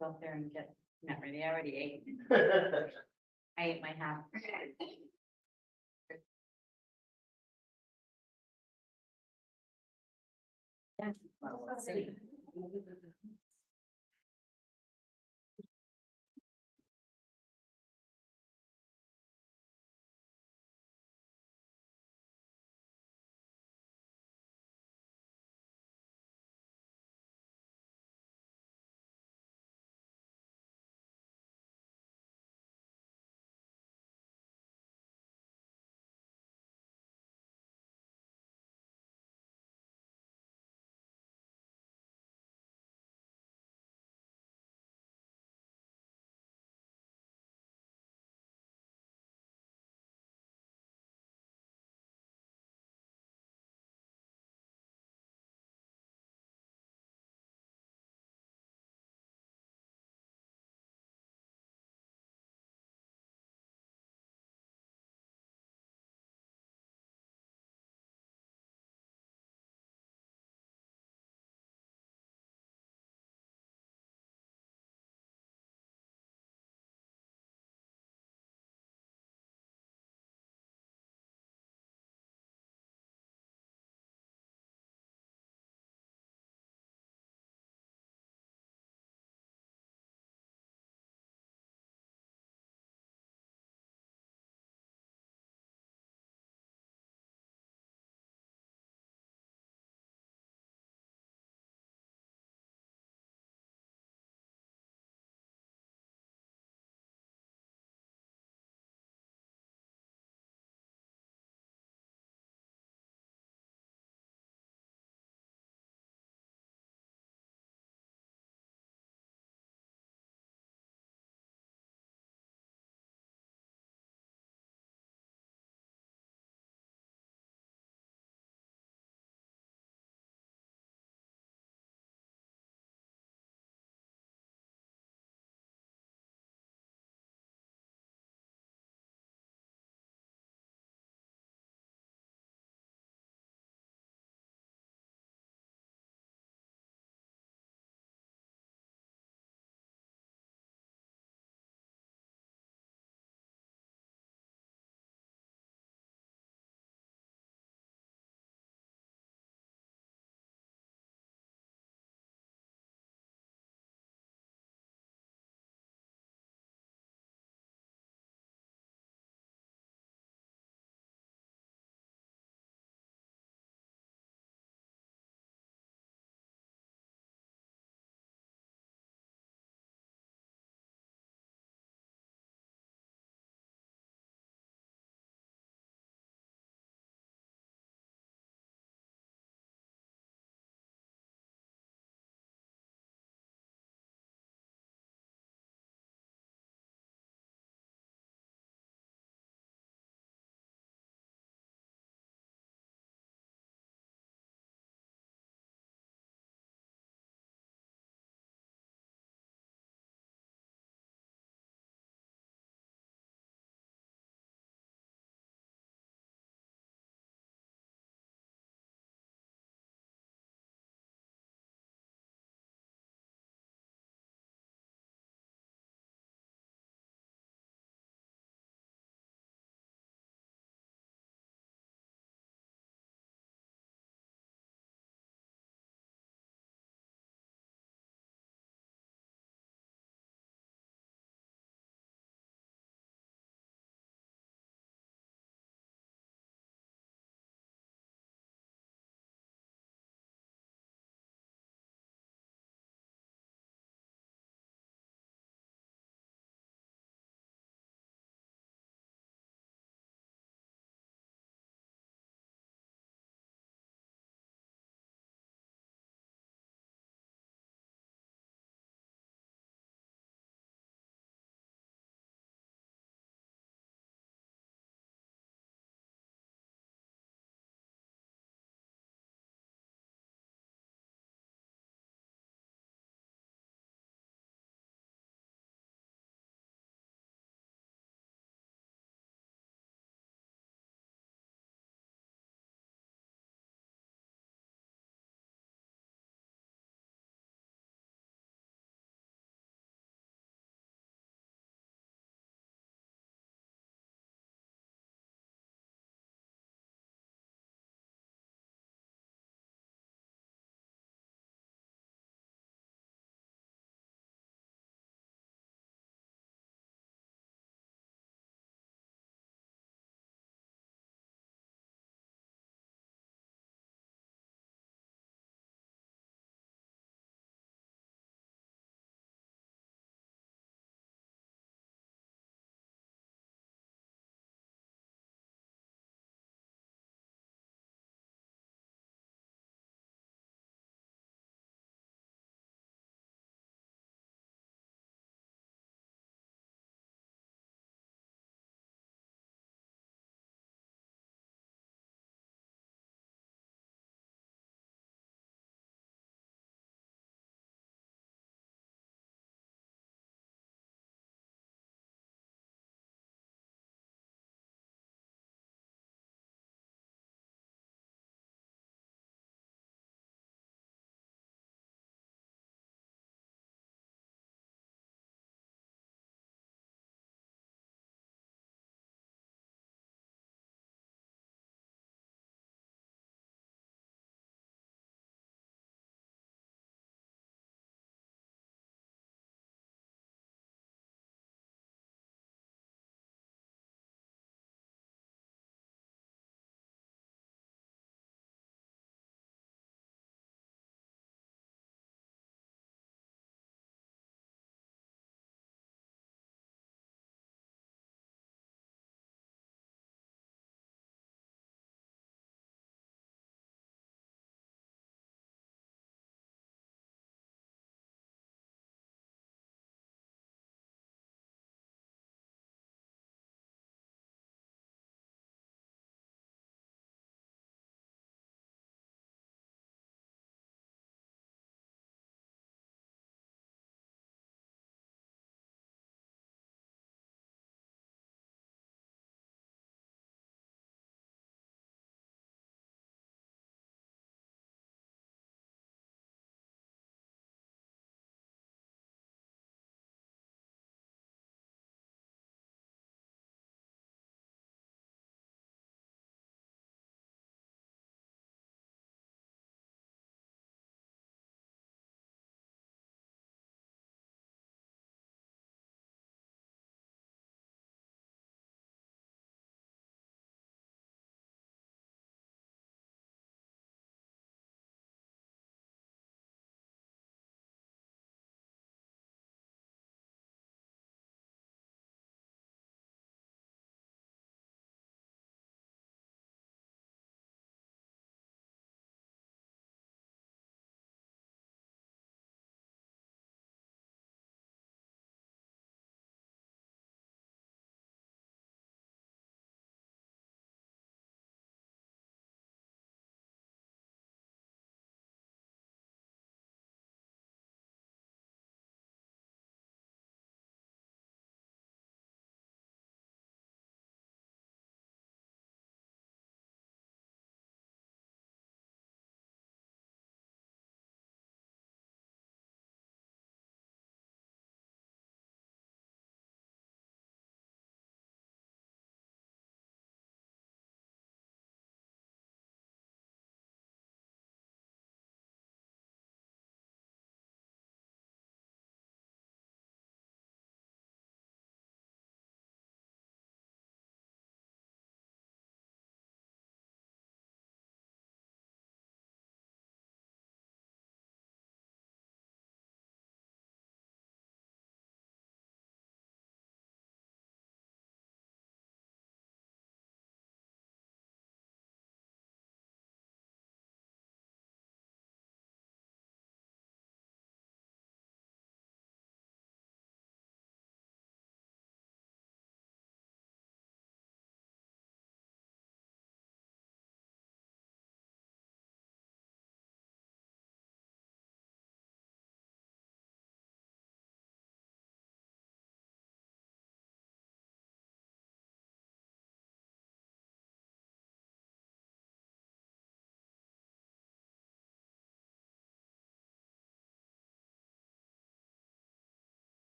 Go up there and get, not ready, I already ate. I ate my half. Yeah, well, let's see.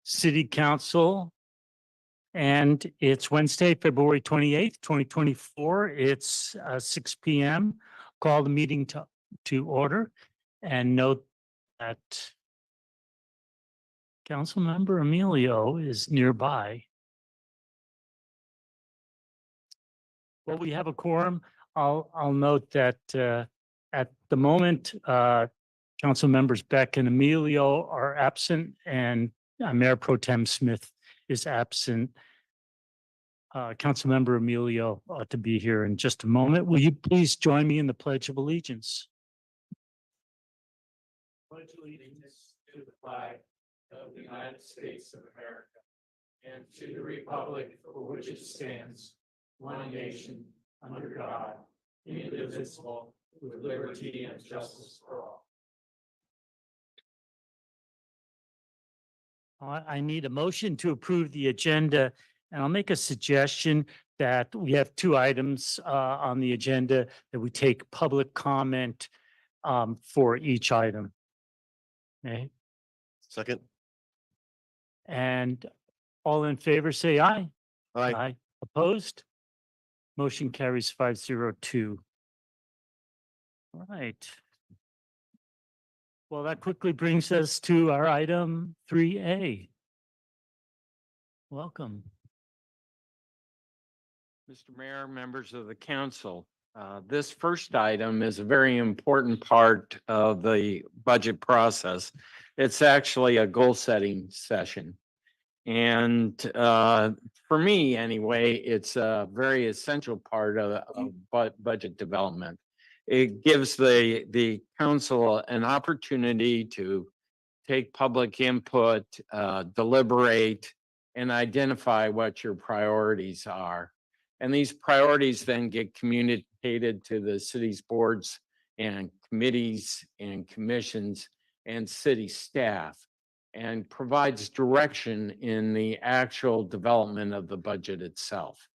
City Council. And it's Wednesday, February 28th, 2024. It's 6 p.m. Call the meeting to order and note that Councilmember Emilio is nearby. Well, we have a quorum. I'll note that at the moment, Council members Beck and Emilio are absent, and Mayor Pro Tem Smith is absent. Councilmember Emilio ought to be here in just a moment. Will you please join me in the Pledge of Allegiance? Pledge allegiance to the flag of the United States of America and to the republic for which it stands, one nation, under God, indivisible, with liberty and justice for all. I need a motion to approve the agenda, and I'll make a suggestion that we have two items on the agenda that we take public comment for each item. Okay, Second. and all in favor, say aye. Aye. Opposed? Motion carries 502. All right. Well, that quickly brings us to our item 3A. Welcome. Mr. Mayor, members of the council, this first item is a very important part of the budget process. It's actually a goal-setting session. And for me, anyway, it's a very essential part of budget development. It gives the council an opportunity to take public input, deliberate, and identify what your priorities are. And these priorities then get communicated to the city's boards and committees and commissions and city staff, and provides direction in the actual development of the budget itself.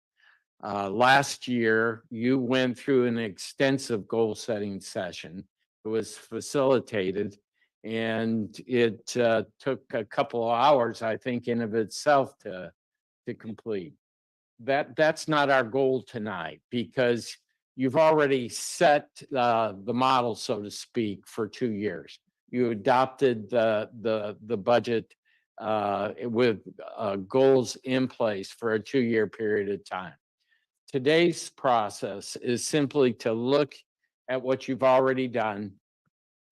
Last year, you went through an extensive goal-setting session. It was facilitated, and it took a couple of hours, I think, in of itself to complete. That's not our goal tonight, because you've already set the model, so to speak, for 2 years. You adopted the budget with goals in place for a 2-year period of time. Today's process is simply to look at what you've already done,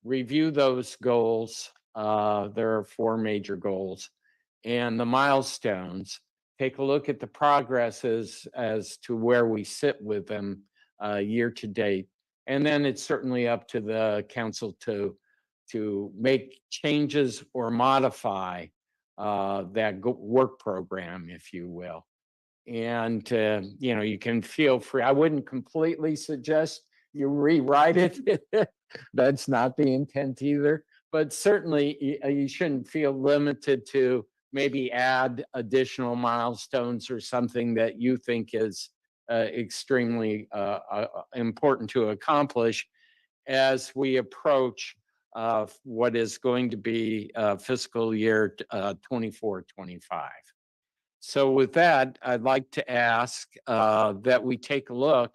review those goals. There are 4 major goals, and the milestones. Take a look at the progresses as to where we sit with them year to date. And then it's certainly up to the council to make changes or modify that work program, if you will. And, you can feel free. I wouldn't completely suggest you rewrite it. That's not the intent either. But certainly you shouldn't feel limited to maybe add additional milestones or something that you think is extremely important to accomplish as we approach what is going to be fiscal year 24-25. So with that, I'd like to ask that we take a look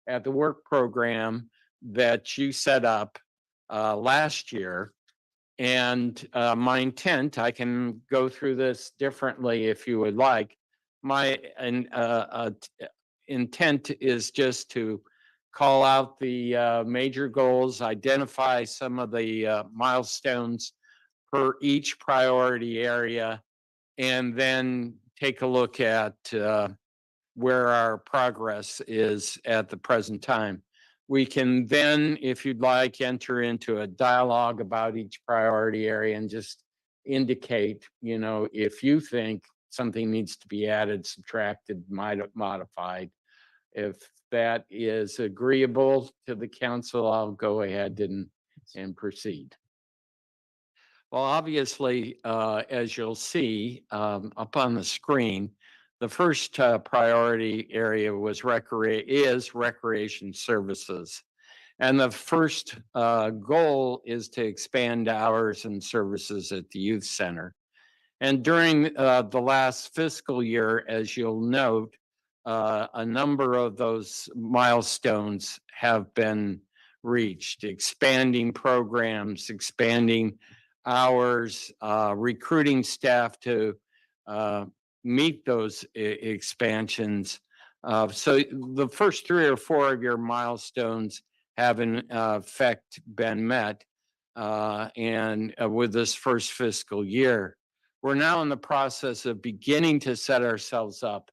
at the work program that you set up last year. And my intent, I can go through this differently if you would like. My intent is just to call out the major goals, identify some of the milestones per each priority area, and then take a look at where our progress is at the present time. We can then, if you'd like, enter into a dialogue about each priority area and just indicate, if you think something needs to be added, subtracted, modified. If that is agreeable to the council, I'll go ahead and proceed. Well, obviously, as you'll see up on the screen, the first priority area was recreation services. And the first goal is to expand hours and services at the youth center. And during the last fiscal year, as you'll note, a number of those milestones have been reached, expanding programs, expanding hours, recruiting staff to meet those expansions. So the first 3 or 4 of your milestones have in effect been met. And with this first fiscal year, we're now in the process of beginning to set ourselves up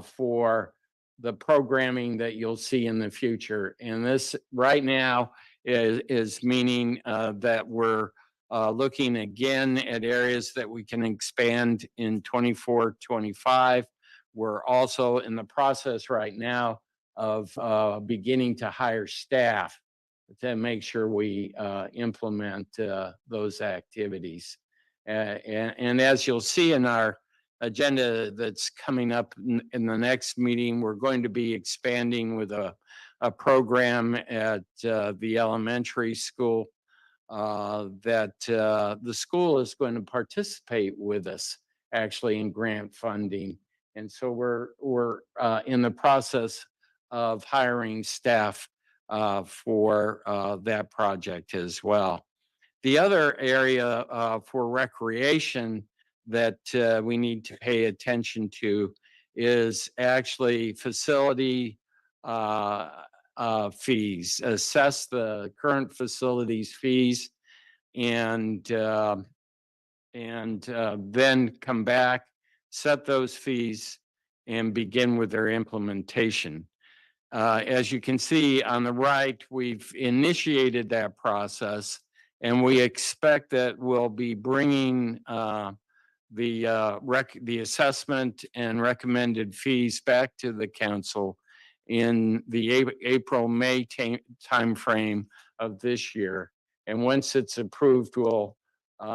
for the programming that you'll see in the future. And this right now is meaning that we're looking again at areas that we can expand in 24, 25. We're also in the process right now of beginning to hire staff to make sure we implement those activities. And as you'll see in our agenda that's coming up in the next meeting, we're going to be expanding with a program at the elementary school that the school is going to participate with us actually in grant funding. And so we're in the process of hiring staff for that project as well. The other area for recreation that we need to pay attention to is actually facility fees, assess the current facilities fees and then come back, set those fees and begin with their implementation. As you can see on the right, we've initiated that process and we expect that we'll be bringing the assessment and recommended fees back to the council in the April-May timeframe of this year. And once it's approved, we'll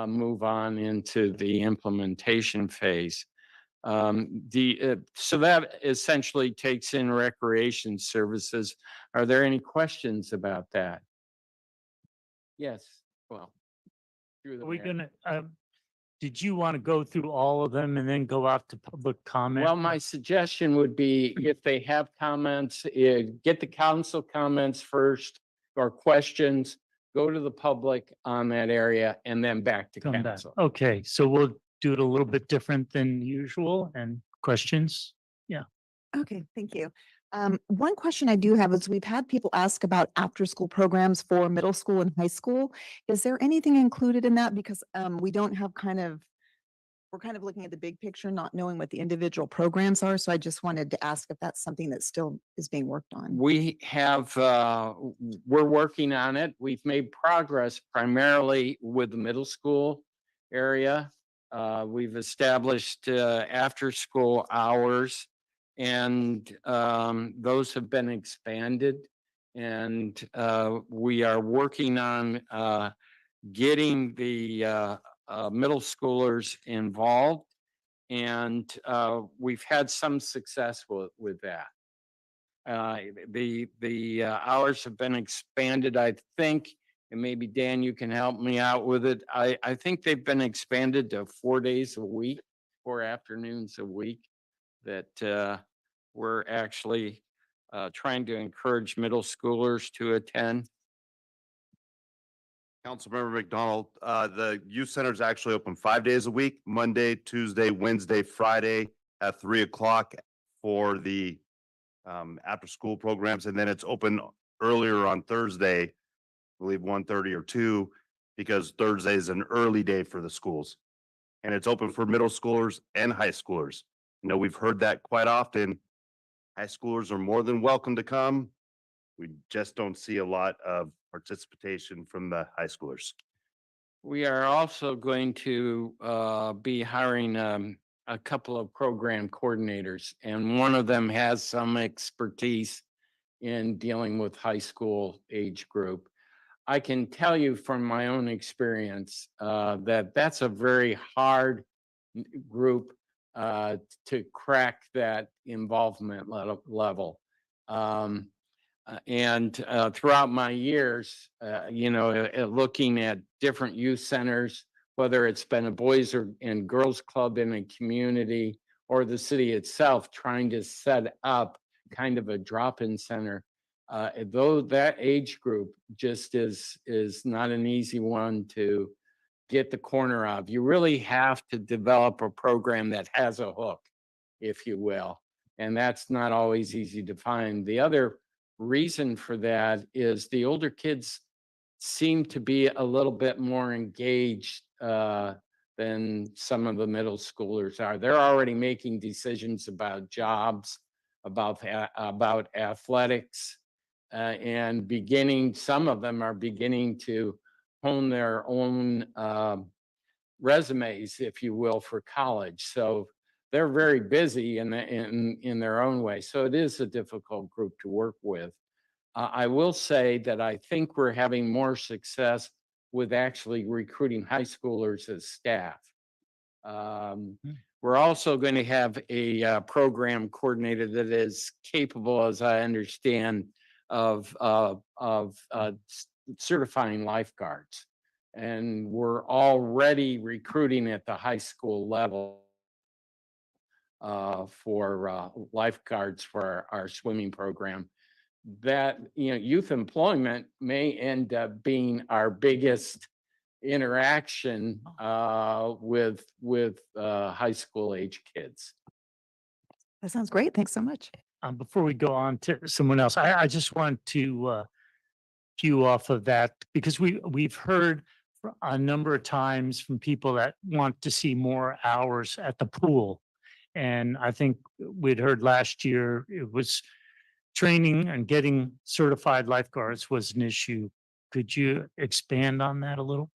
move on into the implementation phase. So that essentially takes in recreation services. Are there any questions about that? Yes, well. Are we gonna, did you want to go through all of them and then go out to public comment? Well, my suggestion would be if they have comments, get the council comments first or questions, go to the public on that area and then back to Come back. council. Okay, so we'll do it a little bit different than usual and questions. Okay, thank you. One question I do have is we've had people ask about after-school programs for middle school and high school. Is there anything included in that? Because we don't have we're kind of looking at the big picture, not knowing what the individual programs are. So I just wanted to ask if that's something that still is being worked on. We have, we're working on it. We've made progress primarily with the middle school area. We've established after-school hours and those have been expanded. And we are working on getting the middle schoolers involved. And we've had some success with that. The hours have been expanded, I think, and maybe Dan, you can help me out with it. I think they've been expanded to 4 days a week, 4 afternoons a week that we're actually trying to encourage middle schoolers to attend. Councilmember McDonald, the youth center is actually open 5 days a week, Monday, Tuesday, Wednesday, Friday at 3 o'clock for the after-school programs. And then it's open earlier on Thursday, I believe 1:30 or 2, because Thursday is an early day for the schools. And it's open for middle schoolers and high schoolers. You know, we've heard that quite often. High schoolers are more than welcome to come. We just don't see a lot of participation from the high schoolers. We are also going to be hiring a couple of program coordinators, and one of them has some expertise in dealing with high school age group. I can tell you from my own experience that that's a very hard group to crack that involvement level. And throughout my years, you know, looking at different youth centers whether it's been a boys or and girls club in a community or the city itself trying to set up kind of a drop-in center. Though that age group just is not an easy one to get the corner of. You really have to develop a program that has a hook, if you will. And that's not always easy to find. The other reason for that is the older kids seem to be a little bit more engaged than some of the middle schoolers are. They're already making decisions about jobs, about athletics, and some of them are beginning to hone their own resumes, if you will, for college. So they're very busy in their own way. So it is a difficult group to work with. I will say that I think we're having more success with actually recruiting high schoolers as staff. We're also going to have a program coordinator that is capable, as I understand, of certifying lifeguards. And we're already recruiting at the high school level for lifeguards for our swimming program. That, youth employment may end up being our biggest interaction with high school age kids. That sounds great. Thanks so much. Before we go on to someone else, I just want to cue off of that because we've heard a number of times from people that want to see more hours at the pool. And I think we'd heard last year it was training and getting certified lifeguards was an issue. Could you expand on that a little?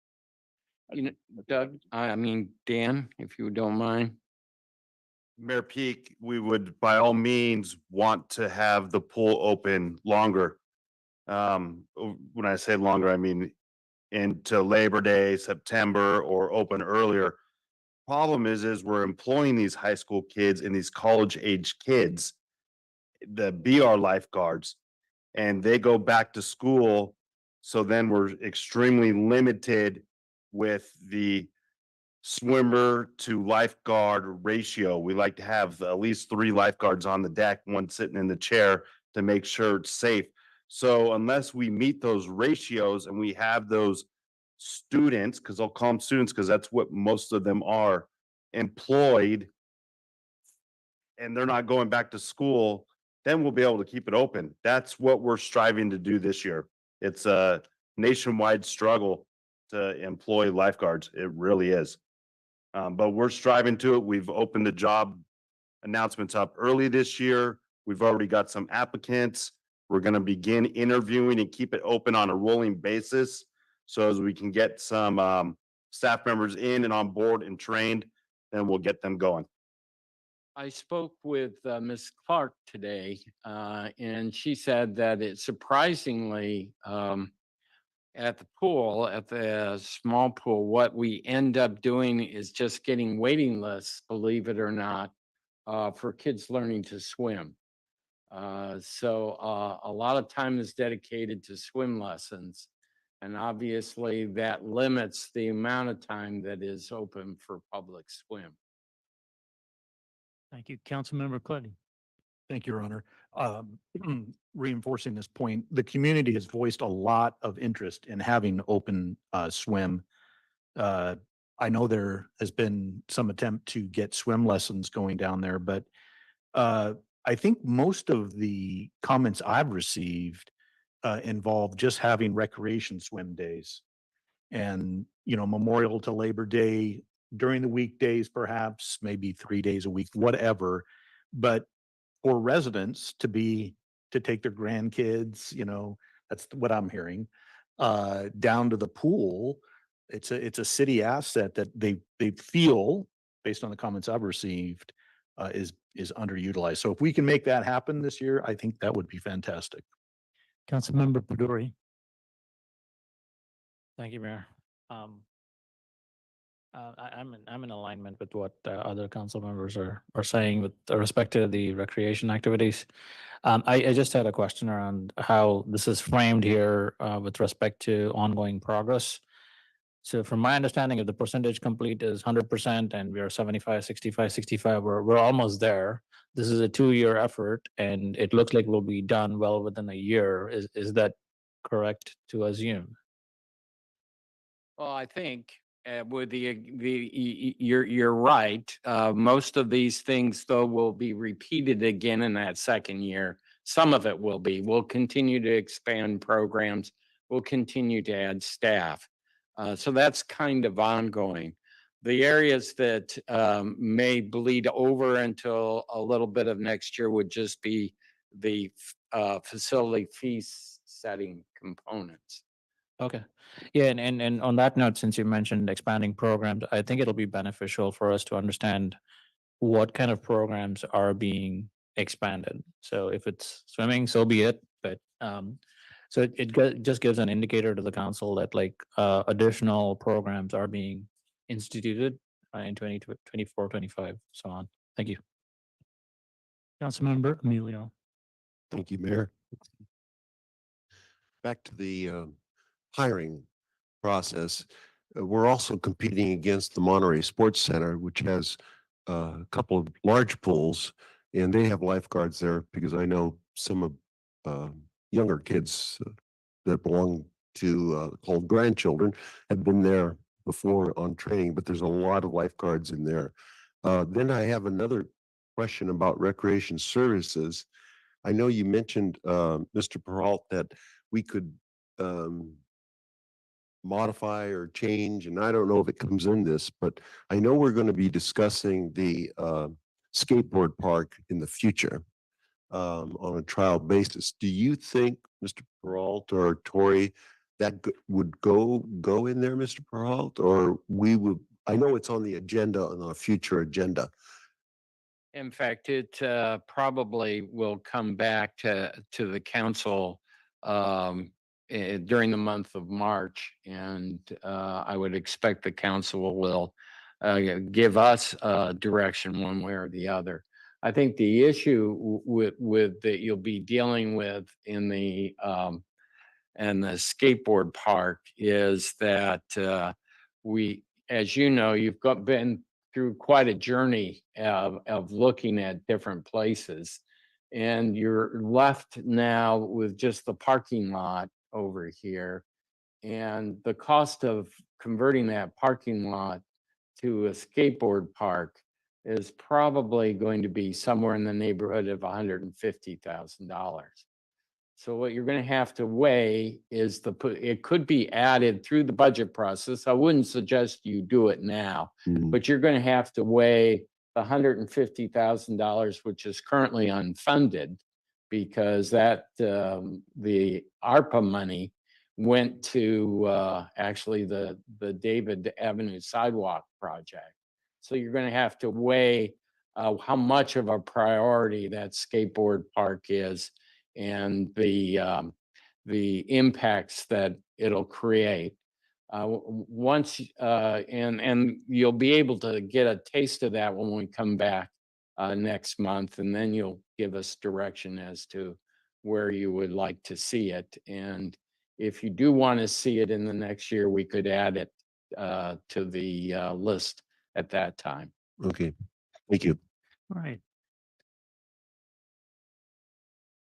Doug, Dan, if you don't mind. Mayor Peak, we would by all means want to have the pool open longer. When I say longer, I mean into Labor Day, September, or open earlier. Problem is we're employing these high school kids and these college age kids to be our lifeguards, and they go back to school. So then we're extremely limited with the swimmer to lifeguard ratio. We like to have at least 3 lifeguards on the deck, one sitting in the chair to make sure it's safe. So unless we meet those ratios and we have those students, because I'll call them students because that's what most of them are, employed, and they're not going back to school, then we'll be able to keep it open. That's what we're striving to do this year. It's a nationwide struggle to employ lifeguards. It really is. But we're striving to it. We've opened the job announcements up early this year. We've already got some applicants. We're going to begin interviewing and keep it open on a rolling basis. So as we can get some staff members in and on board and trained, then we'll get them going. I spoke with Ms. Clark today, and she said that it's surprisingly at the pool, at the small pool, what we end up doing is just getting waiting lists, believe it or not, for kids learning to swim. So a lot of time is dedicated to swim lessons. And obviously that limits the amount of time that is open for public swim. Thank you. Councilmember Cleddy. Thank you, Your Honor. Reinforcing this point, the community has voiced a lot of interest in having open swim. I know there has been some attempt to get swim lessons going down there, but I think most of the comments I've received involve just having recreation swim days. And, Memorial to Labor Day during the weekdays, perhaps, maybe 3 days a week, whatever. But for residents to take their grandkids, that's what I'm hearing, down to the pool. It's a city asset that they feel, based on the comments I've received, is underutilized. So if we can make that happen this year, I think that would be fantastic. Councilmember Peduri. Thank you, Mayor. I'm in alignment with what other council members are saying with respect to the recreation activities. I just had a question around how this is framed here with respect to ongoing progress. So from my understanding, if the percentage complete is 100% and we are 75, 65, 65, we're almost there. This is a 2-year effort and it looks like we'll be done well within a year. Is that correct to assume? Well, I think with you're right. Most of these things though will be repeated again in that second year. Some of it will be. We'll continue to expand programs. We'll continue to add staff. So that's kind of ongoing. The areas that may bleed over until a little bit of next year would just be the facility fees setting components. Okay. Yeah, and on that note, since you mentioned expanding programs, I think it'll be beneficial for us to understand what kind of programs are being expanded. So if it's swimming, so be it. But so just gives an indicator to the council that like additional programs are being instituted in 2024, 25, so on. Thank you. Councilmember Emilio. Thank you, Mayor. Back to the hiring process. We're also competing against the Monterey Sports Center, which has a couple of large pools, and they have lifeguards there because I know some of younger kids that belong to called grandchildren have been there before on training, but there's a lot of lifeguards in there. Then I have another question about recreation services. I know you mentioned, Mr. Peralt, that we could modify or change, and I don't know if it comes in this, but I know we're going to be discussing the skateboard park in the future on a trial basis. Do you think, Mr. Peralt or Tori, that would go in there, Mr. Peralt, or we would? I know it's on the agenda, on a future agenda. In fact, it probably will come back to the council during the month of March, and I would expect the council will give us direction one way or the other. I think the issue with that you'll be dealing with in the skateboard park is that we, as you know, you've been through quite a journey of looking at different places, and you're left now with just the parking lot over here, and the cost of converting that parking lot to a skateboard park is probably going to be somewhere in the neighborhood of $150,000. So what you're going to have to weigh is it could be added through the budget process. I wouldn't suggest you do it now, but you're going to have to weigh the $150,000, which is currently unfunded, because that the ARPA money went to actually the David Avenue sidewalk project. So you're going to have to weigh how much of a priority that skateboard park is, and the impacts that it'll create. Once and you'll be able to get a taste of that when we come back next month, and then you'll give us direction as to where you would like to see it. And if you do want to see it in the next year, we could add it to the list at that time. Okay, thank you. All right.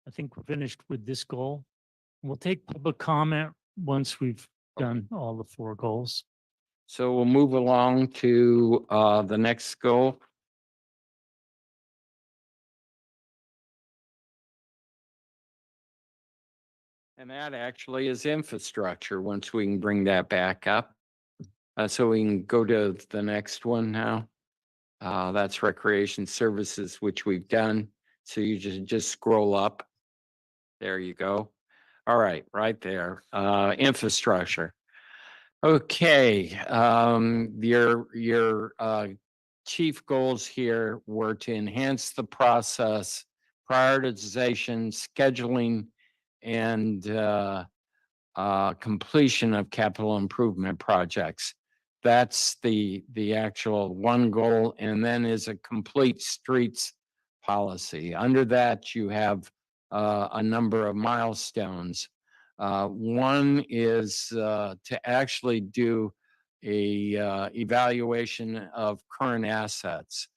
I think we're finished with this goal. We'll take public comment once we've done all the 4 goals. So we'll move along to the next goal. And that actually is infrastructure, once we can bring that back up. So we can go to the next one now. That's recreation services, which we've done. So you just scroll up. There you go. All right, right there. Infrastructure. Okay, your chief goals here were to enhance the process, prioritization, scheduling, and completion of capital improvement projects. That's the actual one goal, and then is a complete streets policy. Under that, you have a number of milestones. One is to actually do evaluation of current assets.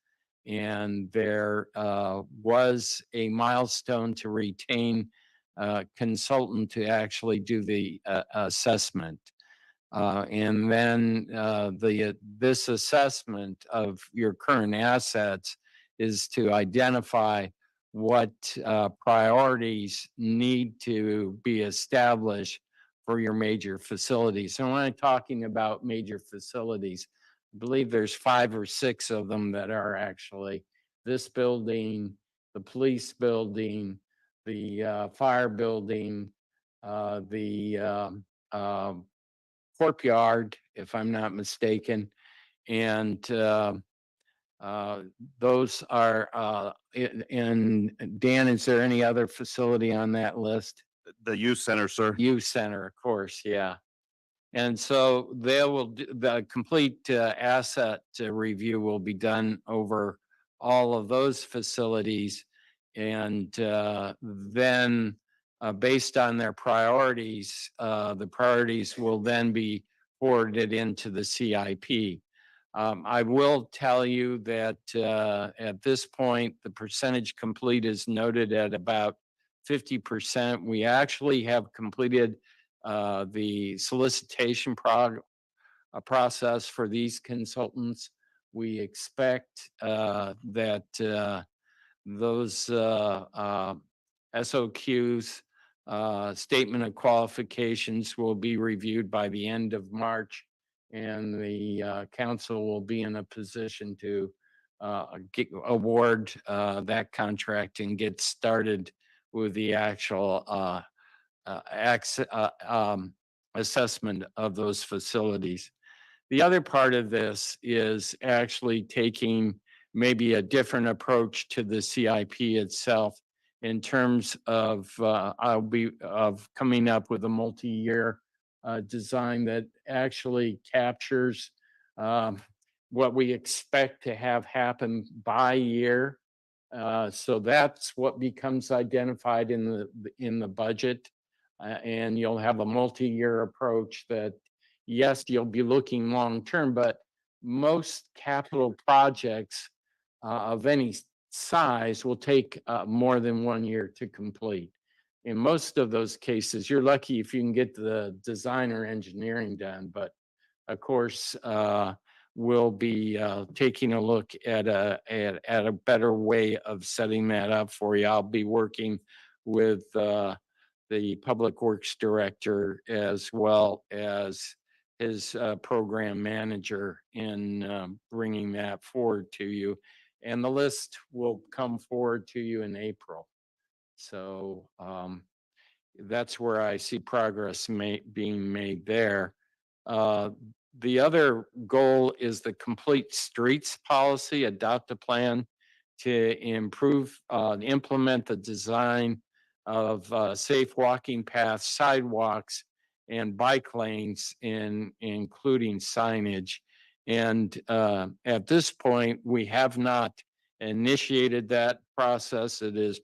And there was a milestone to retain a consultant to actually do the assessment. And then this assessment of your current assets is to identify what priorities need to be established for your major facilities. And when I'm talking about major facilities, I believe there's 5 or 6 of them that are actually this building, the police building, the fire building, the courtyard, if I'm not mistaken. And those are, and Dan, is there any other facility on that list? The youth center, sir. Youth Center, of course, yeah. And so they will, the complete asset review will be done over all of those facilities. And then based on their priorities, the priorities will then be forwarded into the CIP. I will tell you that at this point, the percentage complete is noted at about 50%. We actually have completed the solicitation process for these consultants. We expect that those SOQs, statement of qualifications, will be reviewed by the end of March, and the council will be in a position to award that contract and get started with the actual assessment of those facilities. The other part of this is actually taking maybe a different approach to the CIP itself in terms of coming up with a multi-year design that actually captures what we expect to have happen by year. So that's what becomes identified in the budget. And you'll have a multi-year approach that, yes, you'll be looking long-term, but most capital projects of any size will take more than 1 year to complete. In most of those cases, you're lucky if you can get the design or engineering done, but of course, we'll be taking a look at a better way of setting that up for you. I'll be working with the Public Works Director as well as his program manager in bringing that forward to you. And the list will come forward to you in April. So that's where I see progress being made there. The other goal is the complete streets policy, adopt a plan to improve, implement the design of safe walking paths, sidewalks, and bike lanes, including signage. And at this point, we have not initiated that process. It is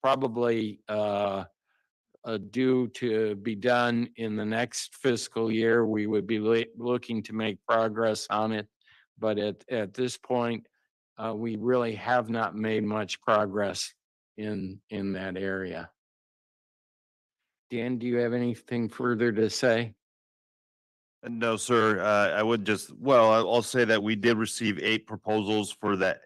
probably due to be done in the next fiscal year. We would be looking to make progress on it. But at this point, we really have not made much progress in that area. Dan, do you have anything further to say? No, sir. I would just, well, I'll say that we did receive 8 proposals for that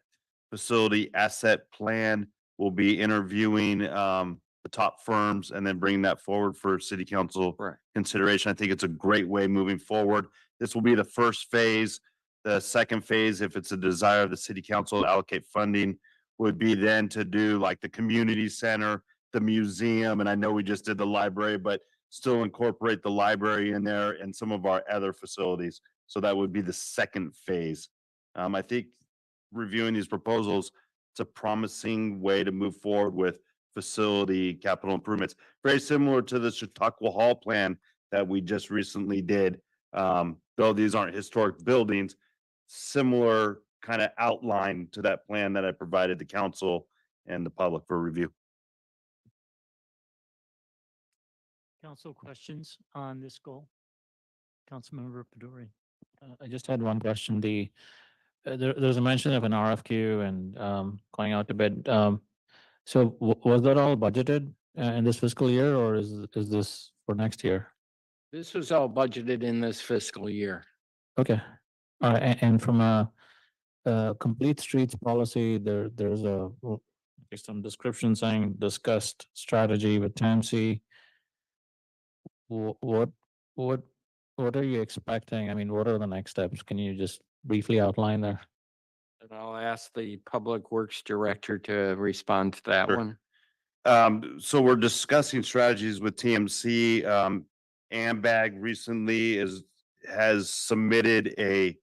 facility asset plan. We'll be interviewing the top firms and then bringing that forward for city council consideration. I think it's a great way moving forward. This will be the first phase. The second phase, if it's a desire of the city council to allocate funding, would be then to do like the community center, the museum, and I know we just did the library, but still incorporate the library in there and some of our other facilities. So that would be the second phase. I think reviewing these proposals, it's a promising way to move forward with facility capital improvements. Very similar to the Chautauqua Hall plan that we just recently did. Though these aren't historic buildings, similar kind of outline to that plan that I provided the council and the public for review. Council questions on this goal? Councilmember Pedori. I just had one question. There's a mention of an RFQ and going out to bid. So was that all budgeted in this fiscal year, or is this for next year? This was all budgeted in this fiscal year. Okay. And from a complete streets policy, there's some description saying discussed strategy with TAMC. What what are you expecting? I mean, what are the next steps? Can you just briefly outline there? And I'll ask the Public Works Director to respond to that Sure. one. So we're discussing strategies with TMC. AMBAG recently has submitted a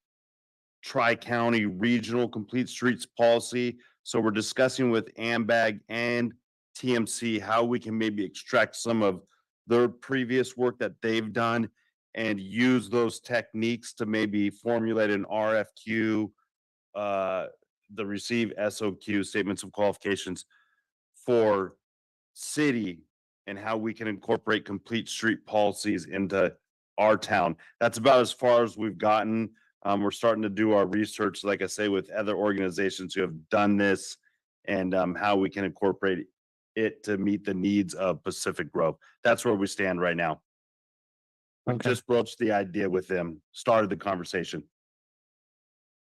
tri-county regional complete streets policy. So we're discussing with AMBAG and TMC how we can maybe extract some of their previous work that they've done and use those techniques to maybe formulate an RFQ, the receive SOQ, statements of qualifications, for city and how we can incorporate complete street policies into our town. That's about as far as we've gotten. We're starting to do our research, like I say, with other organizations who have done this and how we can incorporate it to meet the needs of Pacific Grove. That's where we stand right now. We Okay. just broached the idea with them, started the conversation.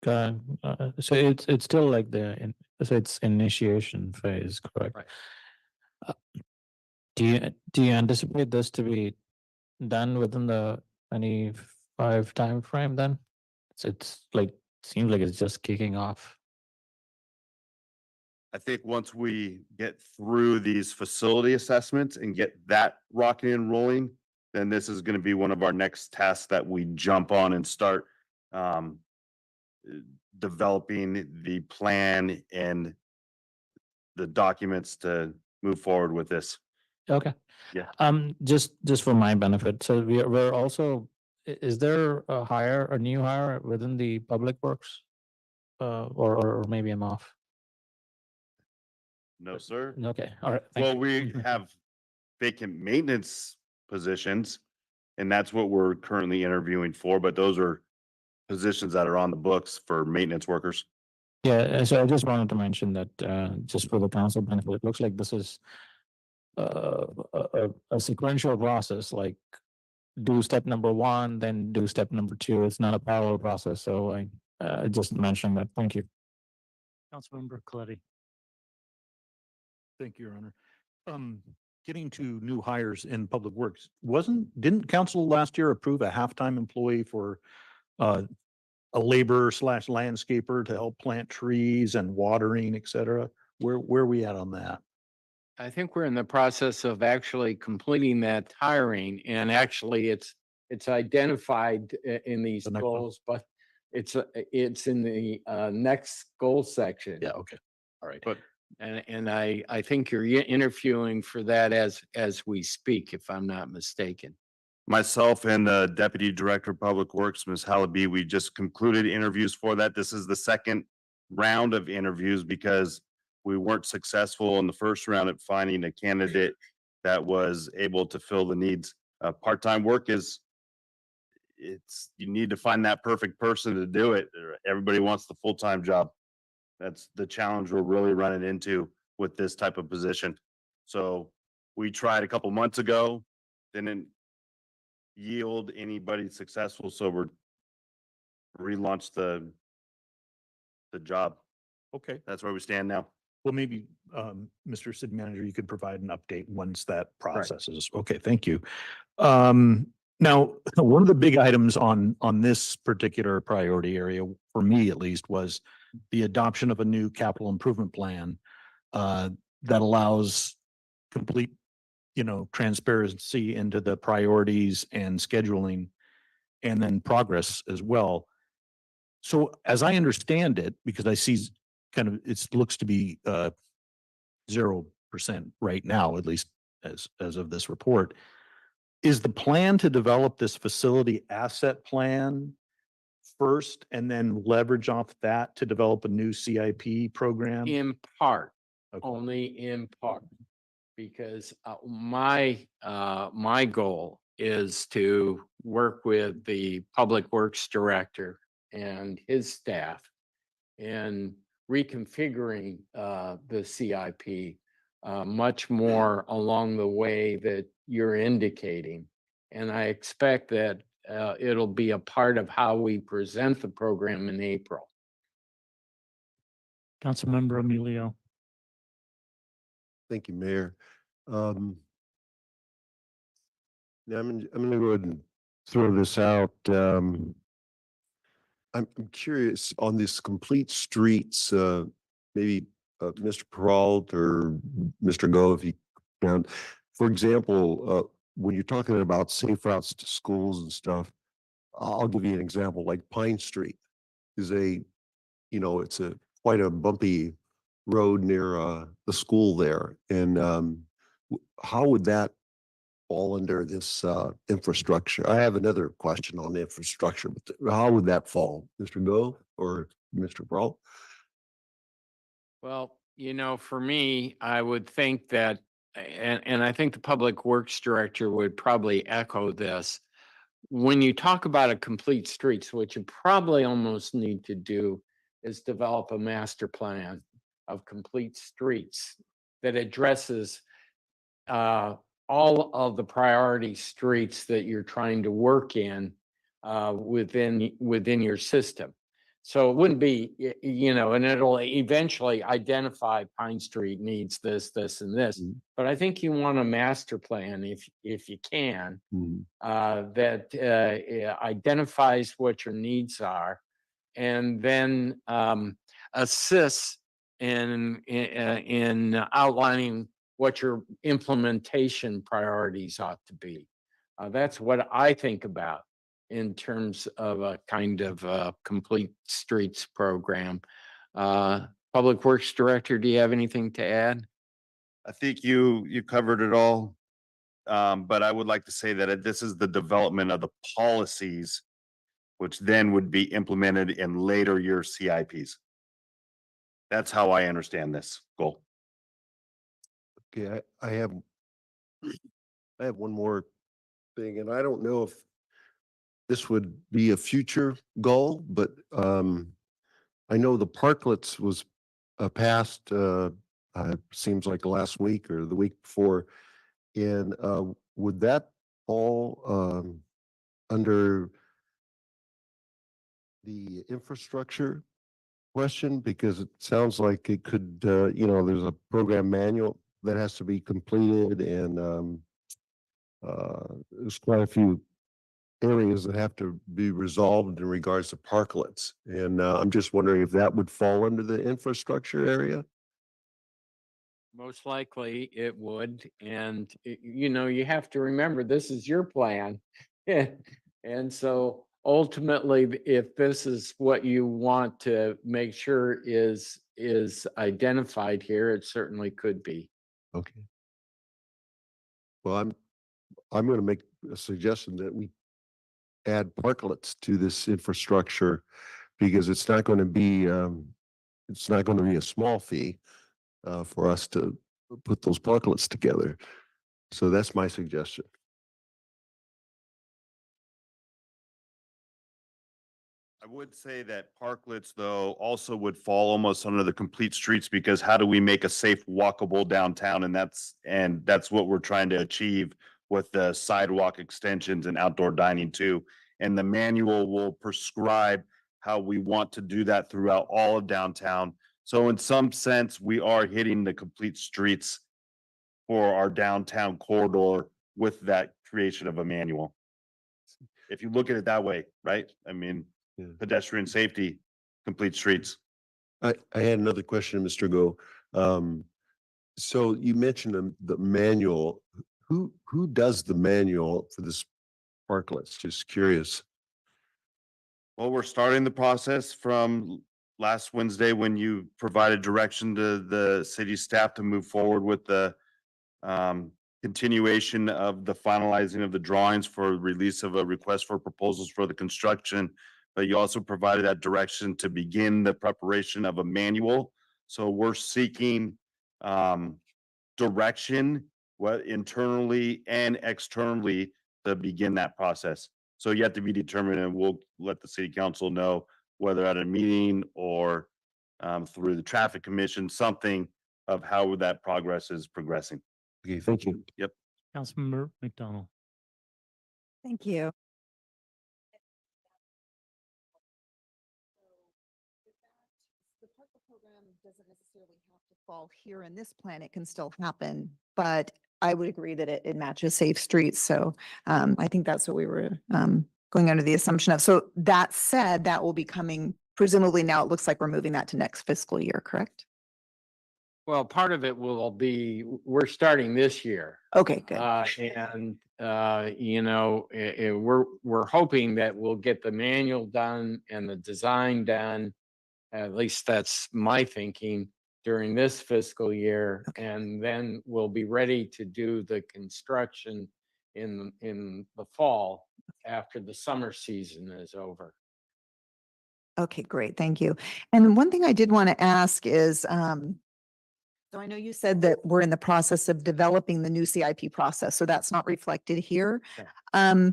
So it's still like so it's initiation phase, correct? Right. Do you anticipate this to be done within the 25 time frame then? So it's like, seems like it's just kicking off. I think once we get through these facility assessments and get that rocking and rolling, then this is gonna be one of our next tasks that we jump on and start developing the plan and the documents to move forward with this. Okay. Yeah. Just for my benefit, so we're also, is there a new hire within the Public Works? Or maybe I'm off. No, sir. Okay, all right. thank Well, you. we have vacant maintenance positions, and that's what we're currently interviewing for, but those are positions that are on the books for maintenance workers. Yeah, so I just wanted to mention that just for the council benefit, it looks like this is a sequential process, like do step number one, then do step number two. It's not a parallel process, so I just mentioned that. Thank you. Councilmember Coletti. Thank you, Your Honor. Getting to new hires in Public Works, didn't council last year approve a half-time employee for a laborer / landscaper to help plant trees and watering, et cetera? Where are we at on that? I think we're in the process of actually completing that hiring, and actually it's identified in these The next one. goals, but it's in the next goal section. Yeah, okay. All right. But And I think you're interviewing for that as we speak, if I'm not mistaken. Myself and the Deputy Director of Public Works, Ms. Hallaby, we just concluded interviews for that. This is the second round of interviews because we weren't successful in the first round at finding a candidate that was able to fill the needs. Part-time work you need to find that perfect person to do it. Everybody wants the full-time job. That's the challenge we're really running into with this type of position. So we tried a couple months ago, didn't yield anybody successful, so we're relaunched the job. Okay. That's where we stand now. Well, maybe, Mr. City Manager, you could provide an update once that process is, okay, thank you. Now, one of the big items on this particular priority area, for me at least, was the adoption of a new capital improvement plan that allows complete, transparency into the priorities and scheduling and then progress as well. So as I understand it, because I see it looks to be 0% right now, at least as of this report. Is the plan to develop this facility asset plan first and then leverage off that to develop a new CIP program? In part, Okay. only in part, because my goal is to work with the Public Works Director and his staff in reconfiguring the CIP much more along the way that you're indicating. And I expect that it'll be a part of how we present the program in April. Councilmember Emilio. Thank you, Mayor. Now I'm gonna go ahead and throw this out. I'm curious on this complete streets, maybe Mr. Peralt or Mr. Go, if you can. For example, when you're talking about safe routes to schools and stuff, I'll give you an example, like Pine Street is it's a quite a bumpy road near the school there. And how would that fall under this infrastructure? I have another question on the infrastructure, but how would that fall, Mr. Go or Mr. Brawl? Well, for me, I would think that, and I think the Public Works Director would probably echo this. When you talk about a complete streets, what you probably almost need to do is develop a master plan of complete streets that addresses all of the priority streets that you're trying to work in within your system. So it wouldn't be, and it'll eventually identify Pine Street needs this, this, and this. Mhm. But I think you want a master plan if you can, Mhm. that identifies what your needs are, and then assists in outlining what your implementation priorities ought to be. That's what I think about in terms of a kind of complete streets program. Public Works Director, do you have anything to add? I think you covered it all. But I would like to say that this is the development of the policies, which then would be implemented in later year CIPs. That's how I understand this goal. Okay, I have one more thing, and I don't know if this would be a future goal, but I know the parklets was passed, seems like last week or the week before. And would that fall under the infrastructure question? Because it sounds like it could, there's a program manual that has to be completed, and there's quite a few areas that have to be resolved in regards to parklets. And I'm just wondering if that would fall under the infrastructure area? Most likely it would. And, you have to remember, this is your plan. And so ultimately, if this is what you want to make sure is identified here, it certainly could be. Okay. Well, I'm going to make a suggestion that we add parklets to this infrastructure, because it's not going to be a small fee for us to put those parklets together. So that's my suggestion. I would say that parklets, though, also would fall almost under the complete streets, because how do we make a safe, walkable downtown? And that's what we're trying to achieve with the sidewalk extensions and outdoor dining too. And the manual will prescribe how we want to do that throughout all of downtown. So in some sense, we are hitting the complete streets for our downtown corridor with that creation of a manual. If you look at it that way, right? I mean, Yeah. pedestrian safety, complete streets. I had another question, Mr. Go. So you mentioned the manual. Who does the manual for this parklets? Just curious. Well, we're starting the process from last Wednesday when you provided direction to the city staff to move forward with the continuation of the finalizing of the drawings for release of a request for proposals for the construction. But you also provided that direction to begin the preparation of a manual. So we're seeking direction, what internally and externally, to begin that process. So yet to be determined, and we'll let the city council know whether at a meeting or through the traffic commission, something of how that progress is progressing. Okay, thank you. Councilmember McDonald. Thank you. The park program doesn't necessarily have to fall here in this plan. It can still happen, but I would agree that it matches Safe Streets. So I think that's what we were going under the assumption of. So that said, that will be coming presumably now. It looks like we're moving that to next fiscal year, correct? Well, part of it will be, we're starting this year. Okay, good. You know, we're hoping that we'll get the manual done and the design done. At least that's my thinking during this fiscal year. Okay. And then we'll be ready to do the construction in the fall after the summer season is over. Okay, great. Thank you. And one thing I did want to ask is, so I know you said that we're in the process of developing the new CIP process, so that's not reflected here. Yeah.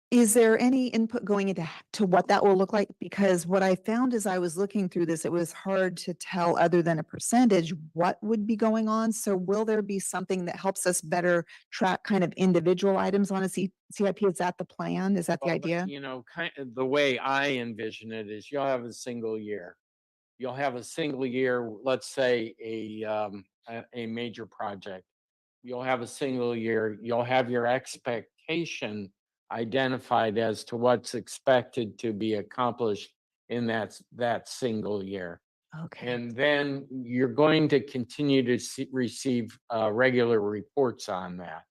Is there any input going into to what that will look like? Because what I found as I was looking through this, it was hard to tell other than a percentage what would be going on. So will there be something that helps us better track kind of individual items on a CIP? Is that the plan? Is that the Well, idea? You know, kind of the way I envision it is you'll have a single year. You'll have a single year, let's say a major project. You'll have a single year, you'll have your expectation identified as to what's expected to be accomplished in that single year. Okay. And then you're going to continue to receive regular reports on that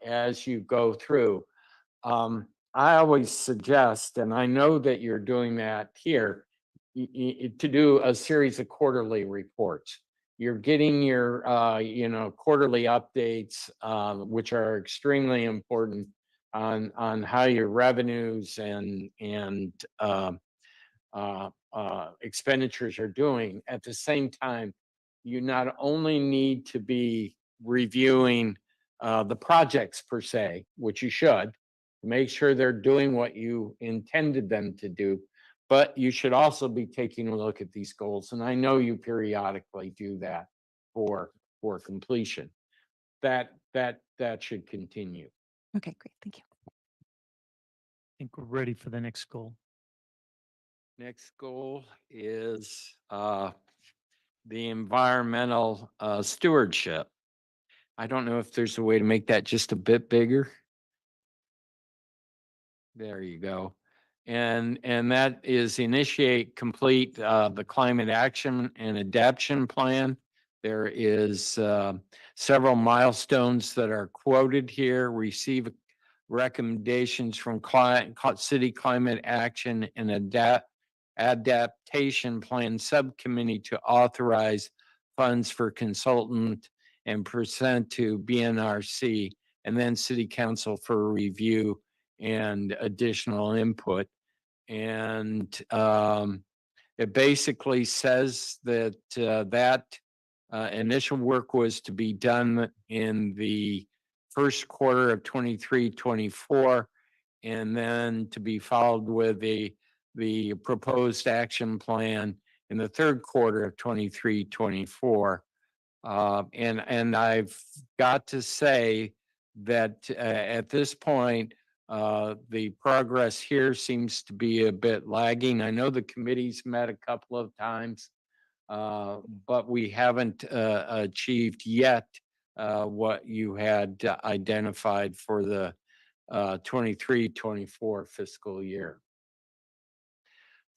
as you go through. I always suggest, and I know that you're doing that here, to do a series of quarterly reports. You're getting your, quarterly updates, which are extremely important on how your revenues and expenditures are doing. At the same time, you not only need to be reviewing the projects per se, which you should, make sure they're doing what you intended them to do, but you should also be taking a look at these goals. And I know you periodically do that for completion. That should continue. Okay, great. Thank you. I think we're ready for the next goal. Next goal is the environmental stewardship. I don't know if there's a way to make that just a bit bigger. There you go. And that is initiate, complete the climate action and adaptation plan. There is several milestones that are quoted here. Receive recommendations from city climate action and adaptation plan subcommittee to authorize funds for consultant and present to BNRC and then city council for review and additional input. And it basically says that initial work was to be done in the first quarter of 23-24, and then to be followed with the proposed action plan in the third quarter of 23-24. And I've got to say that at this point, the progress here seems to be a bit lagging. I know the committee's met a couple of times, but we haven't achieved yet what you had identified for the 23-24 fiscal year.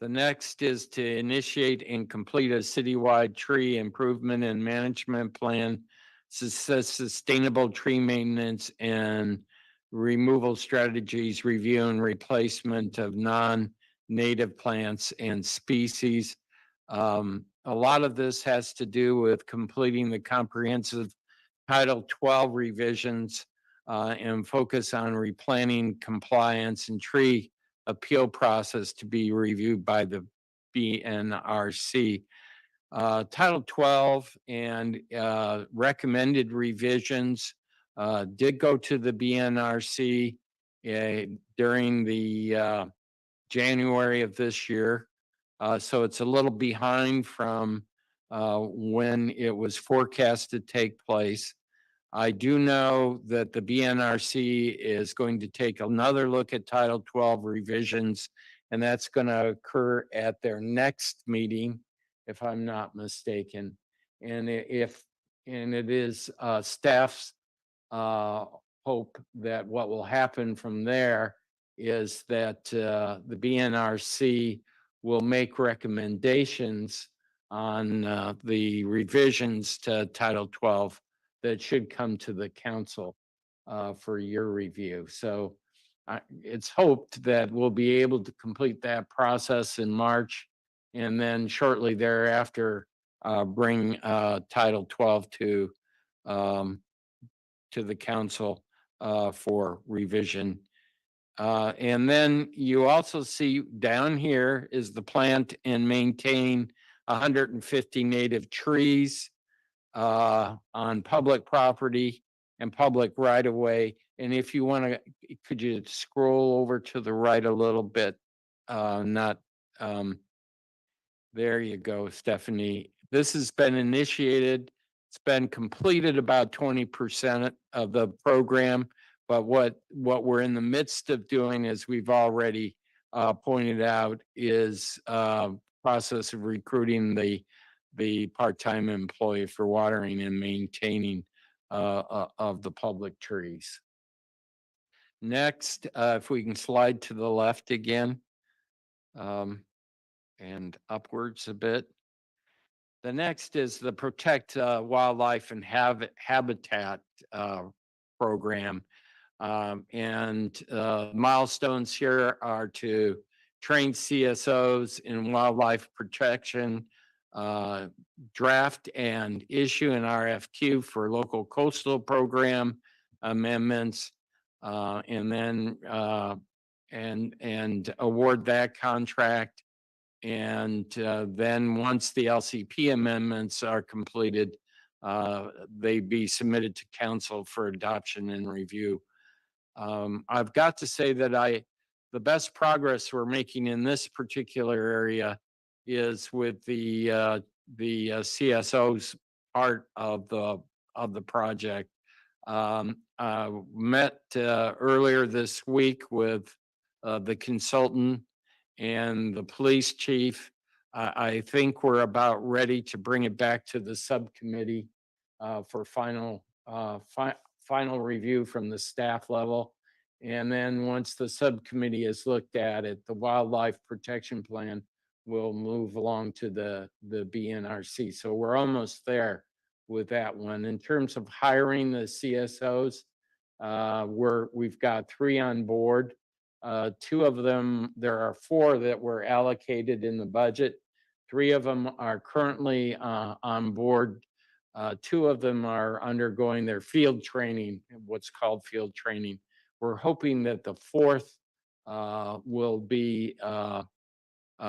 The next is to initiate and complete a citywide tree improvement and management plan, sustainable tree maintenance and removal strategies, review and replacement of non-native plants and species. A lot of this has to do with completing the comprehensive Title 12 revisions and focus on replanting compliance and tree appeal process to be reviewed by the BNRC. Title 12 and recommended revisions did go to the BNRC during the January of this year. So it's a little behind from when it was forecast to take place. I do know that the BNRC is going to take another look at Title 12 revisions, and that's going to occur at their next meeting, if I'm not mistaken. And it is staff's hope that what will happen from there is that the BNRC will make recommendations on the revisions to Title 12 that should come to the council for your review. So it's hoped that we'll be able to complete that process in March, and then shortly thereafter bring Title 12 to the council for revision. And then you also see down here is the plant and maintain 150 native trees on public property and public right of way. And if you want to, could you scroll over to the right a little bit? Not, there you go, Stephanie. This has been initiated. It's been completed about 20% of the program. But what we're in the midst of doing, as we've already pointed out, is process of recruiting the part-time employee for watering and maintaining of the public trees. Next, if we can slide to the left again and upwards a bit. The next is the Protect Wildlife and Habitat program. And milestones here are to train CSOs in wildlife protection, draft and issue an RFQ for local coastal program amendments, and then and award that contract. And then once the LCP amendments are completed, they be submitted to council for adoption and review. I've got to say that the best progress we're making in this particular area is with the CSOs part of the project. Met earlier this week with the consultant and the police chief. I think we're about ready to bring it back to the subcommittee for final review from the staff level. And then once the subcommittee has looked at it, the wildlife protection plan will move along to the BNRC. So we're almost there with that one. In terms of hiring the CSOs, we've got 3 on board. 2 of them, there are 4 that were allocated in the budget. 3 of them are currently on board. 2 of them are undergoing their field training, what's called field training. We're hoping that the 4th will be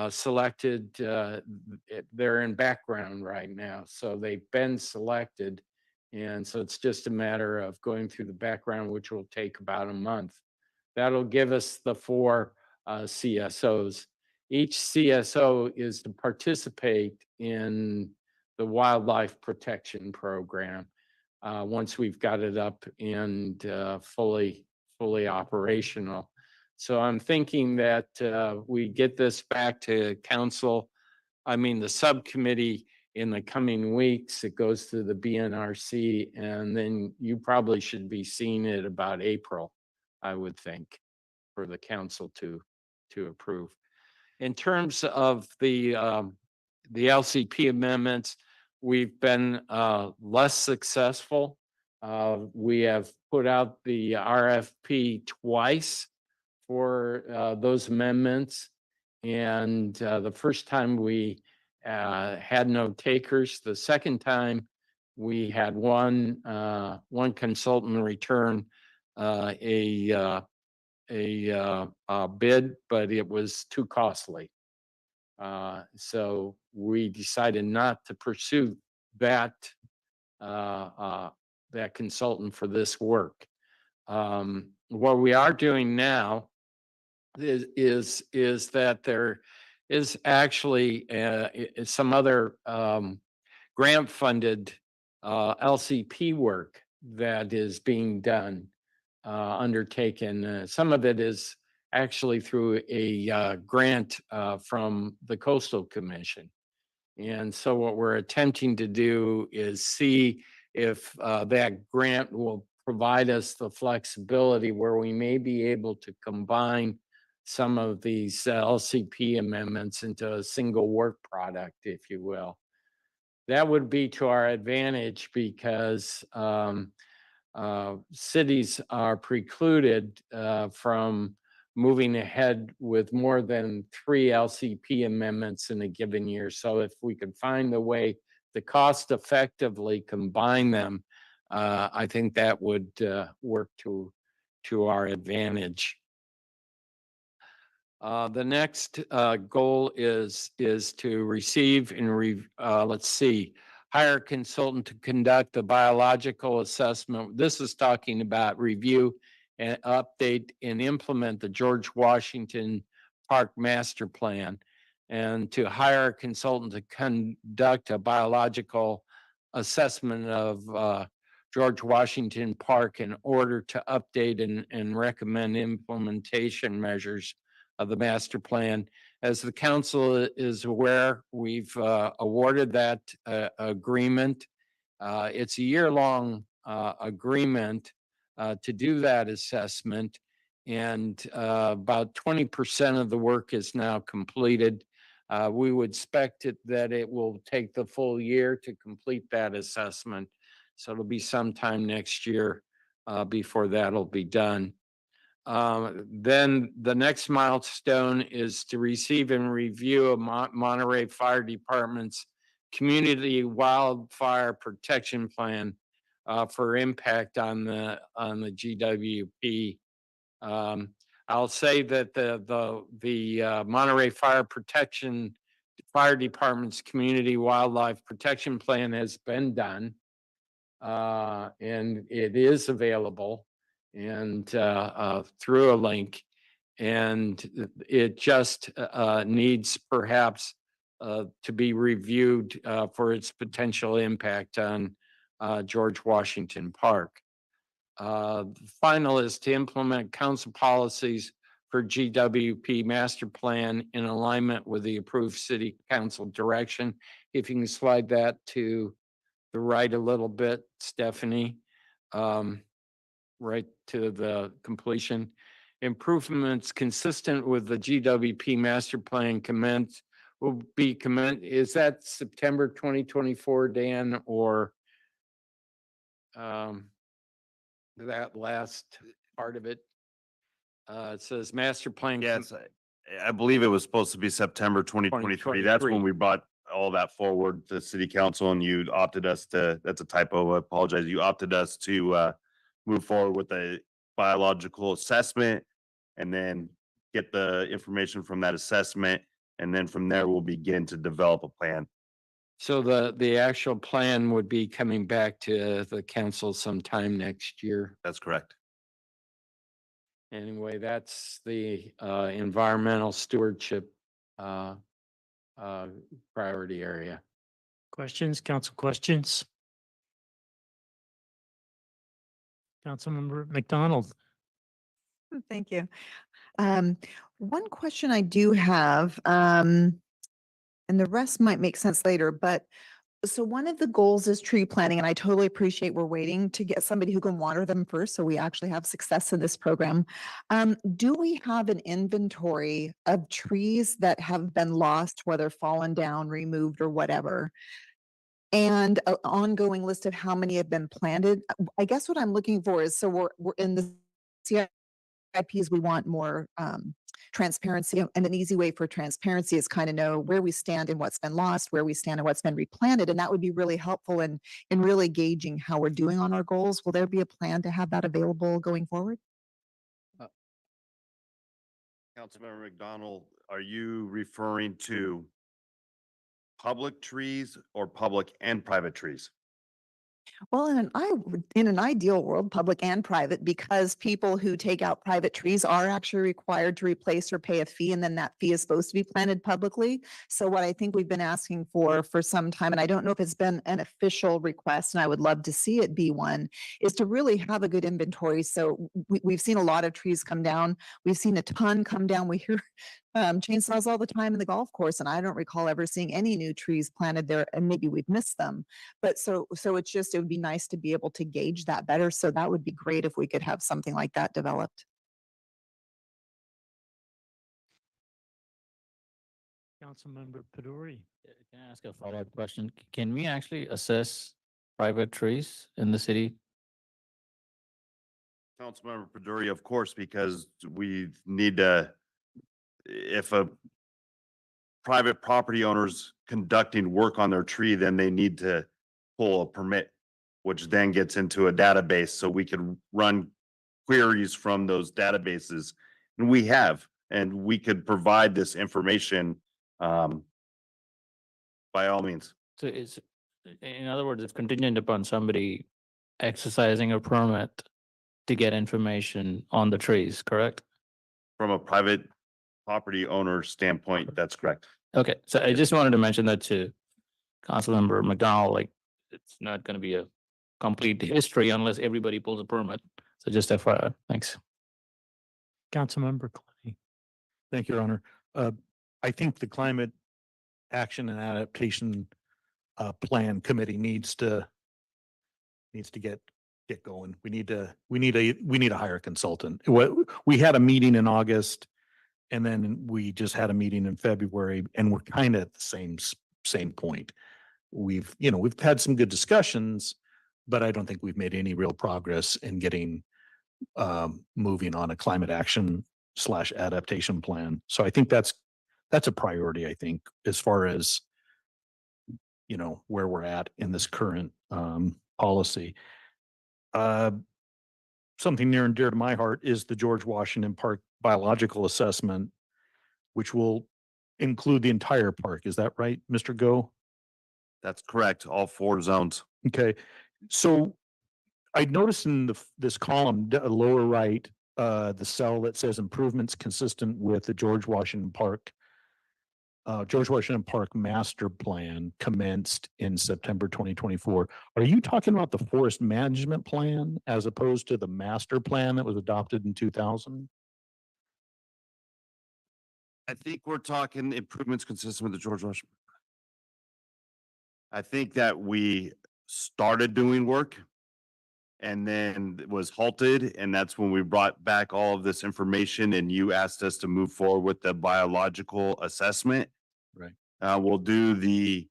selected. They're in background right now, so they've been selected. And so it's just a matter of going through the background, which will take about a month. That'll give us the 4 CSOs. Each CSO is to participate in the wildlife protection program once we've got it up and fully operational. So I'm thinking that we get this back to council, the subcommittee in the coming weeks. It goes to the BNRC, and then you probably should be seeing it about April, I would think, for the council to approve. In terms of the LCP amendments, we've been less successful. We have put out the RFP twice for those amendments. And the first time we had no takers. The second time we had one consultant return a bid, but it was too costly. So we decided not to pursue that that consultant for this work. What we are doing now is that there is actually some other grant funded LCP work that is being done, undertaken. Some of it is actually through a grant from the Coastal Commission. And so what we're attempting to do is see if that grant will provide us the flexibility where we may be able to combine some of these LCP amendments into a single work product, if you will. That would be to our advantage because cities are precluded from moving ahead with more than 3 LCP amendments in a given year. So if we could find a way to cost effectively combine them, I think that would work to our advantage. The next goal is to receive and let's see, hire a consultant to conduct the biological assessment. This is talking about review and update and implement the George Washington Park Master Plan, and to hire a consultant to conduct a biological assessment of George Washington Park in order to update and recommend implementation measures of the master plan. As the council is aware, we've awarded that agreement. It's a year-long agreement to do that assessment, and about 20% of the work is now completed. We would expect that it will take the full year to complete that assessment. So it'll be sometime next year before that'll be done. Then the next milestone is to receive and review a Monterey Fire Department's Community Wildfire Protection Plan for impact on the GWP. I'll say that the Monterey Fire Department's Community Wildlife Protection Plan has been done, and it is available and through a link, and it just needs perhaps to be reviewed for its potential impact on George Washington Park. Final is to implement council policies for GWP master plan in alignment with the approved city council direction. If you can slide that to the right a little bit, Stephanie. Right to the completion. Improvements consistent with the GWP master plan will be is that September 2024, Dan, or that last part of it? It says master plan. Yes, I believe it was supposed to be September 2023. That's when we brought all that forward to city council, and you opted us to, that's a typo, I apologize. You opted us to move forward with a biological assessment and then get the information from that assessment. And then from there, we'll begin to develop a plan. So the actual plan would be coming back to the council sometime next year. That's correct. Anyway, that's the environmental stewardship priority area. Questions, council questions? Councilmember McDonald. Thank you. One question I do have, and the rest might make sense later, but so one of the goals is tree planting, and I totally appreciate we're waiting to get somebody who can water them first, so we actually have success in this program. Do we have an inventory of trees that have been lost, whether fallen down, removed, or whatever? And an ongoing list of how many have been planted? I guess what I'm looking for is, so we're in the CIPs, we want more transparency, and an easy way for transparency is kind of know where we stand and what's been lost, where we stand and what's been replanted, and that would be really helpful in really gauging how we're doing on our goals. Will there be a plan to have that available going forward? Councilmember McDonald, are you referring to public trees or public and private trees? Well, in an ideal world, public and private, because people who take out private trees are actually required to replace or pay a fee, and then that fee is supposed to be planted publicly. So what I think we've been asking for some time, and I don't know if it's been an official request, and I would love to see it be one, is to really have a good inventory. So we've seen a lot of trees come down. We've seen a ton come down. We hear chainsaws all the time in the golf course, and I don't recall ever seeing any new trees planted there, and maybe we've missed them. But so it's just, it would be nice to be able to gauge that better. So that would be great if we could have something like that developed. Councilmember Peduri. Can I ask a follow-up question? Can we actually assess private trees in the city? Councilmember Peduri, of course, because we need to, if a private property owner's conducting work on their tree, then they need to pull a permit, which then gets into a database, so we can run queries from those databases. And we have, and we could provide this information, by all means. So it's, in other words, it's contingent upon somebody exercising a permit to get information on the trees, correct? From a private property owner standpoint, that's correct. Okay, so I just wanted to mention that to Councilmember McDonald, like, it's not gonna be a complete history unless everybody pulls a permit. So just FYI, thanks. Councilmember Clay. Thank you, Your Honor. I think the Climate Action and Adaptation Plan Committee needs to get going. We need to hire a consultant. We had a meeting in August, and then we just had a meeting in February, and we're kind of at the same point. We've had some good discussions, but I don't think we've made any real progress in getting moving on a climate action / adaptation plan. So I think that's a priority, I think, as far as where we're at in this current policy. Something near and dear to my heart is the George Washington Park biological assessment, which will include the entire park. Is that right, Mr. Go? That's correct. All 4 zones. Okay, so I noticed in this column, lower right, the cell that says improvements consistent with the George Washington Park Master Plan commenced in September 2024. Are you talking about the Forest Management Plan as opposed to the Master Plan that was adopted in 2000? I think we're talking improvements consistent with the George Washington. I think that we started doing work and then it was halted, and that's when we brought back all of this information and you asked us to move forward with the biological assessment. Right. We'll do the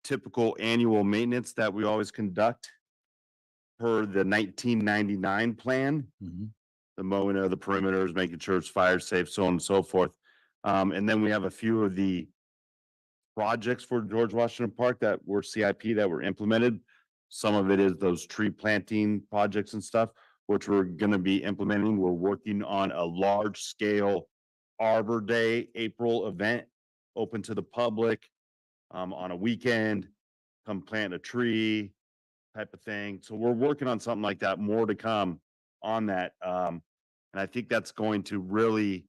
typical annual maintenance that we always conduct per the 1999 plan. Mhm. The mowing of the perimeters, making sure it's fire safe, so on and so forth. And then we have a few of the projects for George Washington Park that were CIP that were implemented. Some of it is those tree planting projects and stuff, which we're gonna be implementing. We're working on a large scale Arbor Day April event, open to the public, on a weekend, come plant a tree type of thing. So we're working on something like that, more to come on that. And I think that's going to really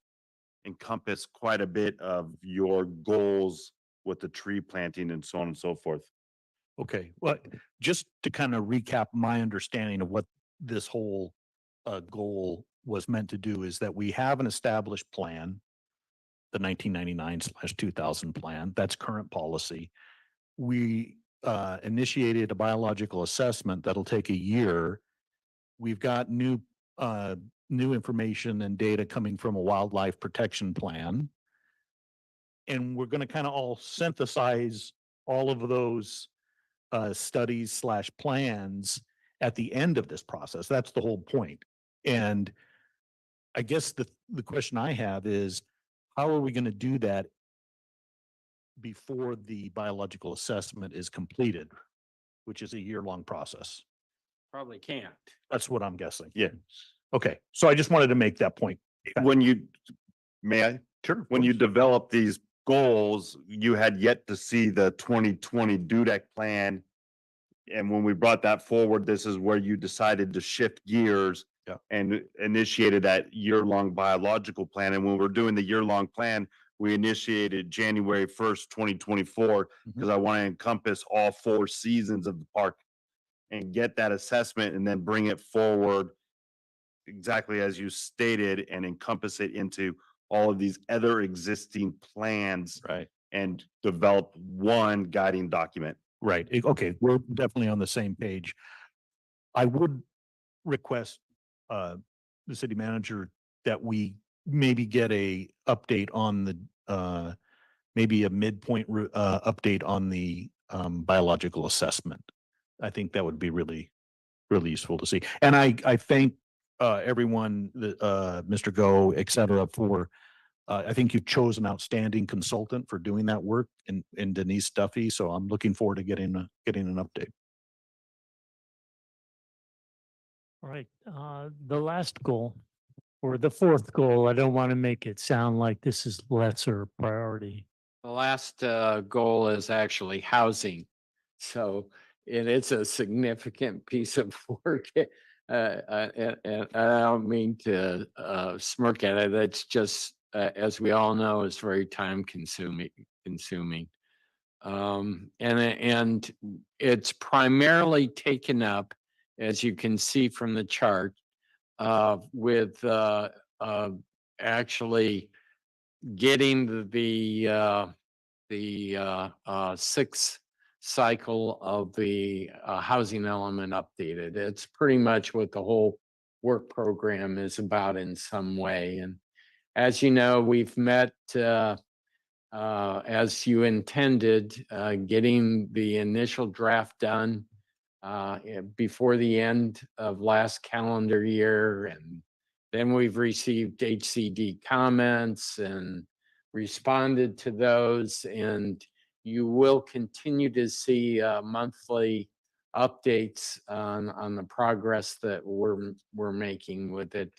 encompass quite a bit of your goals with the tree planting and so on and so forth. Okay, well, just to kind of recap my understanding of what this whole goal was meant to do is that we have an established plan, the 1999/2000 plan, that's current policy. We initiated a biological assessment that'll take a year. We've got new information and data coming from a wildlife protection plan. And we're going to kind of all synthesize all of those studies / plans at the end of this process. That's the whole point. And I guess the question I have is, how are we going to do that before the biological assessment is completed, which is a year-long process? Probably can't. That's what I'm guessing. Yeah. Okay, so I just wanted to make that point. When you, may I? Sure. When you develop these goals, you had yet to see the 2020 DUDEC plan and when we brought that forward, this is where you decided to shift gears Yeah. and initiated that year-long biological plan. And when we're doing the year-long plan, we initiated January 1st, 2024, because I want to encompass all 4 seasons of the park and get that assessment and then bring it forward exactly as you stated and encompass it into all of these other existing plans Right. and develop one guiding document. Right. Okay, we're definitely on the same page. I would request the city manager that we maybe get a update on the maybe a midpoint update on the biological assessment. I think that would be really, really useful to see. And I thank everyone, Mr. Go, et cetera, for I think you chose an outstanding consultant for doing that work in Denise Duffy. So I'm looking forward to getting an update. All right, the last goal or the 4th goal, I don't want to make it sound like this is lesser priority. The last goal is actually housing. So it is a significant piece of work. And I don't mean to smirk at it. It's just, as we all know, it's very time consuming. And it's primarily taken up, as you can see from the chart, with actually getting the 6th cycle of the housing element updated. It's pretty much what the whole work program is about in some way. And as you know, we've met as you intended, getting the initial draft done before the end of last calendar year. And then we've received HCD comments and responded to those. And you will continue to see monthly updates on the progress that we're making with it.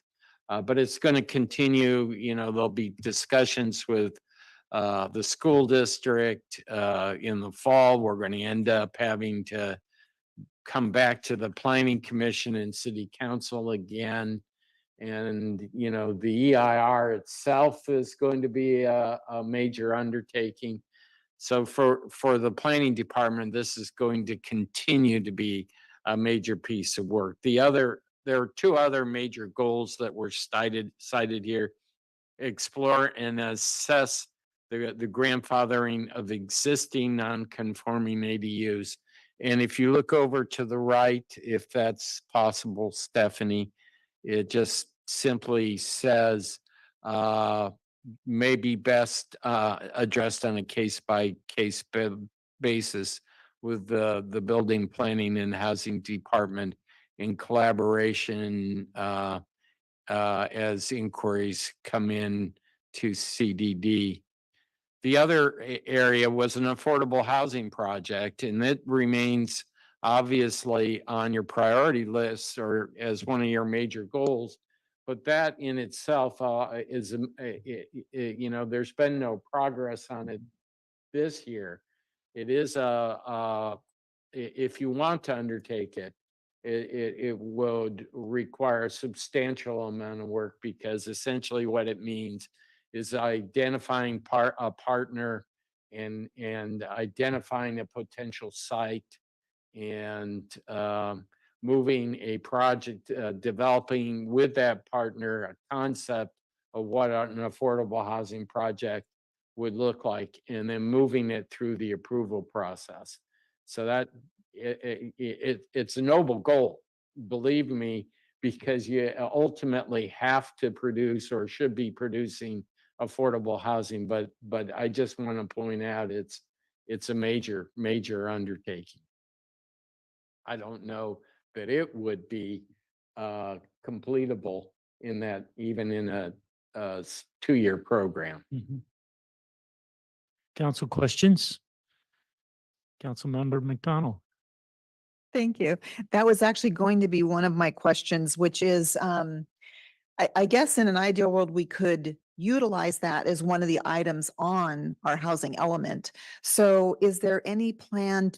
But it's going to continue, there'll be discussions with the school district in the fall. We're going to end up having to come back to the planning commission and city council again. And, the EIR itself is going to be a major undertaking. So for the planning department, this is going to continue to be a major piece of work. There are 2 other major goals that were cited here: explore and assess the grandfathering of existing non-conforming ADUs. And if you look over to the right, if that's possible, Stephanie, it just simply says may be best addressed on a case-by-case basis with the building planning and housing department in collaboration as inquiries come in to CDD. The other area was an affordable housing project, and it remains obviously on your priority list or as one of your major goals. But that in itself is, there's been no progress on it this year. It is if you want to undertake it, it would require a substantial amount of work, because essentially what it means is identifying a partner and identifying a potential site and moving a project, developing with that partner a concept of what an affordable housing project would look like, and then moving it through the approval process. So that it's a noble goal, believe me, because you ultimately have to produce or should be producing affordable housing. But I just want to point out it's a major undertaking. I don't know that it would be completable in that, even in a 2-year program. Council questions? Councilmember McDonald. Thank you. That was actually going to be one of my questions, which is, I guess in an ideal world, we could utilize that as one of the items on our housing element. So is there any plan?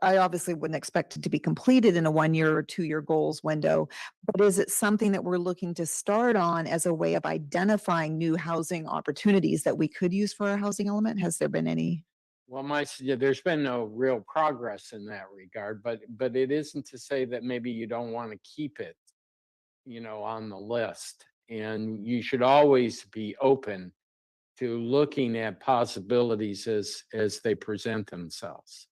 I obviously wouldn't expect it to be completed in a 1 year or 2 year goals window, but is it something that we're looking to start on as a way of identifying new housing opportunities that we could use for our housing element? Has there been any? Well, there's been no real progress in that regard, but it isn't to say that maybe you don't want to keep it, on the list. And you should always be open to looking at possibilities as they present themselves.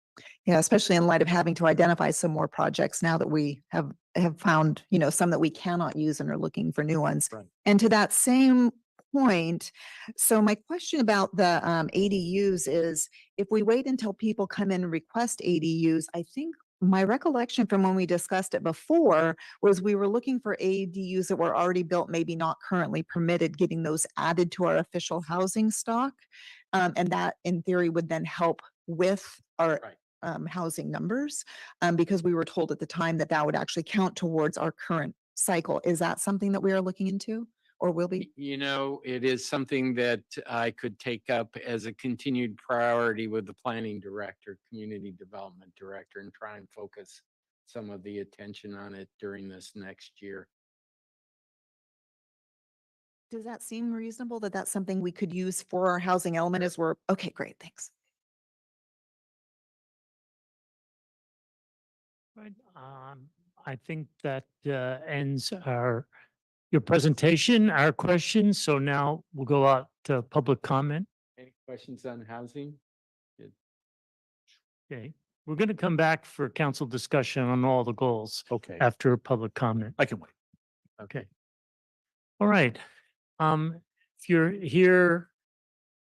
Yeah, especially in light of having to identify some more projects now that we have found, some that we cannot use and are looking for new ones. Right. And to that same point, so my question about the ADUs is, if we wait until people come in and request ADUs, I think my recollection from when we discussed it before was we were looking for ADUs that were already built, maybe not currently permitted, getting those added to our official housing stock. And that in theory would then help with our Right. Housing numbers, because we were told at the time that that would actually count towards our current cycle. Is that something that we are looking into or will be? It is something that I could take up as a continued priority with the planning director, community development director, and try and focus some of the attention on it during this next year. Does that seem reasonable that that's something we could use for our housing element as we're, okay, great, thanks. Right. I think that ends your presentation, our questions. So now we'll go out to public comment. Any questions on housing? Okay. We're going to come back for council discussion on all the goals Okay, after public comment. I can wait. Okay. All right. If you're here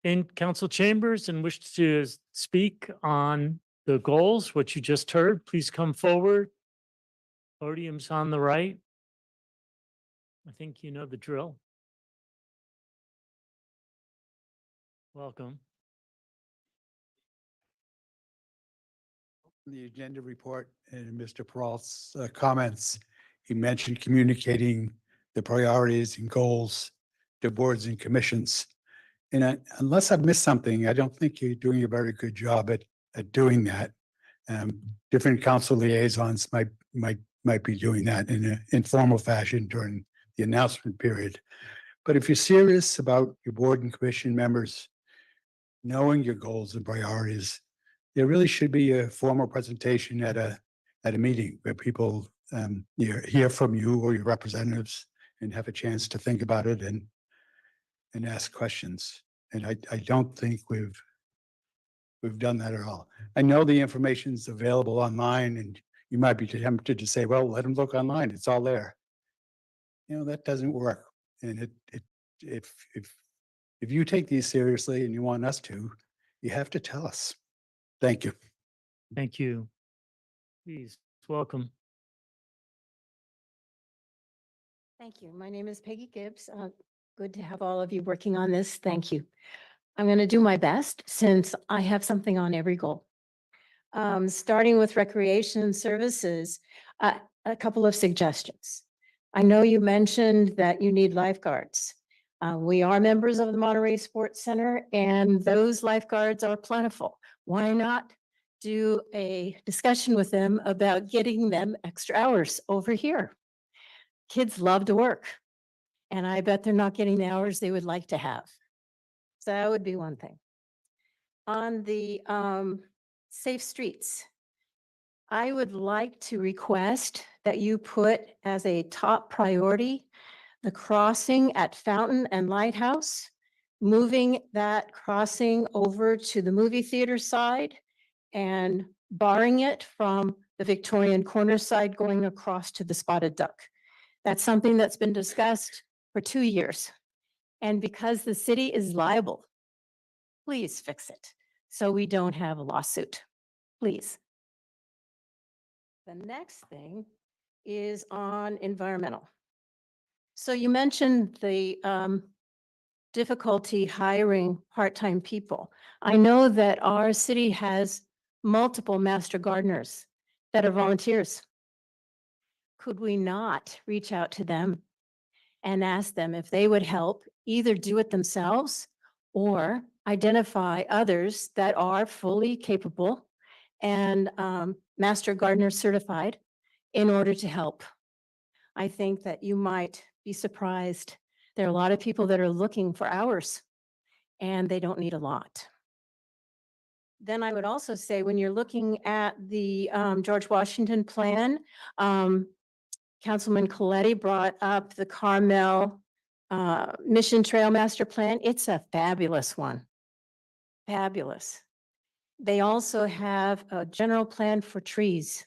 in council chambers and wish to speak on the goals, what you just heard, please come forward. Podium's on the right. I think you know the drill. Welcome. The agenda report and Mr. Peralt's comments, he mentioned communicating the priorities and goals to boards and commissions. And unless I've missed something, I don't think you're doing a very good job at doing that. Different council liaisons might be doing that in an informal fashion during the announcement period. But if you're serious about your board and commission members knowing your goals and priorities, there really should be a formal presentation at a meeting where people hear from you or your representatives and have a chance to think about it and ask questions. And I don't think we've done that at all. I know the information's available online and you might be tempted to say, well, let them look online. It's all there. That doesn't work. And if you take these seriously and you want us to, you have to tell us. Thank you. Thank you. Please, welcome. Thank you. My name is Peggy Gibbs. Good to have all of you working on this. Thank you. I'm going to do my best since I have something on every goal. Starting with recreation services, a couple of suggestions. I know you mentioned that you need lifeguards. We are members of the Monterey Sports Center and those lifeguards are plentiful. Why not do a discussion with them about getting them extra hours over here? Kids love to work and I bet they're not getting the hours they would like to have. So that would be one thing. On the safe streets, I would like to request that you put as a top priority the crossing at Fountain and Lighthouse, moving that crossing over to the movie theater side and barring it from the Victorian Corner side going across to the Spotted Duck. That's something that's been discussed for 2 years. And because the city is liable, please fix it so we don't have a lawsuit, please. The next thing is on environmental. So you mentioned the difficulty hiring part-time people. I know that our city has multiple master gardeners that are volunteers. Could we not reach out to them and ask them if they would help either do it themselves or identify others that are fully capable and Master Gardener certified in order to help. I think that you might be surprised. There are a lot of people that are looking for hours and they don't need a lot. Then I would also say, when you're looking at the George Washington plan, Councilman Coletti brought up the Carmel Mission Trail Master Plan. It's a fabulous one. Fabulous. They also have a general plan for trees.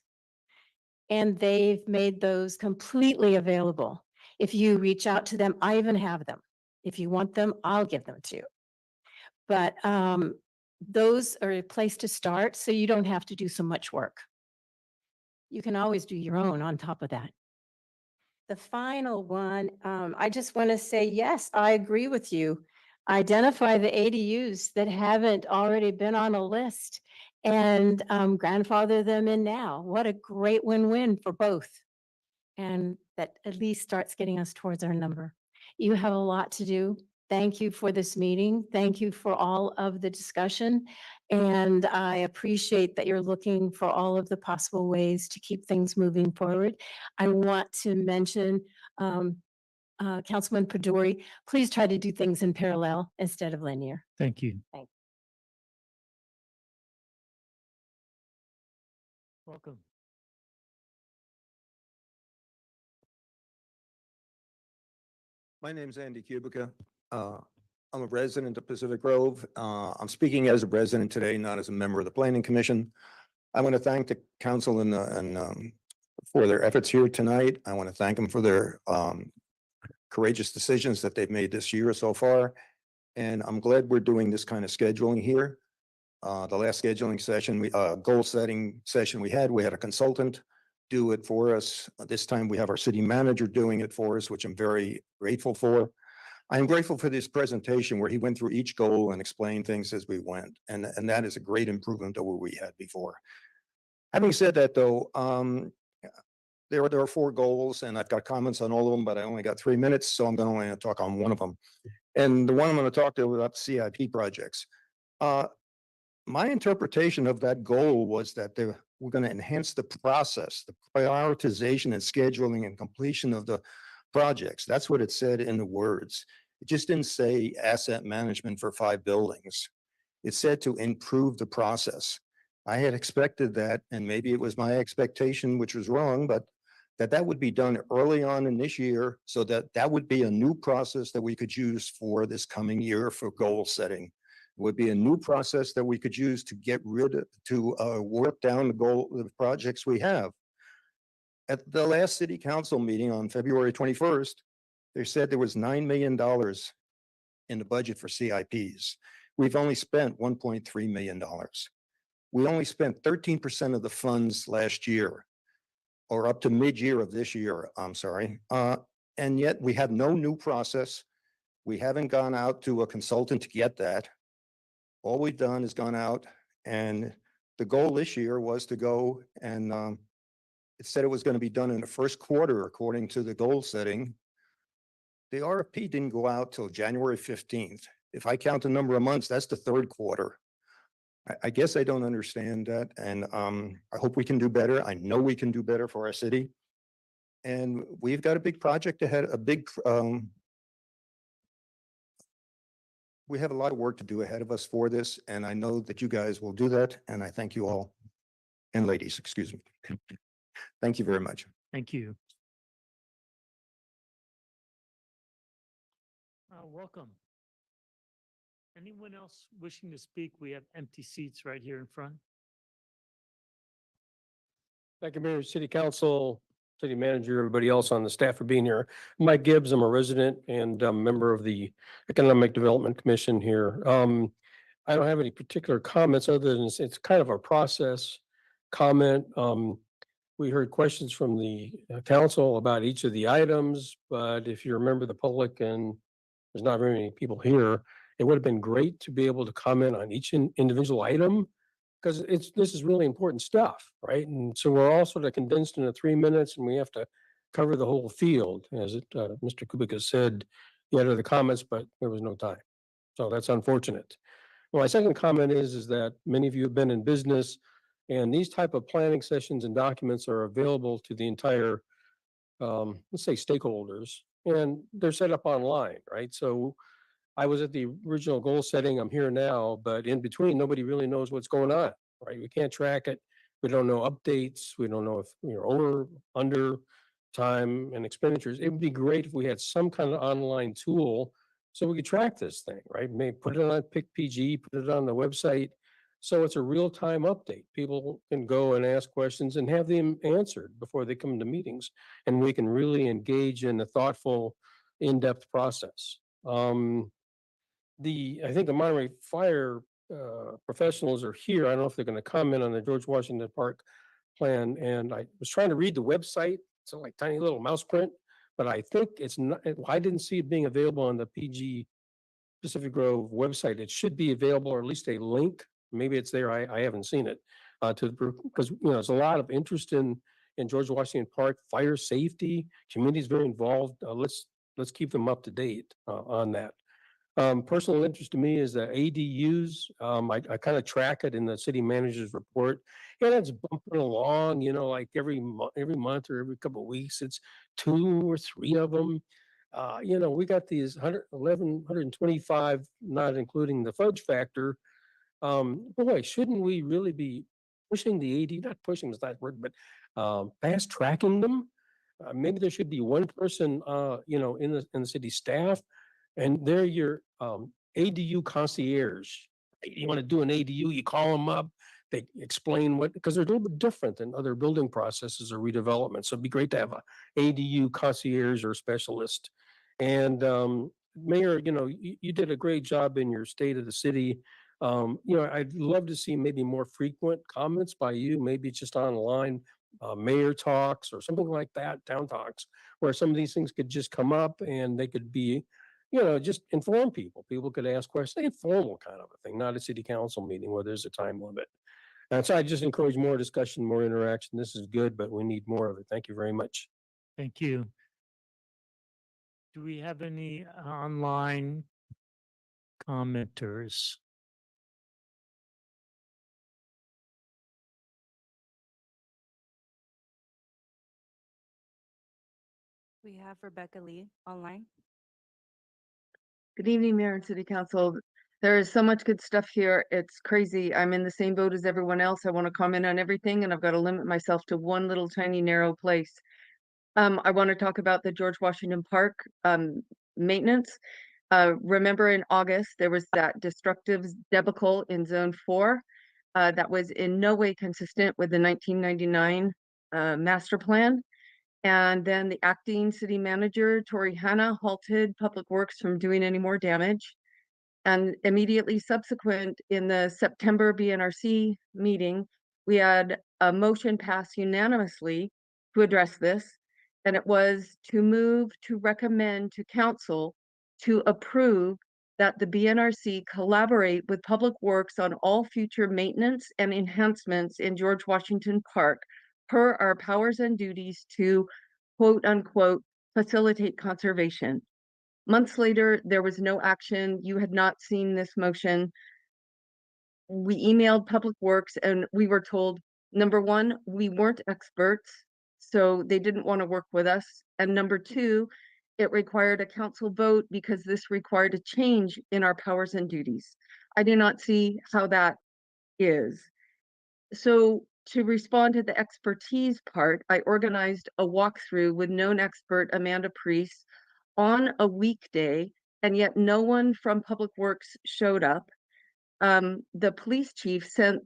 And they've made those completely available. If you reach out to them, I even have them. If you want them, I'll give them to you. But those are a place to start, so you don't have to do so much work. You can always do your own on top of that. The final one, I just want to say, yes, I agree with you. Identify the ADUs that haven't already been on a list and grandfather them in now. What a great win-win for both. And that at least starts getting us towards our number. You have a lot to do. Thank you for this meeting. Thank you for all of the discussion. And I appreciate that you're looking for all of the possible ways to keep things moving forward. I want to mention Councilman Paduri, please try to do things in parallel instead of linear. Thank you. Thank Welcome. My name's Andy Kubica. I'm a resident of Pacific Grove. I'm speaking as a resident today, not as a member of the Planning Commission. I want to thank the council and for their efforts here tonight. I want to thank them for their courageous decisions that they've made this year so far. And I'm glad we're doing this kind of scheduling here. The last scheduling session, goal setting session we had a consultant do it for us. This time we have our city manager doing it for us, which I'm very grateful for. I am grateful for this presentation where he went through each goal and explained things as we went. And that is a great improvement over what we had before. Having said that though, there are 4 goals and I've got comments on all of them, but I only got 3 minutes. So I'm going to only talk on one of them. And the one I'm going to talk to about CIP projects. My interpretation of that goal was that we're going to enhance the process, the prioritization and scheduling and completion of the projects. That's what it said in the words. It just didn't say asset management for 5 buildings. It said to improve the process. I had expected that, and maybe it was my expectation, which was wrong, but that would be done early on in this year so that would be a new process that we could use for this coming year for goal setting. It would be a new process that we could use to get rid of, to work down the projects we have. At the last city council meeting on February 21st, they said there was $9 million in the budget for CIPs. We've only spent $1.3 million. We only spent 13% of the funds last year, or up to mid-year of this year, I'm sorry. And yet we have no new process. We haven't gone out to a consultant to get that. All we've done is gone out, and the goal this year was to go and it said it was going to be done in the first quarter, according to the goal setting. The RFP didn't go out till January 15th. If I count the number of months, that's the 3rd quarter. I guess I don't understand that. And I hope we can do better. I know we can do better for our city. And we've got a big project ahead, we have a lot of work to do ahead of us for this. And I know that you guys will do that. And I thank you all, and ladies, excuse me. Thank you very much. Thank you. Welcome. Anyone else wishing to speak? We have empty seats right here in front. Thank you, Mayor, City Council, City Manager, everybody else on the staff for being here. Mike Gibbs, I'm a resident and a member of the Economic Development Commission here. I don't have any particular comments other than it's kind of a process comment. We heard questions from the council about each of the items, but if you remember the public, and there's not very many people here, it would have been great to be able to comment on each individual item, because this is really important stuff, right? And so we're all sort of condensed into 3 minutes and we have to cover the whole field, as Mr. Kubica said, he had other comments, but there was no time. So that's unfortunate. Well, my second comment is that many of you have been in business, and these type of planning sessions and documents are available to the entire, let's say, stakeholders, and they're set up online, right? So I was at the original goal setting, I'm here now, but in between, nobody really knows what's going on, right? We can't track it. We don't know updates. We don't know if you're over, under time and expenditures. It would be great if we had some kind of online tool so we could track this thing, right? Maybe put it on PIC-PG, put it on the website. So it's a real-time update. People can go and ask questions and have them answered before they come to meetings. And we can really engage in a thoughtful, in-depth process. I think the Monterey Fire professionals are here. I don't know if they're going to comment on the George Washington Park plan. And I was trying to read the website. It's like tiny little mouse print, but I think it's not, I didn't see it being available on the PG Pacific Grove website. It should be available, or at least a link. Maybe it's there. I haven't seen it because, there's a lot of interest in George Washington Park, fire safety, community's very involved. Let's keep them up to date on that. Personal interest to me is the ADUs. I kind of track it in the city manager's report, and it's bumping along, like every month or every couple of weeks, it's 2 or 3 of them. We got these 125, not including the fudge factor. Boy, shouldn't we really be pushing the AD, not pushing is that word, but fast tracking them? Maybe there should be one person, in the city staff, and they're your ADU concierge. You want to do an ADU, you call them up, they explain because they're a little bit different than other building processes or redevelopment. So it'd be great to have a ADU concierge or specialist. And Mayor, you did a great job in your state of the city. I'd love to see maybe more frequent comments by you, maybe just online, mayor talks or something like that, town talks, where some of these things could just come up and they could be, just inform people. People could ask questions, informal kind of a thing, not a city council meeting where there's a time limit. And so I just encourage more discussion, more interaction. This is good, but we need more of it. Thank you very much. Thank you. Do we have any online commenters? We have Rebecca Lee online. Good evening, Mayor and City Council. There is so much good stuff here. It's crazy. I'm in the same boat as everyone else. I want to comment on everything, and I've got to limit myself to one little tiny narrow place. I want to talk about the George Washington Park maintenance. Remember in August, there was that destructive debacle in Zone 4 that was in no way consistent with the 1999 master plan. And then the acting city manager, Tori Hanna, halted Public Works from doing any more damage. And immediately subsequent, in the September BNRC meeting, we had a motion passed unanimously to address this. And it was to move to recommend to council to approve that the BNRC collaborate with Public Works on all future maintenance and enhancements in George Washington Park per our powers and duties to quote unquote facilitate conservation. Months later, there was no action. You had not seen this motion. We emailed Public Works and we were told, number one, we weren't experts, so they didn't want to work with us. And number two, it required a council vote because this required a change in our powers and duties. I do not see how that is. So to respond to the expertise part, I organized a walkthrough with known expert Amanda Priest on a weekday, and yet no one from Public Works showed up. The police chief sent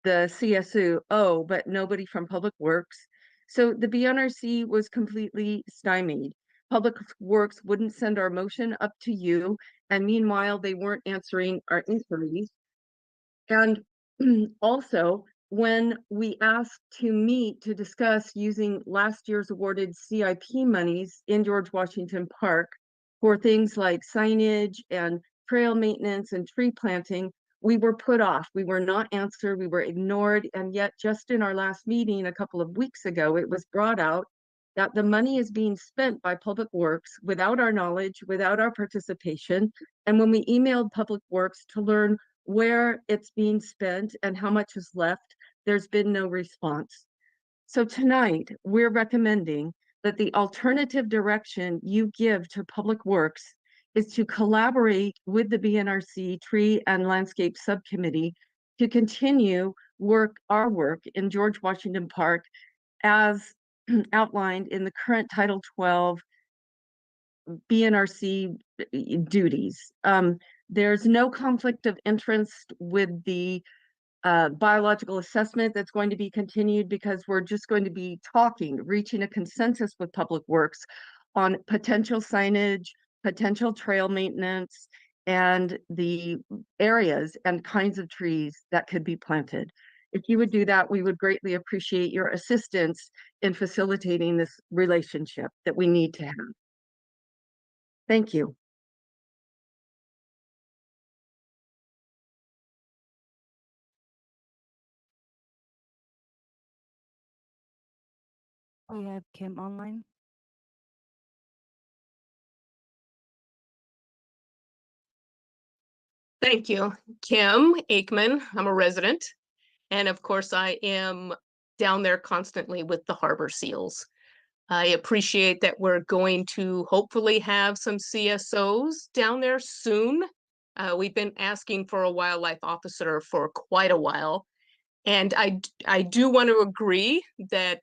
the CSO, but nobody from Public Works. So the BNRC was completely stymied. Public Works wouldn't send our motion up to you, and meanwhile, they weren't answering our inquiries. And also, when we asked to meet to discuss using last year's awarded CIP monies in George Washington Park for things like signage and trail maintenance and tree planting, we were put off. We were not answered. We were ignored. And yet just in our last meeting a couple of weeks ago, it was brought out that the money is being spent by Public Works without our knowledge, without our participation. And when we emailed Public Works to learn where it's being spent and how much is left, there's been no response. So tonight, we're recommending that the alternative direction you give to Public Works is to collaborate with the BNRC Tree and Landscape Subcommittee to continue our work in George Washington Park as outlined in the current Title 12 BNRC duties. There's no conflict of interest with the biological assessment that's going to be continued because we're just going to be reaching a consensus with Public Works on potential signage, potential trail maintenance, and the areas and kinds of trees that could be planted. If you would do that, we would greatly appreciate your assistance in facilitating this relationship that we need to have. Thank you. We have Kim online. Thank you. Kim Aikman, I'm a resident. And of course, I am down there constantly with the harbor seals. I appreciate that we're going to hopefully have some CSOs down there soon. We've been asking for a wildlife officer for quite a while. And I do want to agree that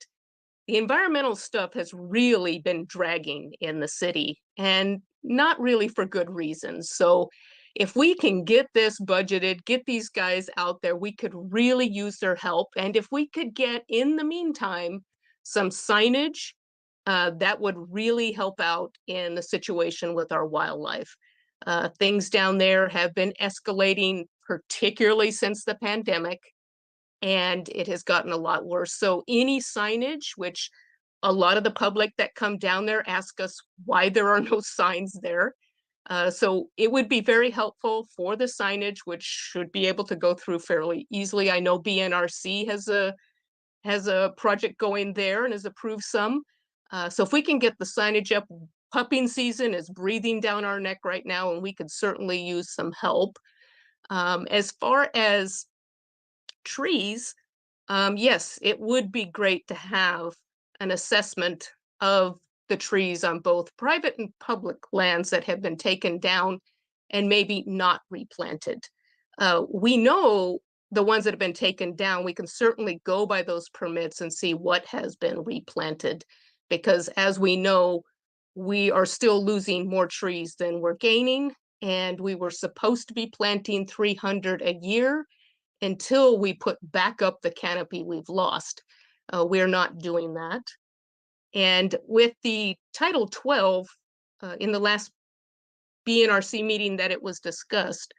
the environmental stuff has really been dragging in the city and not really for good reasons. So if we can get this budgeted, get these guys out there, we could really use their help. And if we could get, in the meantime, some signage, that would really help out in the situation with our wildlife. Things down there have been escalating, particularly since the pandemic, and it has gotten a lot worse. So any signage, which a lot of the public that come down there ask us why there are no signs there. So it would be very helpful for the signage, which should be able to go through fairly easily. I know BNRC has a project going there and has approved some. So if we can get the signage up, pupping season is breathing down our neck right now, and we could certainly use some help. As far as trees, yes, it would be great to have an assessment of the trees on both private and public lands that have been taken down and maybe not replanted. We know the ones that have been taken down, we can certainly go by those permits and see what has been replanted. Because as we know, we are still losing more trees than we're gaining. And we were supposed to be planting 300 a year until we put back up the canopy we've lost. We're not doing that. And with the Title 12, in the last BNRC meeting that it was discussed,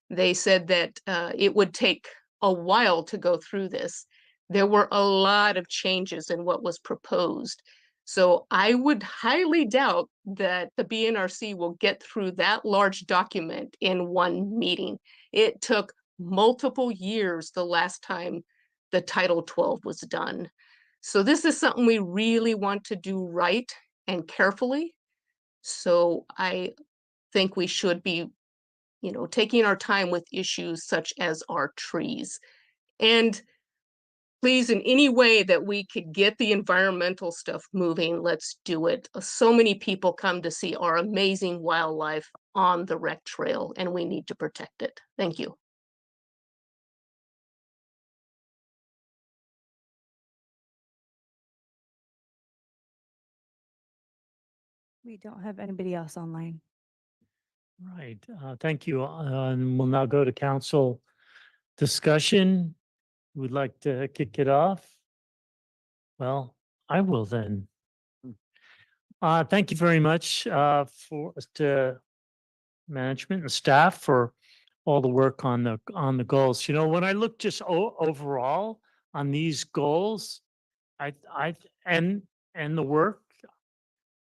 they said that it would take a while to go through this. There were a lot of changes in what was proposed. So I would highly doubt that the BNRC will get through that large document in one meeting. It took multiple years the last time the Title 12 was done. So this is something we really want to do right and carefully. So I think we should be, taking our time with issues such as our trees. And please, in any way that we could get the environmental stuff moving, let's do it. So many people come to see our amazing wildlife on the rec trail, and we need to protect it. Thank you. We don't have anybody else online. Right, thank you. And we'll now go to council discussion. Would like to kick it off? Well, I will then. Thank you very much to management and staff for all the work on the goals. When I look just overall on these goals, and the work,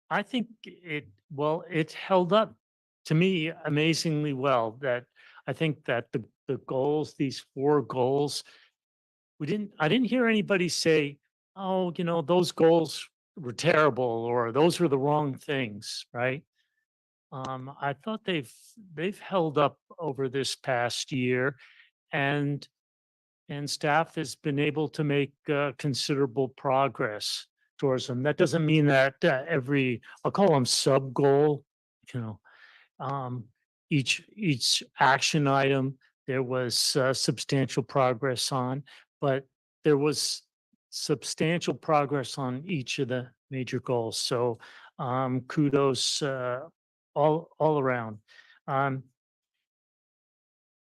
I think it held up to me amazingly well. That I think that the goals, these 4 goals, I didn't hear anybody say, oh, those goals were terrible, or those were the wrong things, right? I thought they've held up over this past year, and staff has been able to make considerable progress towards them. That doesn't mean that I'll call them sub goal, you know, each action item there was substantial progress on, but there was substantial progress on each of the major goals. So kudos all around.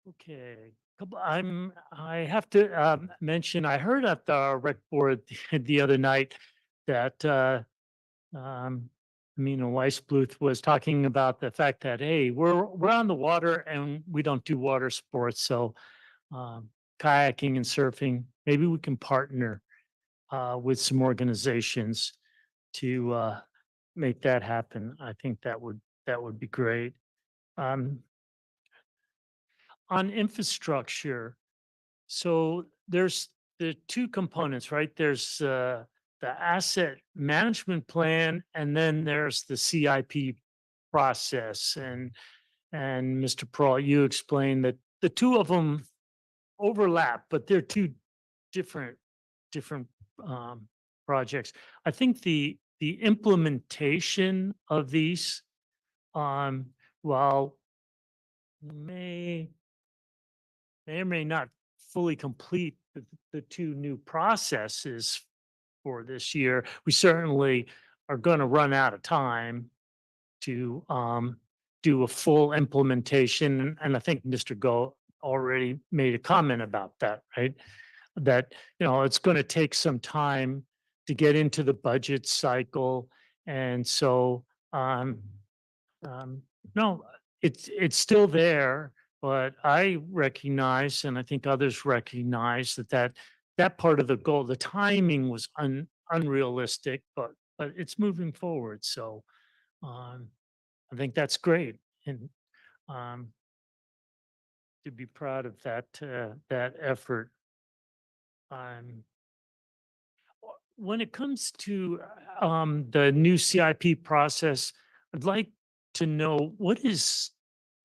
Okay. I have to mention, I heard at the rec board the other night that Amina Weisbluth was talking about the fact that, hey, we're on the water and we don't do water sports. So kayaking and surfing, maybe we can partner with some organizations to make that happen. I think that would be great. On infrastructure, so there's the two components, right? There's the asset management plan, and then there's the CIP process. And Mr. Prawl, you explained that the two of them overlap, but they're two different projects. I think the implementation of these, while may or may not fully complete the two new processes for this year, we certainly are going to run out of time to do a full implementation. And I think Mr. Go already made a comment about that, right? That, it's going to take some time to get into the budget cycle. And so, no, it's still there. But I recognize, and I think others recognize that part of the goal, the timing was unrealistic, but it's moving forward. So I think that's great, and to be proud of that effort. When it comes to the new CIP process, I'd like to know, what is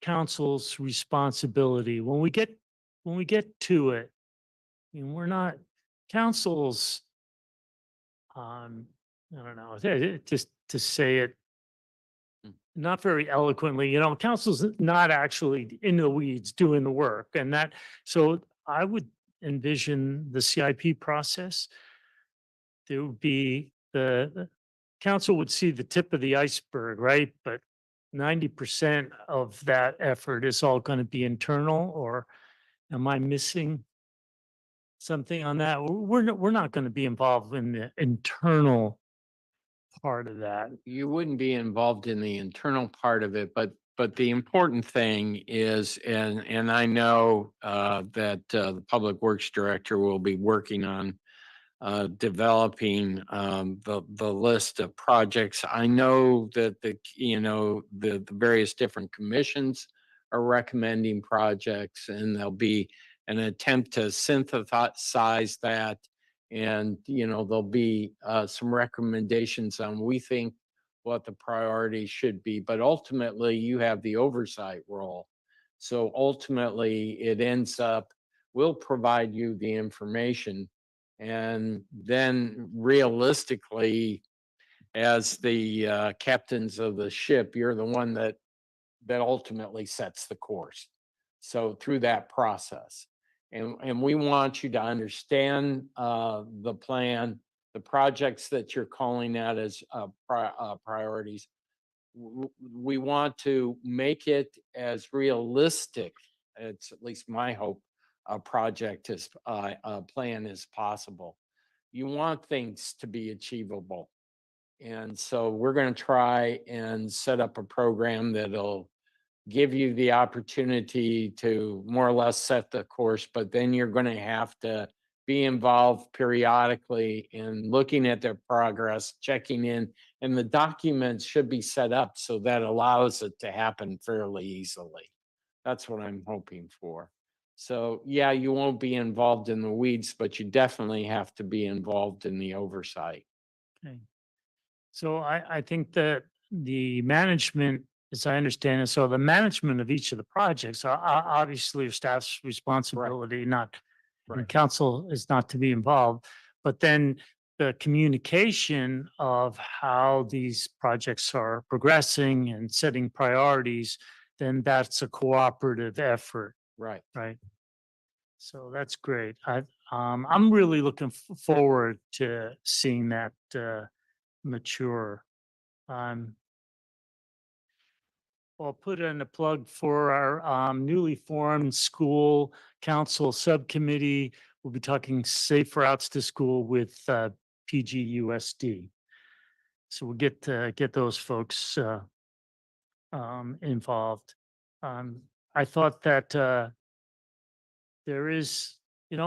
council's responsibility when we get to it? I mean, we're not council's, I don't know, just to say it not very eloquently, council's not actually in the weeds doing the work, and that, so I would envision the CIP process. There would be the council would see the tip of the iceberg, right? But 90% of that effort is all going to be internal, or am I missing something on that? We're not going to be involved in the internal part of that. You wouldn't be involved in the internal part of it, but the important thing is, and I know that the Public Works Director will be working on developing the list of projects. I know that the various different commissions are recommending projects, and there'll be an attempt to synthesize that. And, there'll be some recommendations on, we think, what the priorities should be, but ultimately you have the oversight role. So ultimately it ends up, we'll provide you the information, and then realistically, as the captains of the ship, you're the one that ultimately sets the course. So through that process, and we want you to understand the plan, the projects that you're calling out as priorities. We want to make it as realistic, it's at least my hope, a project is a plan as possible. You want things to be achievable. And so we're going to try and set up a program that'll give you the opportunity to more or less set the course, but then you're going to have to be involved periodically in looking at their progress, checking in, and the documents should be set up so that allows it to happen fairly easily. That's what I'm hoping for. So yeah, you won't be involved in the weeds, but you definitely have to be involved in the oversight. Okay. So I think that the management, as I understand it, so the management of each of the projects are obviously your staff's responsibility, not, and Right. council is not to be involved. But then the communication of how these projects are progressing and setting priorities, then that's a cooperative effort, Right. right? So that's great. I'm really looking forward to seeing that mature. Um, I'll put in a plug for our newly formed school council subcommittee. We'll be talking safe routes to school with PGUSD. So we'll get those folks involved. I thought that there is,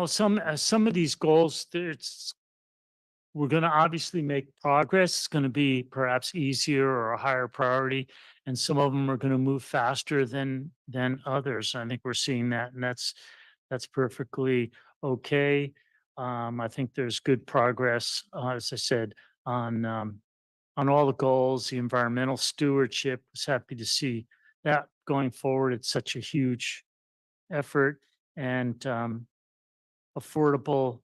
some of these goals, we're going to obviously make progress. It's going to be perhaps easier or a higher priority, and some of them are going to move faster than others. I think we're seeing that, and that's perfectly okay. I think there's good progress, as I said, on all the goals. The environmental stewardship, was happy to see that going forward. It's such a huge effort, and affordable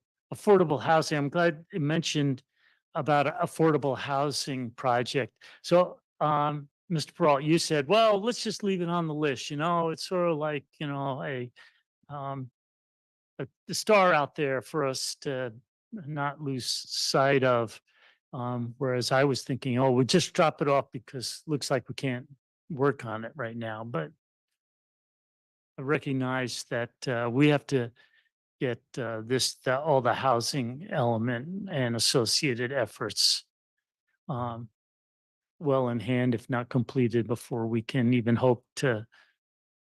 housing. I'm glad you mentioned about a affordable housing project. So, Mr. Peralt, you said, well, let's just leave it on the list. It's sort of like, um, a star out there for us to not lose sight of. Whereas I was thinking, oh, we'll just drop it off because looks like we can't work on it right now. But I recognize that we have to get all the housing element and associated efforts well in hand, if not completed, before we can even hope to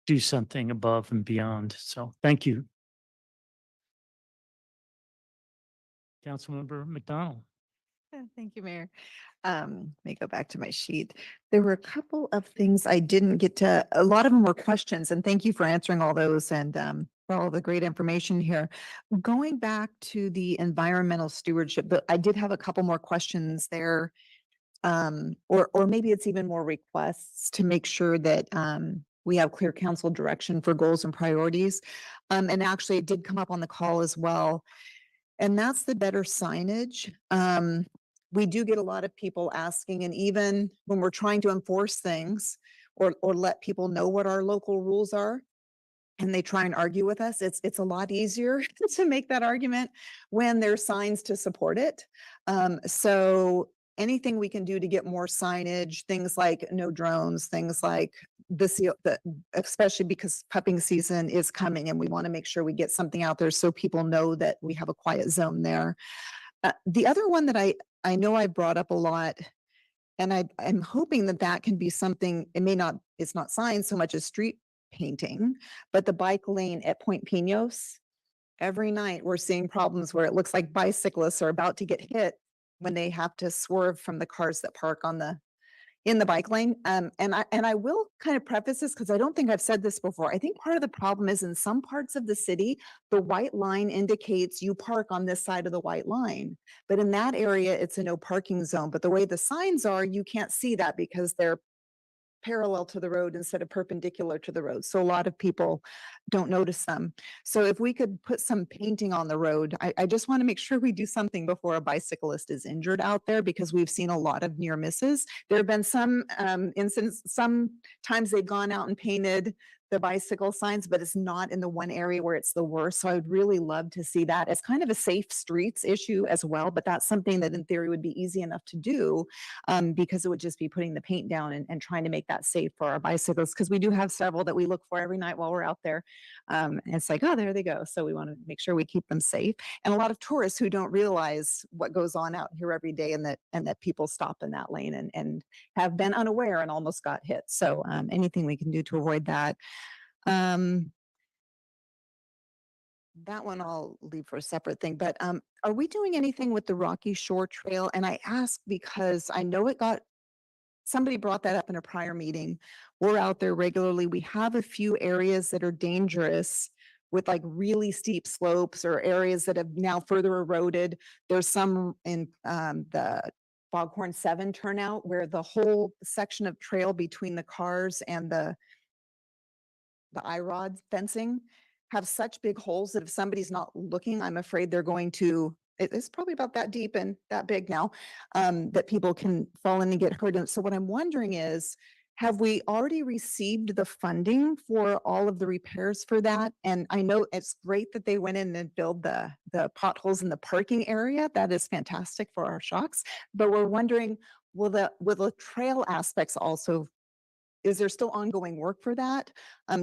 do something above and beyond. So thank you. Councilmember McDonald. Thank you, Mayor. Let me go back to my sheet. There were a couple of things I didn't get to, a lot of them were questions, and thank you for answering all those and for all the great information here. Going back to the environmental stewardship, but I did have a couple more questions there. Or maybe it's even more requests to make sure that we have clear council direction for goals and priorities. And actually it did come up on the call as well. And that's the better signage. We do get a lot of people asking, and even when we're trying to enforce things or let people know what our local rules are, and they try and argue with us, it's a lot easier to make that argument when there's signs to support it. So anything we can do to get more signage, things like no drones, things like especially because pupping season is coming and we want to make sure we get something out there so people know that we have a quiet zone there. The other one that I know I brought up a lot, and I'm hoping that can be something, it's not signs so much as street painting, but the bike lane at Point Pinos. Every night we're seeing problems where it looks like bicyclists are about to get hit when they have to swerve from the cars that park in the bike lane. And I will kind of preface this because I don't think I've said this before. I think part of the problem is in some parts of the city, the white line indicates you park on this side of the white line. But in that area, it's a no parking zone. But the way the signs are, you can't see that because they're parallel to the road instead of perpendicular to the road. So a lot of people don't notice them. So if we could put some painting on the road, I just want to make sure we do something before a bicyclist is injured out there, because we've seen a lot of near misses. There have been some incidents, sometimes they've gone out and painted the bicycle signs, but it's not in the one area where it's the worst. So I would really love to see that as kind of a safe streets issue as well. But that's something that in theory would be easy enough to do because it would just be putting the paint down and trying to make that safe for our bicycles. Because we do have several that we look for every night while we're out there. And it's like, oh, there they go. So we want to make sure we keep them safe. And a lot of tourists who don't realize what goes on out here every day, and that people stop in that lane and have been unaware and almost got hit. So anything we can do to avoid that. That one I'll leave for a separate thing, but are we doing anything with the Rocky Shore Trail? And I ask because I know somebody brought that up in a prior meeting. We're out there regularly. We have a few areas that are dangerous with like really steep slopes or areas that have now further eroded. There's some in the Foghorn 7 turnout where the whole section of trail between the cars and the I-rod fencing have such big holes that if somebody's not looking, I'm afraid they're going to, it's probably about that deep and that big now, that people can fall in and get hurt. And so what I'm wondering is, have we already received the funding for all of the repairs for that? And I know it's great that they went in and built the potholes in the parking area. That is fantastic for our shocks. But we're wondering, will the trail aspects also, is there still ongoing work for that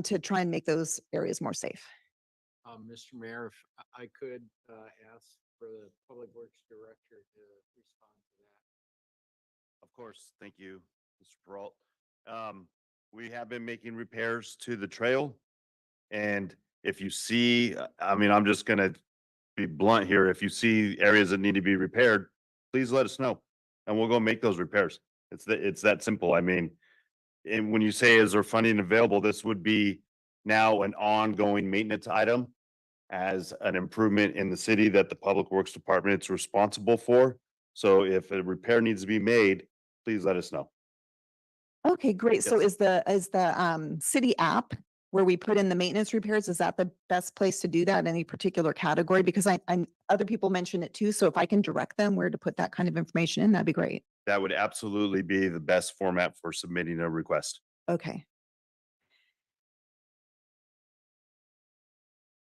to try and make those areas more safe? Mr. Mayor, if I could ask for the Public Works Director to respond to that. Of course, thank you, Mr. Peralt. We have been making repairs to the trail. And if you see, I mean, I'm just gonna be blunt here. If you see areas that need to be repaired, please let us know and we'll go make those repairs. It's that simple. I mean, and when you say, is there funding available, this would be now an ongoing maintenance item as an improvement in the city that the Public Works Department is responsible for. So if a repair needs to be made, please let us know. Okay, great. So Yes. is the city app where we put in the maintenance repairs, is that the best place to do that? Any particular category? Because I other people mention it too. So if I can direct them where to put that kind of information in, that'd be great. That would absolutely be the best format for submitting a request. Okay.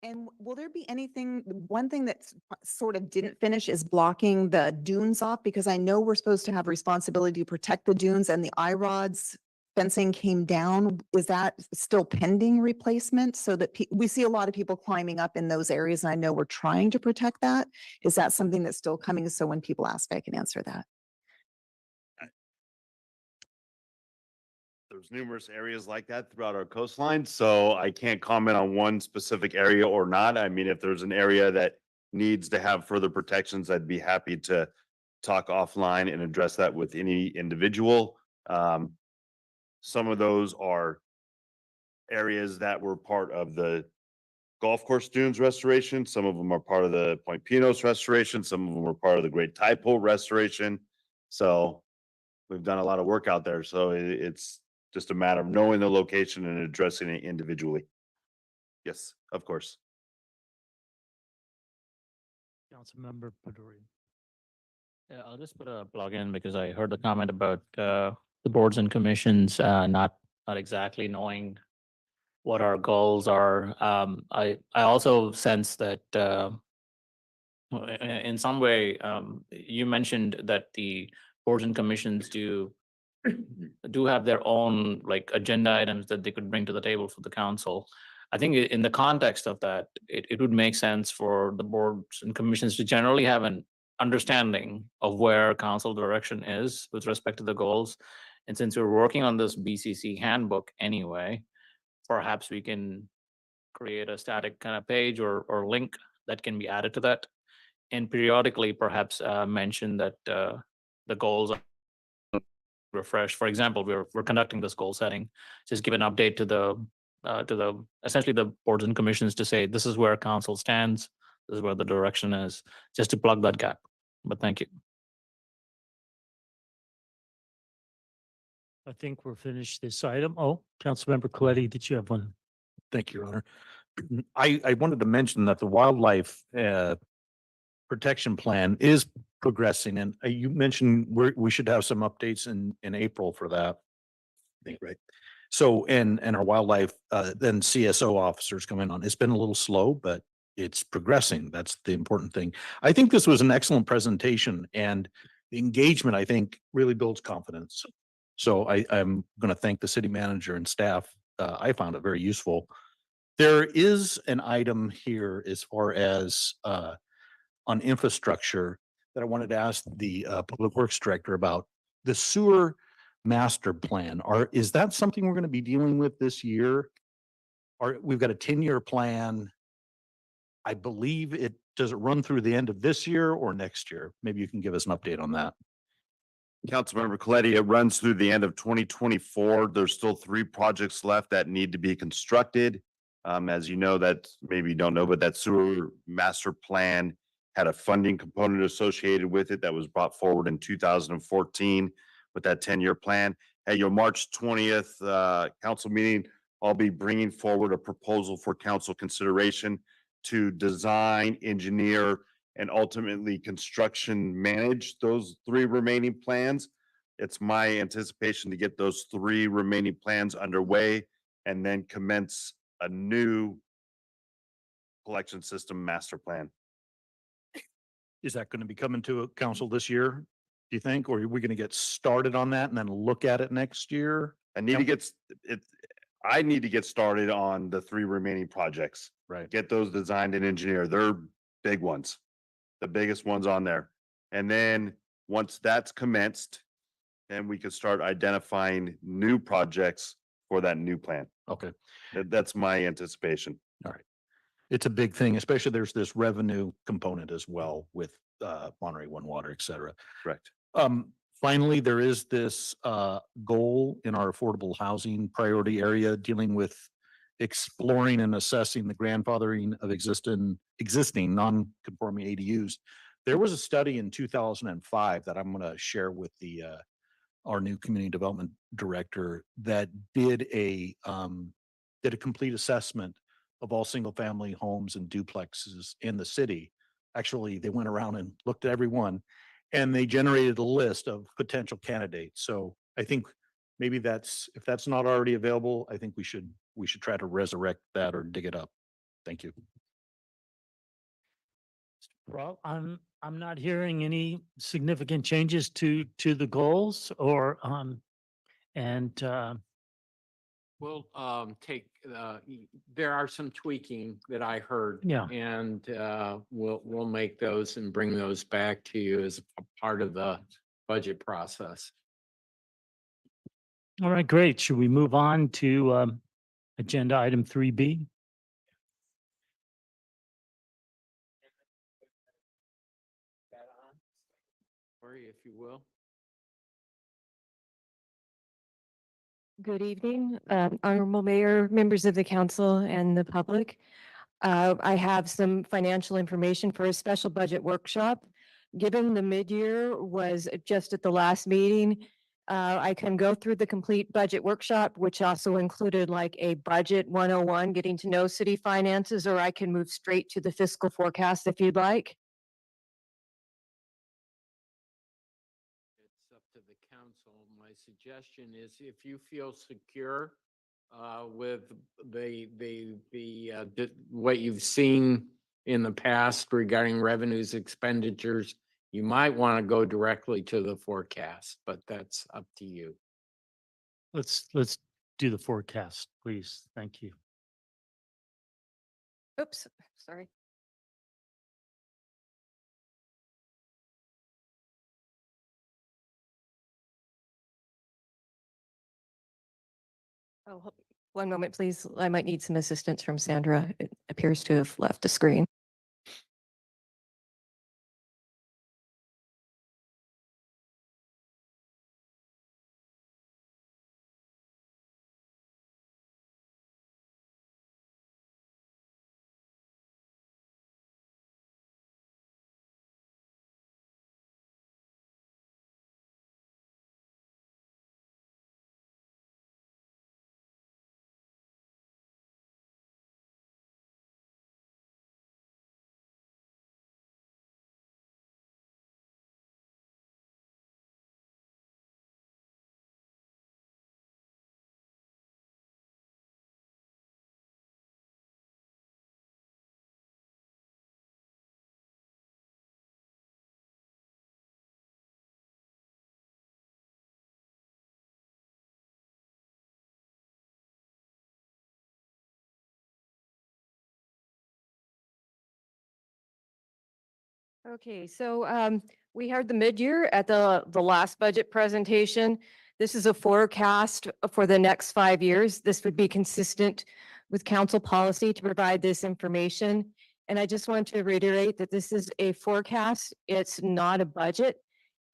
And will there be anything, one thing that's sort of didn't finish is blocking the dunes off, because I know we're supposed to have responsibility to protect the dunes and the I-rods fencing came down. Is that still pending replacement so that we see a lot of people climbing up in those areas and I know we're trying to protect that. Is that something that's still coming? So when people ask, I can answer that. There's numerous areas like that throughout our coastline, so I can't comment on one specific area or not. I mean, if there's an area that needs to have further protections, I'd be happy to talk offline and address that with any individual. Some of those are areas that were part of the golf course dunes restoration. Some of them are part of the Point Pinos restoration. Some of them are part of the Great Tide Pool restoration. So we've done a lot of work out there. So it's just a matter of knowing the location and addressing it individually. Yes, of course. Councilmember Padoria. Yeah, I'll just put a plug in because I heard the comment about the boards and commissions not exactly knowing what our goals are. I also sense that in some way you mentioned that the boards and commissions do have their own like agenda items that they could bring to the table for the council. I think in the context of that, it would make sense for the boards and commissions to generally have an understanding of where council direction is with respect to the goals. And since we're working on this BCC handbook anyway, perhaps we can create a static kind of page or link that can be added to that. And periodically perhaps mention that the goals are refreshed. For example, we're conducting this goal setting, just give an update to the essentially the boards and commissions to say, this is where council stands, this is where the direction is, just to plug that gap. But thank you. I think we're finished this item. Oh, Councilmember Coletti, did you have one? Thank you, Your Honor. I wanted to mention that the wildlife protection plan is progressing, and you mentioned we should have some updates in April for that. I think, right? So, and our wildlife, then CSO officers coming on. It's been a little slow, but it's progressing. That's the important thing. I think this was an excellent presentation, and the engagement, I think, really builds confidence. So I'm going to thank the city manager and staff. I found it very useful. There is an item here as far as on infrastructure that I wanted to ask the Public Works Director about. The sewer master plan. Is that something we're going to be dealing with this year? We've got a 10-year plan. I believe does it run through the end of this year or next year? Maybe you can give us an update on that. Councilmember Coletti, it runs through the end of 2024. There's still 3 projects left that need to be constructed. As you know, that maybe you don't know, but that sewer master plan had a funding component associated with it that was brought forward in 2014 with that 10-year plan. At your March 20th council meeting, I'll be bringing forward a proposal for council consideration to design, engineer, and ultimately construction manage those 3 remaining plans. It's my anticipation to get those 3 remaining plans underway and then commence a new collection system master plan. Is that going to be coming to a council this year, do you think? Or are we going to get started on that and then look at it next year? I need to get I need to get started on the 3 remaining projects. Right. Get those designed and engineered. They're big ones, the biggest ones on there. And then once that's commenced, then we could start identifying new projects for that new plan. Okay. That's my anticipation. All right. It's a big thing, especially there's this revenue component as well with Monterey One Water, et cetera. Correct. Finally, there is this goal in our affordable housing priority area dealing with exploring and assessing the grandfathering of existing non-conforming ADUs. There was a study in 2005 that I'm going to share with our new community development director that did a complete assessment of all single-family homes and duplexes in the city. Actually, they went around and looked at every one, and they generated a list of potential candidates. So I think maybe if that's not already available, I think we should try to resurrect that or dig it up. Thank you. Well, I'm not hearing any significant changes to the goals or We'll there are some tweaking that I heard. Yeah. And we'll make those and bring those back to you as a part of the budget process. all right, great. Should we move on to agenda item 3B? Corey, if you will. Good evening, Honorable Mayor, members of the council and the public. I have some financial information for a special budget workshop. Given the mid-year was just at the last meeting, I can go through the complete budget workshop, which also included like a budget 101, getting to know city finances, or I can move straight to the fiscal forecast if you'd like. It's up to the council. My suggestion is if you feel secure with what you've seen in the past regarding revenues, expenditures, you might want to go directly to the forecast, but that's up to you. Let's do the forecast, please. Thank you. Oops, sorry. Oh, one moment, please. I might need some assistance from Sandra. It appears to have left the screen. Okay, so we heard the mid-year at the last budget presentation. This is a forecast for the next 5 years. This would be consistent with council policy to provide this information. And I just want to reiterate that this is a forecast. It's not a budget.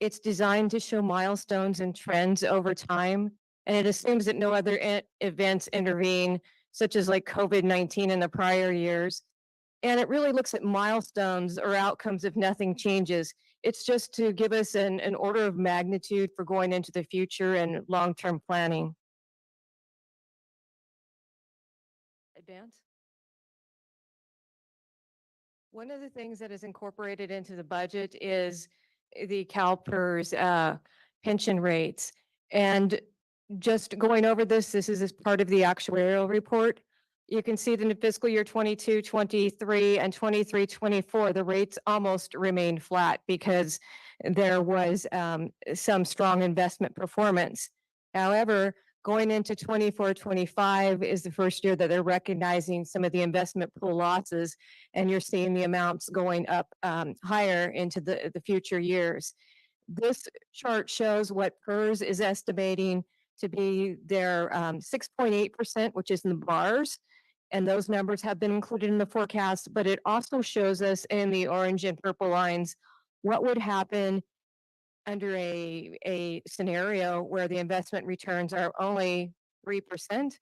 It's designed to show milestones and trends over time. And it assumes that no other events intervene, such as like COVID-19 in the prior years. And it really looks at milestones or outcomes if nothing changes. It's just to give us an order of magnitude for going into the future and long-term planning. Advance. One of the things that is incorporated into the budget is the CalPERS pension rates. And just going over this is as part of the actuarial report. You can see that in fiscal year 22, 23, and 23, 24, the rates almost remained flat because there was some strong investment performance. However, going into 24, 25 is the first year that they're recognizing some of the investment pool losses, and you're seeing the amounts going up higher into the future years. This chart shows what PERS is estimating to be their 6.8%, which is in the bars. And those numbers have been included in the forecast, but it also shows us in the orange and purple lines what would happen under a scenario where the investment returns are only 3%,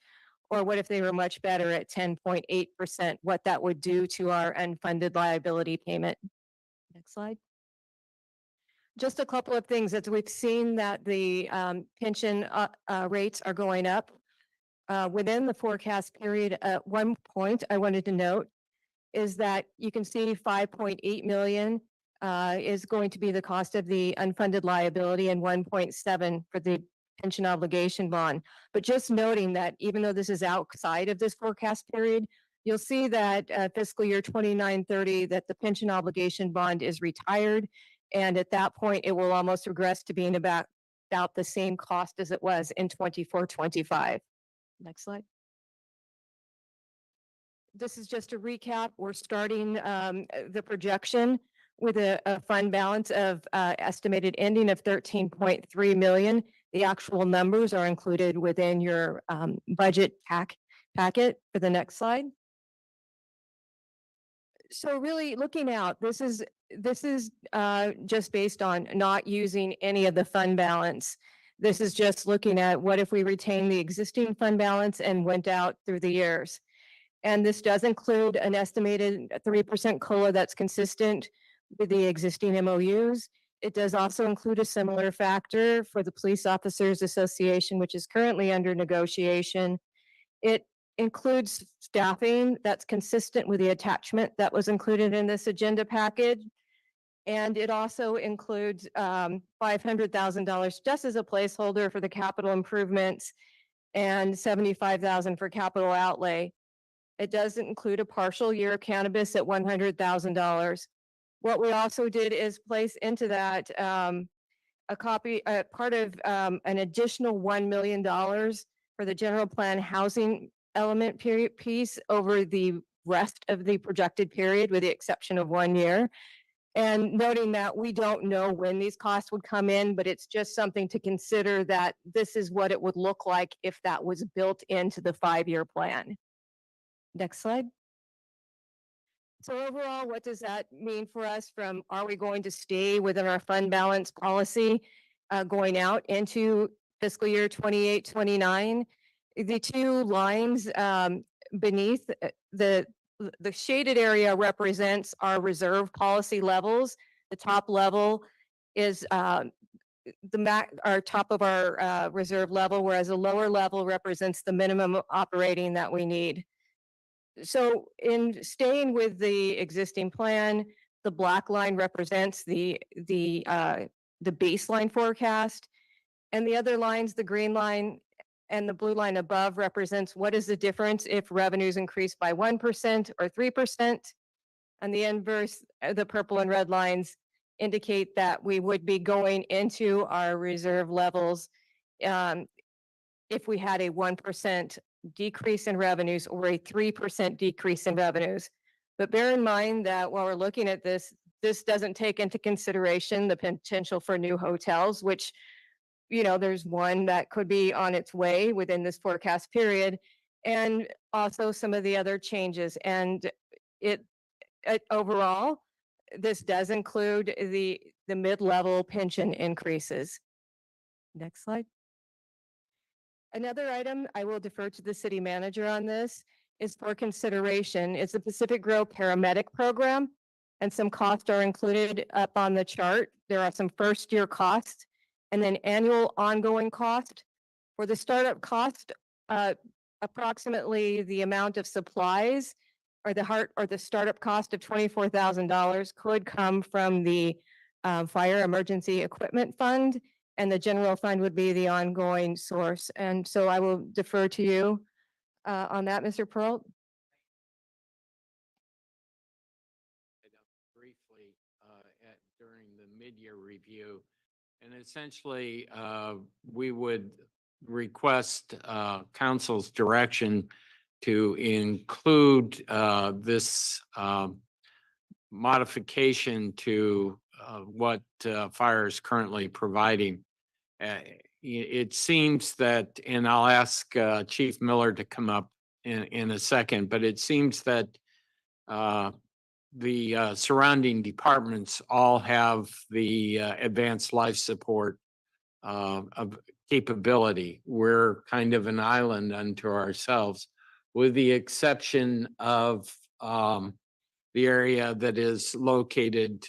or what if they were much better at 10.8%, what that would do to our unfunded liability payment. Next slide. Just a couple of things that we've seen that the pension rates are going up within the forecast period. At one point, I wanted to note is that you can see 5.8 million is going to be the cost of the unfunded liability and 1.7 for the pension obligation bond. But just noting that even though this is outside of this forecast period, you'll see that fiscal year 29-30, that the pension obligation bond is retired. And at that point, it will almost regress to being about the same cost as it was in 24-25. Next slide. This is just a recap. We're starting the projection with a fund balance of estimated ending of 13.3 million. The actual numbers are included within your budget packet for the next slide. So really looking out, this is just based on not using any of the fund balance. This is just looking at what if we retain the existing fund balance and went out through the years. And this does include an estimated 3% COLA that's consistent with the existing MOUs. It does also include a similar factor for the Police Officers Association, which is currently under negotiation. It includes staffing that's consistent with the attachment that was included in this agenda package. And it also includes $500,000 just as a placeholder for the capital improvements and $75,000 for capital outlay. It does include a partial year of cannabis at $100,000. What we also did is place into that part of an additional $1 million for the general plan housing element period piece over the rest of the projected period, with the exception of 1 year. And noting that we don't know when these costs would come in, but it's just something to consider that this is what it would look like if that was built into the 5-year plan. Next slide. So overall, what does that mean for us from, are we going to stay within our fund balance policy going out into fiscal year 28, 29? The two lines beneath the shaded area represents our reserve policy levels. The top level is our top of our reserve level, whereas the lower level represents the minimum operating that we need. So in staying with the existing plan, the black line represents the baseline forecast, and the other lines, the green line and the blue line above, represents what is the difference if revenues increase by 1% or 3%. And the inverse, the purple and red lines indicate that we would be going into our reserve levels if we had a 1% decrease in revenues or a 3% decrease in revenues. But bear in mind that while we're looking at this, this doesn't take into consideration the potential for new hotels, which, you know, there's one that could be on its way within this forecast period, and also some of the other changes. And overall, this does include the mid-level pension increases. Next slide. Another item, I will defer to the city manager on this, is for consideration. It's the Pacific Grove Paramedic Program, and some costs are included up on the chart. There are some first-year costs and then annual ongoing cost. For the startup cost, approximately the amount of supplies or the startup cost of $24,000 could come from the Fire Emergency Equipment Fund, and the general fund would be the ongoing source. And so I will defer to you on that, Mr. Pearl. Briefly during the mid-year review. And essentially, we would request council's direction to include this modification to what fire is currently providing. It seems that, and I'll ask Chief Miller to come up in a second, but it seems that the surrounding departments all have the advanced life support of capability. We're kind of an island unto ourselves, with the exception of the area that is located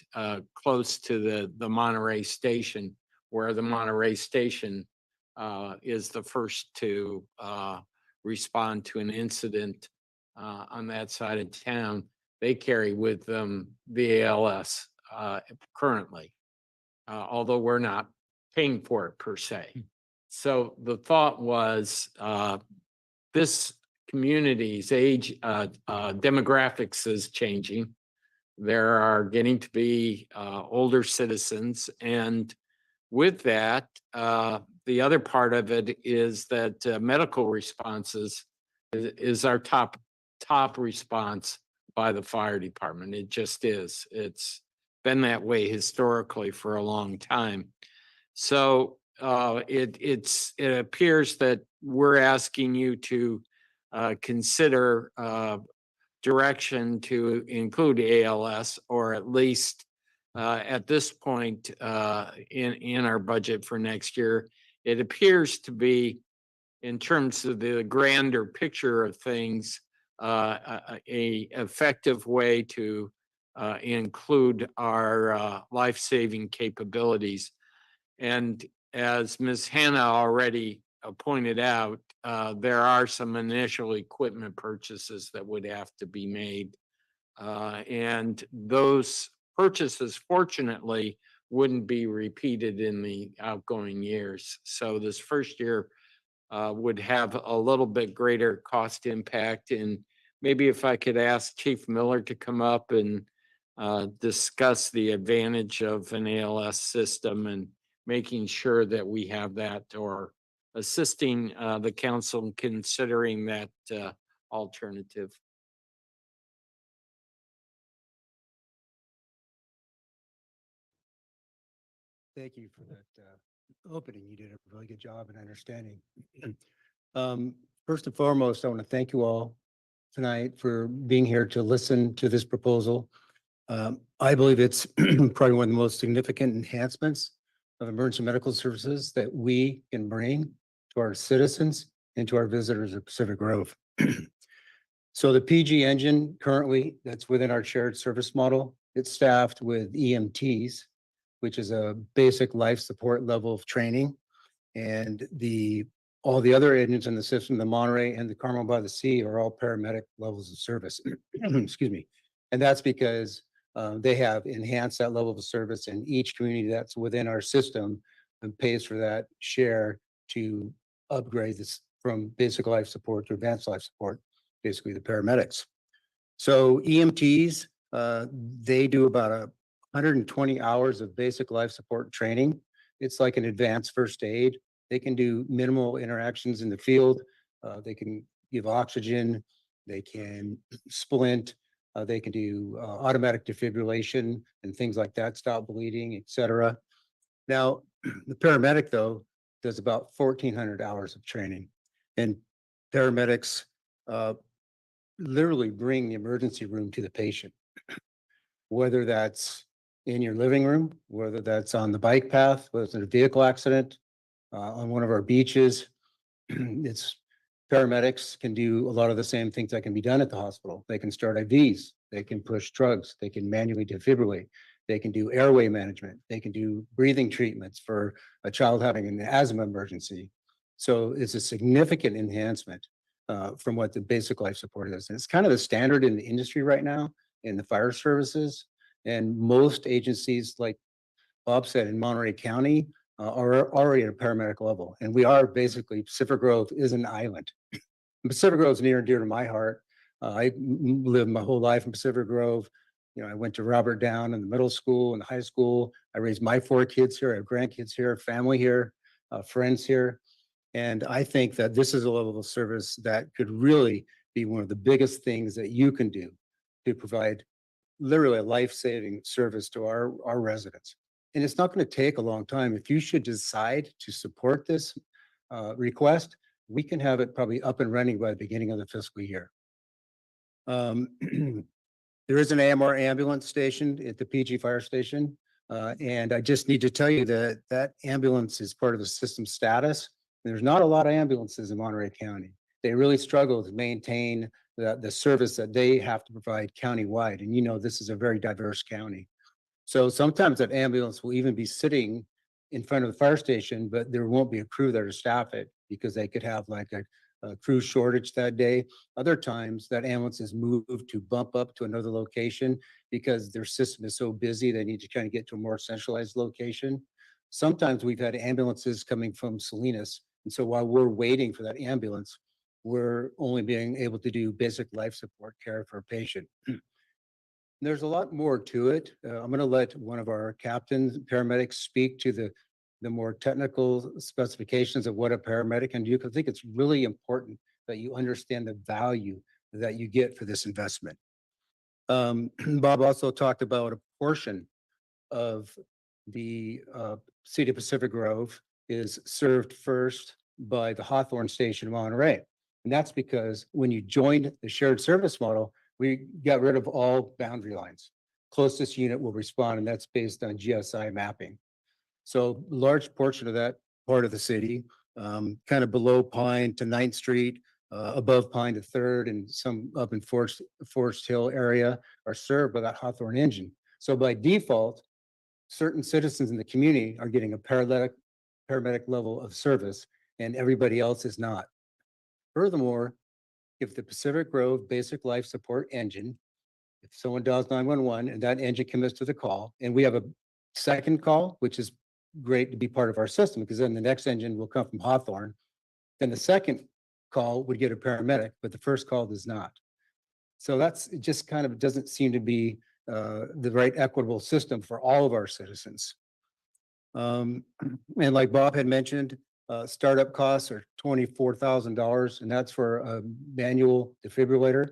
close to the Monterey Station, where the Monterey Station is the first to respond to an incident on that side of town. They carry with them the ALS currently, although we're not paying for it per se. So the thought was this community's age demographics is changing. There are getting to be older citizens, and with that, the other part of it is that medical responses is our top response by the fire department. It just is. It's been that way historically for a long time. So it appears that we're asking you to consider direction to include ALS, or at least at this point in our budget for next year. It appears to be, in terms of the grander picture of things, a effective way to include our life-saving capabilities. And as Ms. Hannah already pointed out, there are some initial equipment purchases that would have to be made. And those purchases, fortunately, wouldn't be repeated in the outgoing years. So this first year would have a little bit greater cost impact. And maybe if I could ask Chief Miller to come up and discuss the advantage of an ALS system and making sure that we have that, or assisting the council in considering that alternative. Thank you for that opening. You did a really good job in understanding. First and foremost, I want to thank you all tonight for being here to listen to this proposal. I believe it's probably one of the most significant enhancements of emergency medical services that we can bring to our citizens and to our visitors at Pacific Grove. So the PG engine currently that's within our shared service model, it's staffed with EMTs, which is a basic life support level of training. And all the other engines in the system, the Monterey and the Carmel by the Sea, are all paramedic levels of service. Excuse me. And that's because they have enhanced that level of service, and each community that's within our system and pays for that share to upgrade this from basic life support to advanced life support, basically the paramedics. So EMTs, they do about 120 hours of basic life support training. It's like an advanced first aid. They can do minimal interactions in the field. They can give oxygen. They can splint. They can do automatic defibrillation and things like that, stop bleeding, et cetera. Now, the paramedic, though, does about 1,400 hours of training. And paramedics literally bring the emergency room to the patient, whether that's in your living room, whether that's on the bike path, whether it's in a vehicle accident, on one of our beaches. It's Paramedics can do a lot of the same things that can be done at the hospital. They can start IVs, they can push drugs, they can manually defibrillate, they can do airway management, they can do breathing treatments for a child having an asthma emergency. So it's a significant enhancement from what the basic life support is. And it's kind of the standard in the industry right now in the fire services. And most agencies, like Bob said, in Monterey County are already at a paramedic level. And we are basically, Pacific Grove is an island. Pacific Grove is near and dear to my heart. I lived my whole life in Pacific Grove. You know, I went to Robert Down in the middle school and high school. I raised my 4 kids here. I have grandkids here, family here, friends here. And I think that this is a level of service that could really be one of the biggest things that you can do to provide literally a life-saving service to our residents. And it's not going to take a long time. If you should decide to support this request, we can have it probably up and running by the beginning of the fiscal year. There is an AMR ambulance station at the PG Fire Station. And I just need to tell you that that ambulance is part of the system status. There's not a lot of ambulances in Monterey County. They really struggle to maintain the service that they have to provide countywide. And you know, this is a very diverse county. So sometimes that ambulance will even be sitting in front of the fire station, but there won't be a crew there to staff it because they could have like a crew shortage that day. Other times that ambulance is moved to bump up to another location because their system is so busy, they need to kind of get to a more centralized location. Sometimes we've had ambulances coming from Salinas. And so while we're waiting for that ambulance, we're only being able to do basic life support care for a patient. There's a lot more to it. I'm going to let one of our captains, paramedics, speak to the more technical specifications of what a paramedic can do, because I think it's really important that you understand the value that you get for this investment. Bob also talked about a portion of the City of Pacific Grove is served first by the Hawthorne Station in Monterey. And that's because when you joined the shared service model, we got rid of all boundary lines. Closest unit will respond, and that's based on GSI mapping. So large portion of that part of the city, kind of below Pine to 9th Street, above Pine to 3rd, and some up in Forest Hill area are served by that Hawthorne engine. So by default, certain citizens in the community are getting a paramedic level of service, and everybody else is not. Furthermore, if the Pacific Grove Basic Life Support engine, if someone dials 911 and that engine commits to the call, and we have a second call, which is great to be part of our system, because then the next engine will come from Hawthorne, then the second call would get a paramedic, but the first call does not. So that's, it just kind of doesn't seem to be the right equitable system for all of our citizens. And like Bob had mentioned, startup costs are $24,000, and that's for a manual defibrillator.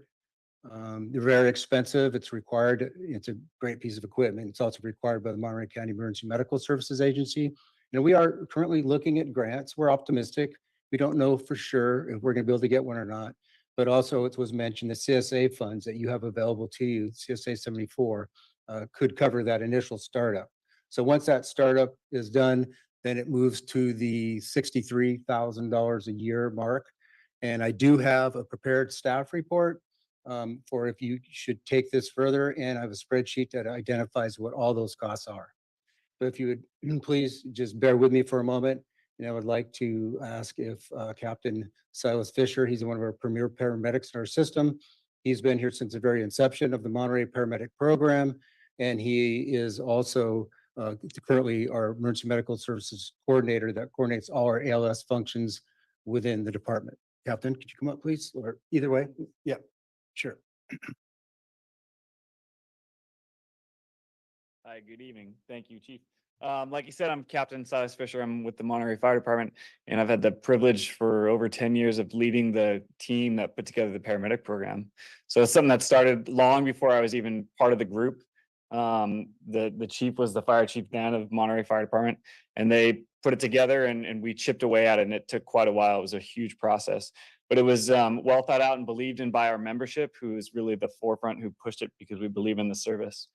They're very expensive. It's required. It's a great piece of equipment. It's also required by the Monterey County Emergency Medical Services Agency. And we are currently looking at grants. We're optimistic. We don't know for sure if we're going to be able to get one or not. But also, it was mentioned the CSA funds that you have available to you, CSA 74, could cover that initial startup. So once that startup is done, then it moves to the $63,000 a year mark. And I do have a prepared staff report for if you should take this further, and I have a spreadsheet that identifies what all those costs are. But if you would please just bear with me for a moment, and I would like to ask if Captain Silas Fisher, he's one of our premier paramedics in our system. He's been here since the very inception of the Monterey Paramedic Program, and he is also currently our Emergency Medical Services Coordinator that coordinates all our ALS functions within the department. Captain, could you come up, please? Or either way? Yeah, sure. Hi, good evening. Thank you, Chief. Like you said, I'm Captain Silas Fisher. I'm with the Monterey Fire Department, and I've had the privilege for over 10 years of leading the team that put together the paramedic program. So it's something that started long before I was even part of the group. The chief was the fire chief then of Monterey Fire Department, and they put it together, and we chipped away at it, and it took quite a while. It was a huge process, but it was well thought out and believed in by our membership, who is really the forefront, who pushed it because we believe in the service.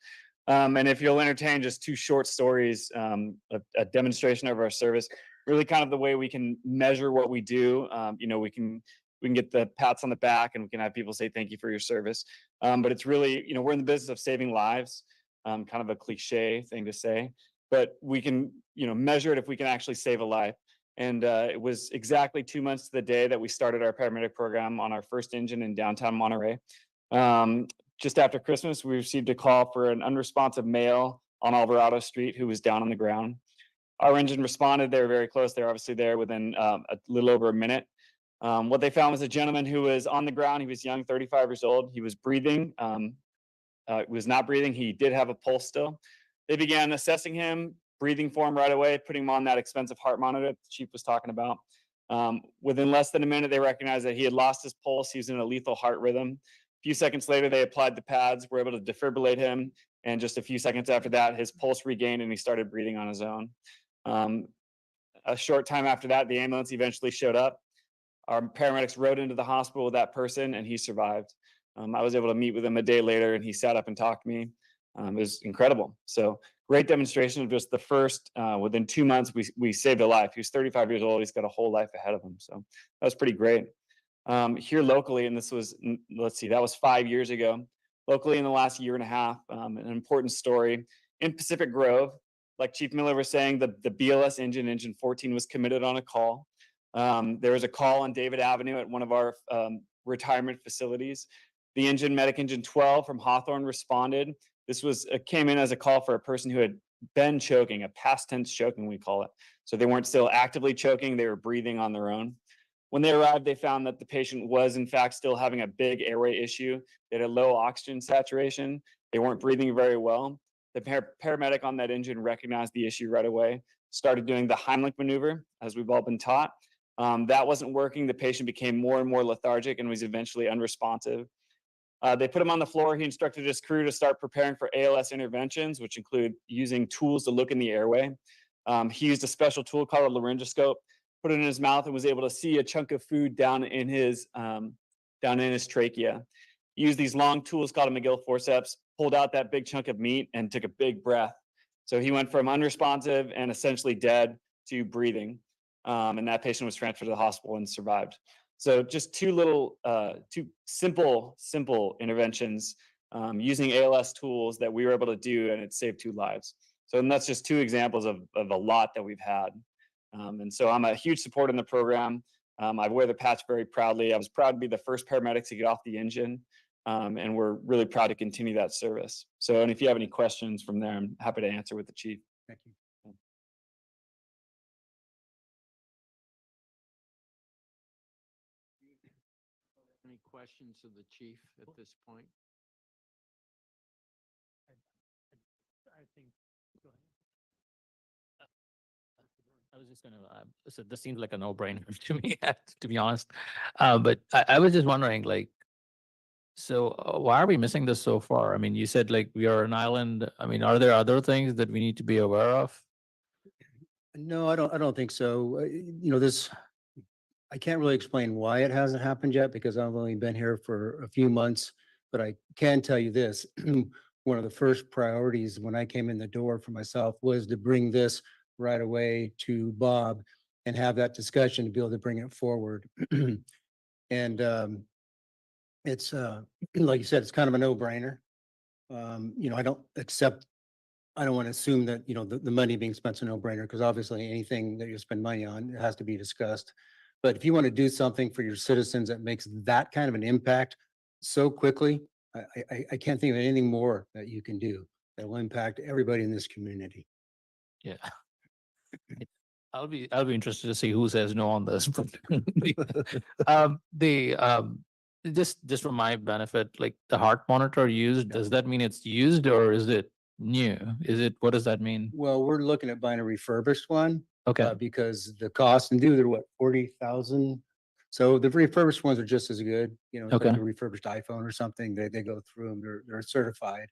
And if you'll entertain just 2 short stories, a demonstration of our service, really kind of the way we can measure what we do. You know, we can we can get the pats on the back and we can have people say thank you for your service. But it's really, we're in the business of saving lives, kind of a cliche thing to say, but we can, measure it if we can actually save a life. And it was exactly 2 months to the day that we started our paramedic program on our first engine in downtown Monterey. Just after Christmas, we received a call for an unresponsive male on Alvarado Street who was down on the ground. Our engine responded. They were very close. They were obviously there within a little over a minute. What they found was a gentleman who was on the ground. He was young, 35 years old. He was breathing, was not breathing. He did have a pulse still. They began assessing him, breathing for him right away, putting him on that expensive heart monitor that the chief was talking about. Within less than a minute, they recognized that he had lost his pulse. He was in a lethal heart rhythm. A few seconds later, they applied the pads, were able to defibrillate him. And just a few seconds after that, his pulse regained and he started breathing on his own. A short time after that, the ambulance eventually showed up. Our paramedics rode into the hospital with that person and he survived. I was able to meet with him a day later and he sat up and talked to me. It was incredible. So great demonstration of just the first, within 2 months, we saved a life. He was 35 years old. He's got a whole life ahead of him. So that was pretty great. Here locally, and this was, let's see, that was 5 years ago. Locally in the last year and a half, an important story in Pacific Grove. Like Chief Miller was saying, the BLS engine 14 was committed on a call. There was a call on David Avenue at one of our retirement facilities. The medic engine 12 from Hawthorne responded. This came in as a call for a person who had been choking, a past tense choking, we call it. So they weren't still actively choking, they were breathing on their own. When they arrived, they found that the patient was in fact still having a big airway issue. They had a low oxygen saturation. They weren't breathing very well. The paramedic on that engine recognized the issue right away, started doing the Heimlich maneuver, as we've all been taught. That wasn't working. The patient became more and more lethargic and was eventually unresponsive. They put him on the floor. He instructed his crew to start preparing for ALS interventions, which include using tools to look in the airway. He used a special tool called a laryngoscope, put it in his mouth and was able to see a chunk of food down in his trachea. He used these long tools called a McGill forceps, pulled out that big chunk of meat and took a big breath. So he went from unresponsive and essentially dead to breathing. And that patient was transferred to the hospital and survived. So just two simple interventions using ALS tools that we were able to do, and it saved 2 lives. So and that's just 2 examples of a lot that we've had. And so I'm a huge supporter in the program. I wear the patch very proudly. I was proud to be the first paramedic to get off the engine. And we're really proud to continue that service. So, and if you have any questions from there, I'm happy to answer with the chief. Thank you. Any questions of the chief at this point? I think, go ahead. I was just gonna, so this seems like a no-brainer to me, to be honest. But I was just wondering, like, so why are we missing this so far? I mean, you said like we are an island. I mean, are there other things that we need to be aware of? No, I don't think so. I can't really explain why it hasn't happened yet because I've only been here for a few months, but I can tell you this. One of the first priorities when I came in the door for myself was to bring this right away to Bob and have that discussion to be able to bring it forward. And it's like you said, it's kind of a no-brainer. I don't want to assume that, the money being spent is a no-brainer because obviously anything that you spend money on, it has to be discussed. But if you want to do something for your citizens that makes that kind of an impact so quickly, I can't think of anything more that you can do that will impact everybody in this community. Yeah. I'll be interested to see who says no on this. Just for my benefit, like the heart monitor used, does that mean it's used or is it new? What does that mean? Well, we're looking at buying a refurbished one. Okay. Because the cost and they're what, 40,000? So the refurbished ones are just as good, it's like Okay. a refurbished iPhone or something. They go through them, they're certified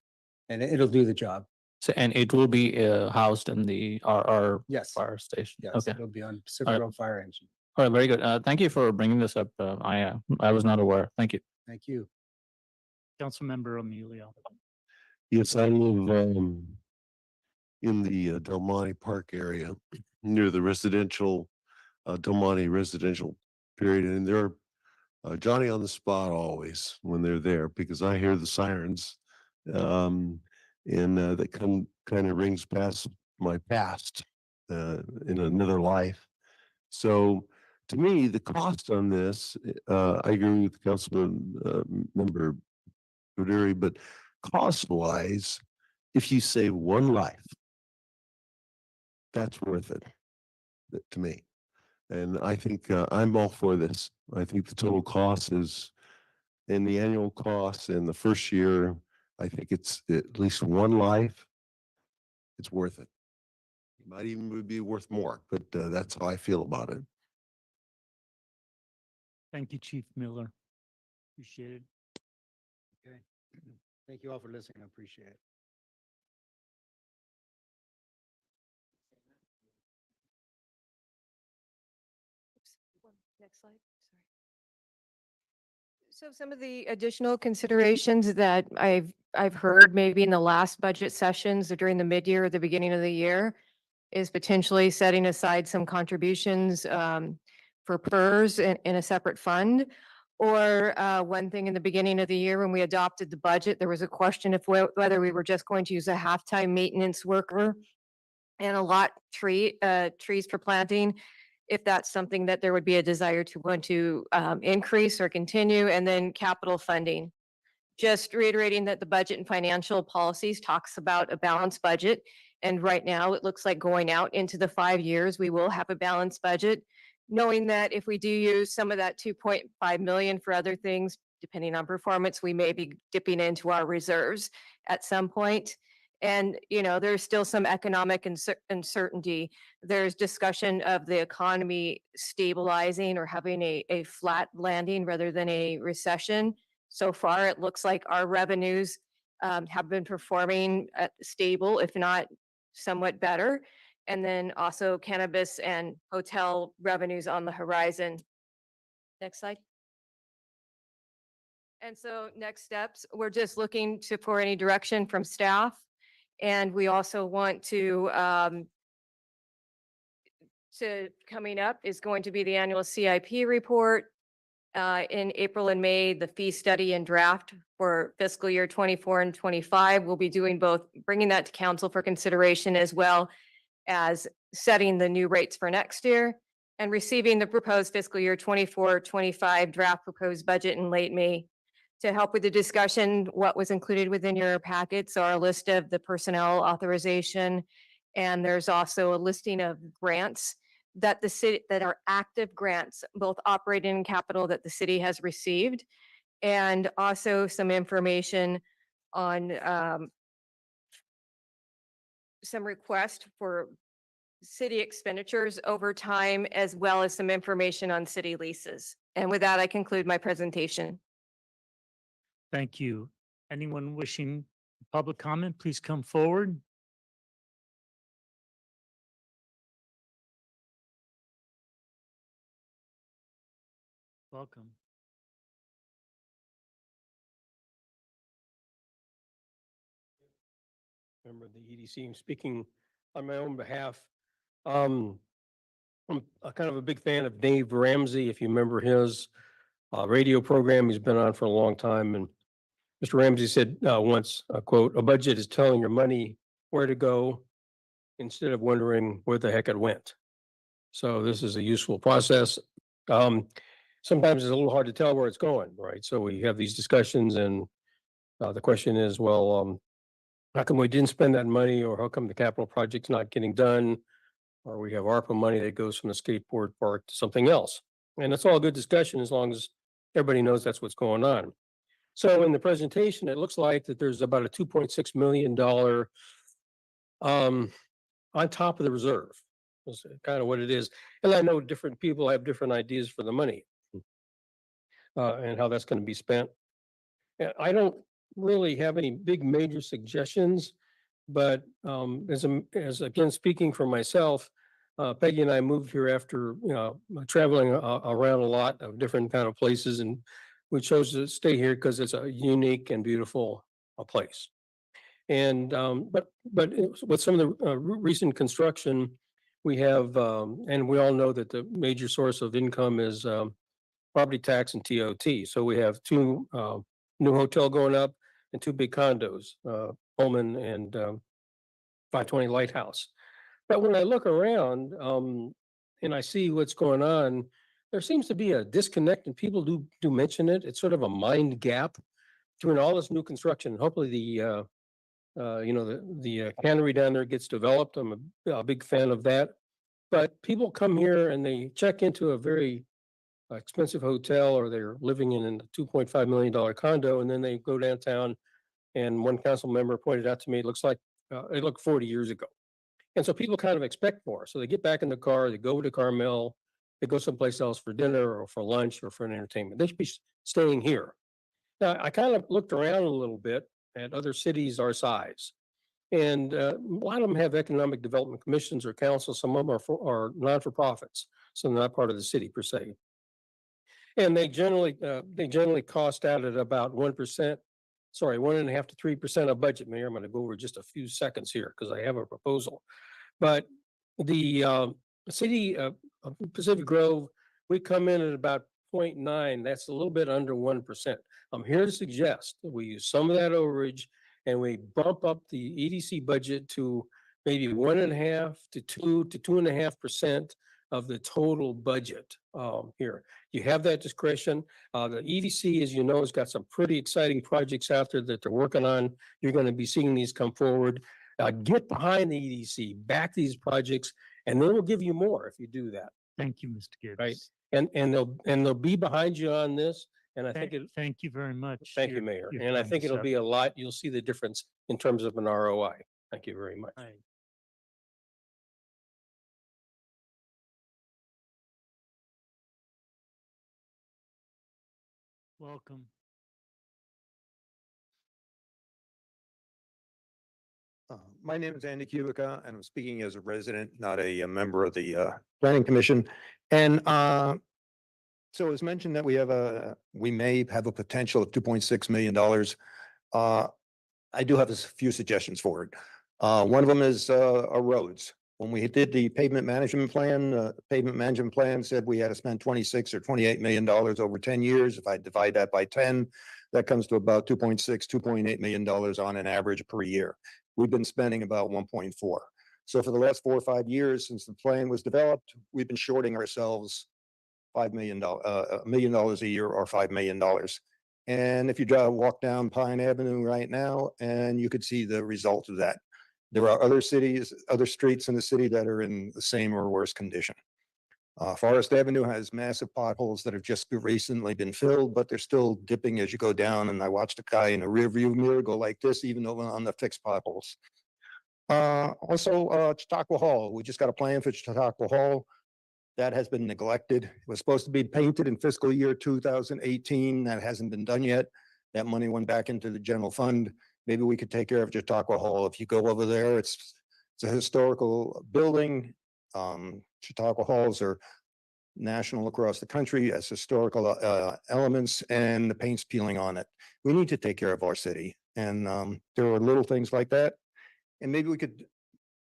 and it'll do the job. So, and it will be housed in our Yes. fire station? Yes, Okay. it'll be on All Pacific right. Road Fire Engine. All right, very good. Thank you for bringing this up. I was not aware. Thank you. Thank you. Councilmember Emilio. Yes, I live in the Del Monte Park area near the residential Del Monte residential period, and there Johnny on the spot always when they're there because I hear the sirens. And that kind of rings past my past in another life. So to me, the cost on this, I agree with Councilman Member Buderi, but cost wise, if you save one life, that's worth it to me. And I think I'm all for this. I think the total cost is in the annual cost in the first year. I think it's at least one life. It's worth it. It might even be worth more, but that's how I feel about it. Thank you, Chief Miller. Appreciate it. Okay. Thank you all for listening. I appreciate it. Next slide, sorry. So some of the additional considerations that I've heard maybe in the last budget sessions or during the mid-year or the beginning of the year is potentially setting aside some contributions for PERS in a separate fund. Or one thing in the beginning of the year when we adopted the budget, there was a question of whether we were just going to use a half-time maintenance worker and allot trees for planting, if that's something that there would be a desire to want to increase or continue, and then capital funding. Just reiterating that the budget and financial policies talks about a balanced budget. And right now it looks like going out into the 5 years, we will have a balanced budget, knowing that if we do use some of that 2.5 million for other things, depending on performance, we may be dipping into our reserves at some point. And, you know, there's still some economic uncertainty. There's discussion of the economy stabilizing or having a flat landing rather than a recession. So far, it looks like our revenues have been performing stable, if not somewhat better. And then also cannabis and hotel revenues on the horizon. Next slide. And so next steps, we're just looking for any direction from staff. And we also want to coming up is going to be the annual CIP report. In April and May, the fee study and draft for fiscal year 24 and 25. We'll be doing both, bringing that to council for consideration as well as setting the new rates for next year and receiving the proposed fiscal year 24-25 draft proposed budget in late May. To help with the discussion, what was included within your packets are a list of the personnel authorization, and there's also a listing of grants that the city, that are active grants, both operating and capital, that the city has received, and also some information on some requests for city expenditures over time, as well as some information on city leases. And with that, I conclude my presentation. Thank you. Anyone wishing public comment, please come forward. Welcome. Member of the EDC, I'm speaking on my own behalf. I'm a kind of a big fan of Dave Ramsey, if you remember his radio program he's been on for a long time. And Mr. Ramsey said once, quote, "A budget is telling your money where to go instead of wondering where the heck it went." So this is a useful process. Sometimes it's a little hard to tell where it's going, right? So we have these discussions and the question is, well, how come we didn't spend that money, or how come the capital project's not getting done? Or we have ARPA money that goes from the skateboard park to something else. And it's all a good discussion as long as everybody knows that's what's going on. So in the presentation, it looks like that there's about a $2.6 million on top of the reserve. That's kind of what it is. And I know different people have different ideas for the money and how that's going to be spent. I don't really have any big major suggestions, but as again, speaking for myself, Peggy and I moved here after, traveling around a lot of different kind of places, and we chose to stay here because it's a unique and beautiful place. And but with some of the recent construction, we have, and we all know that the major source of income is property tax and TOT. So we have two new hotel going up and two big condos, Pullman and 520 Lighthouse. But when I look around and I see what's going on, there seems to be a disconnect, and people do mention it. It's sort of a mind gap between all this new construction. Hopefully the cannery down there gets developed. I'm a big fan of that. But people come here and they check into a very expensive hotel, or they're living in a $2.5 million condo, and then they go downtown. And one council member pointed out to me, it looks like it looked 40 years ago. And so people kind of expect more. So they get back in the car, they go to Carmel, they go someplace else for dinner or for lunch or for an entertainment. They should be staying here. Now, I kind of looked around a little bit at other cities our size. And a lot of them have economic development commissions or councils. Some of them are non-for-profits, so they're not part of the city per se. And they generally cost out at about 1%, 1.5% to 3% of budget, Mayor. I'm going to go over just a few seconds here because I have a proposal. But the city of Pacific Grove, we come in at about 0.9. That's a little bit under 1%. I'm here to suggest that we use some of that overage and we bump up the EDC budget to maybe 1.5% to 2.5% of the total budget here. You have that discretion. The EDC, as you know, has got some pretty exciting projects out there that they're working on. You're going to be seeing these come forward. Get behind the EDC, back these projects, and then we'll give you more if you do that. Thank you, Mr. Gibbs. Right. And they'll be behind you on this. And I think Thank you very much. thank you, Your- Mayor. your And I time think is it'll up. be a lot. You'll see the difference in terms of an ROI. Thank you very much. Right. Welcome. My name is Andy Kubica, and I'm speaking as a resident, not a member of the Planning Commission. And so it's mentioned that we may have a potential of $2.6 million. I do have a few suggestions for it. One of them is our roads. When we did the pavement management plan said we had to spend 26 or $28 million over 10 years. If I divide that by 10, that comes to about $2.8 million on an average per year. We've been spending about 1.4. So for the last 4 or 5 years since the plan was developed, we've been shorting ourselves $1 million a year or $5 million. And if you walk down Pine Avenue right now, and you could see the result of that. There are other streets in the city that are in the same or worse condition. Forest Avenue has massive potholes that have just recently been filled, but they're still dipping as you go down. And I watched a guy in a rear view mirror go like this, even though on the fixed potholes. Also, Chautauqua Hall. We just got a plan for Chautauqua Hall. That has been neglected. It was supposed to be painted in fiscal year 2018. That hasn't been done yet. That money went back into the general fund. Maybe we could take care of Chautauqua Hall. If you go over there, it's a historical building. Chautauqua Halls are national across the country as historical elements, and the paint's peeling on it. We need to take care of our city. And there are little things like that. And maybe we could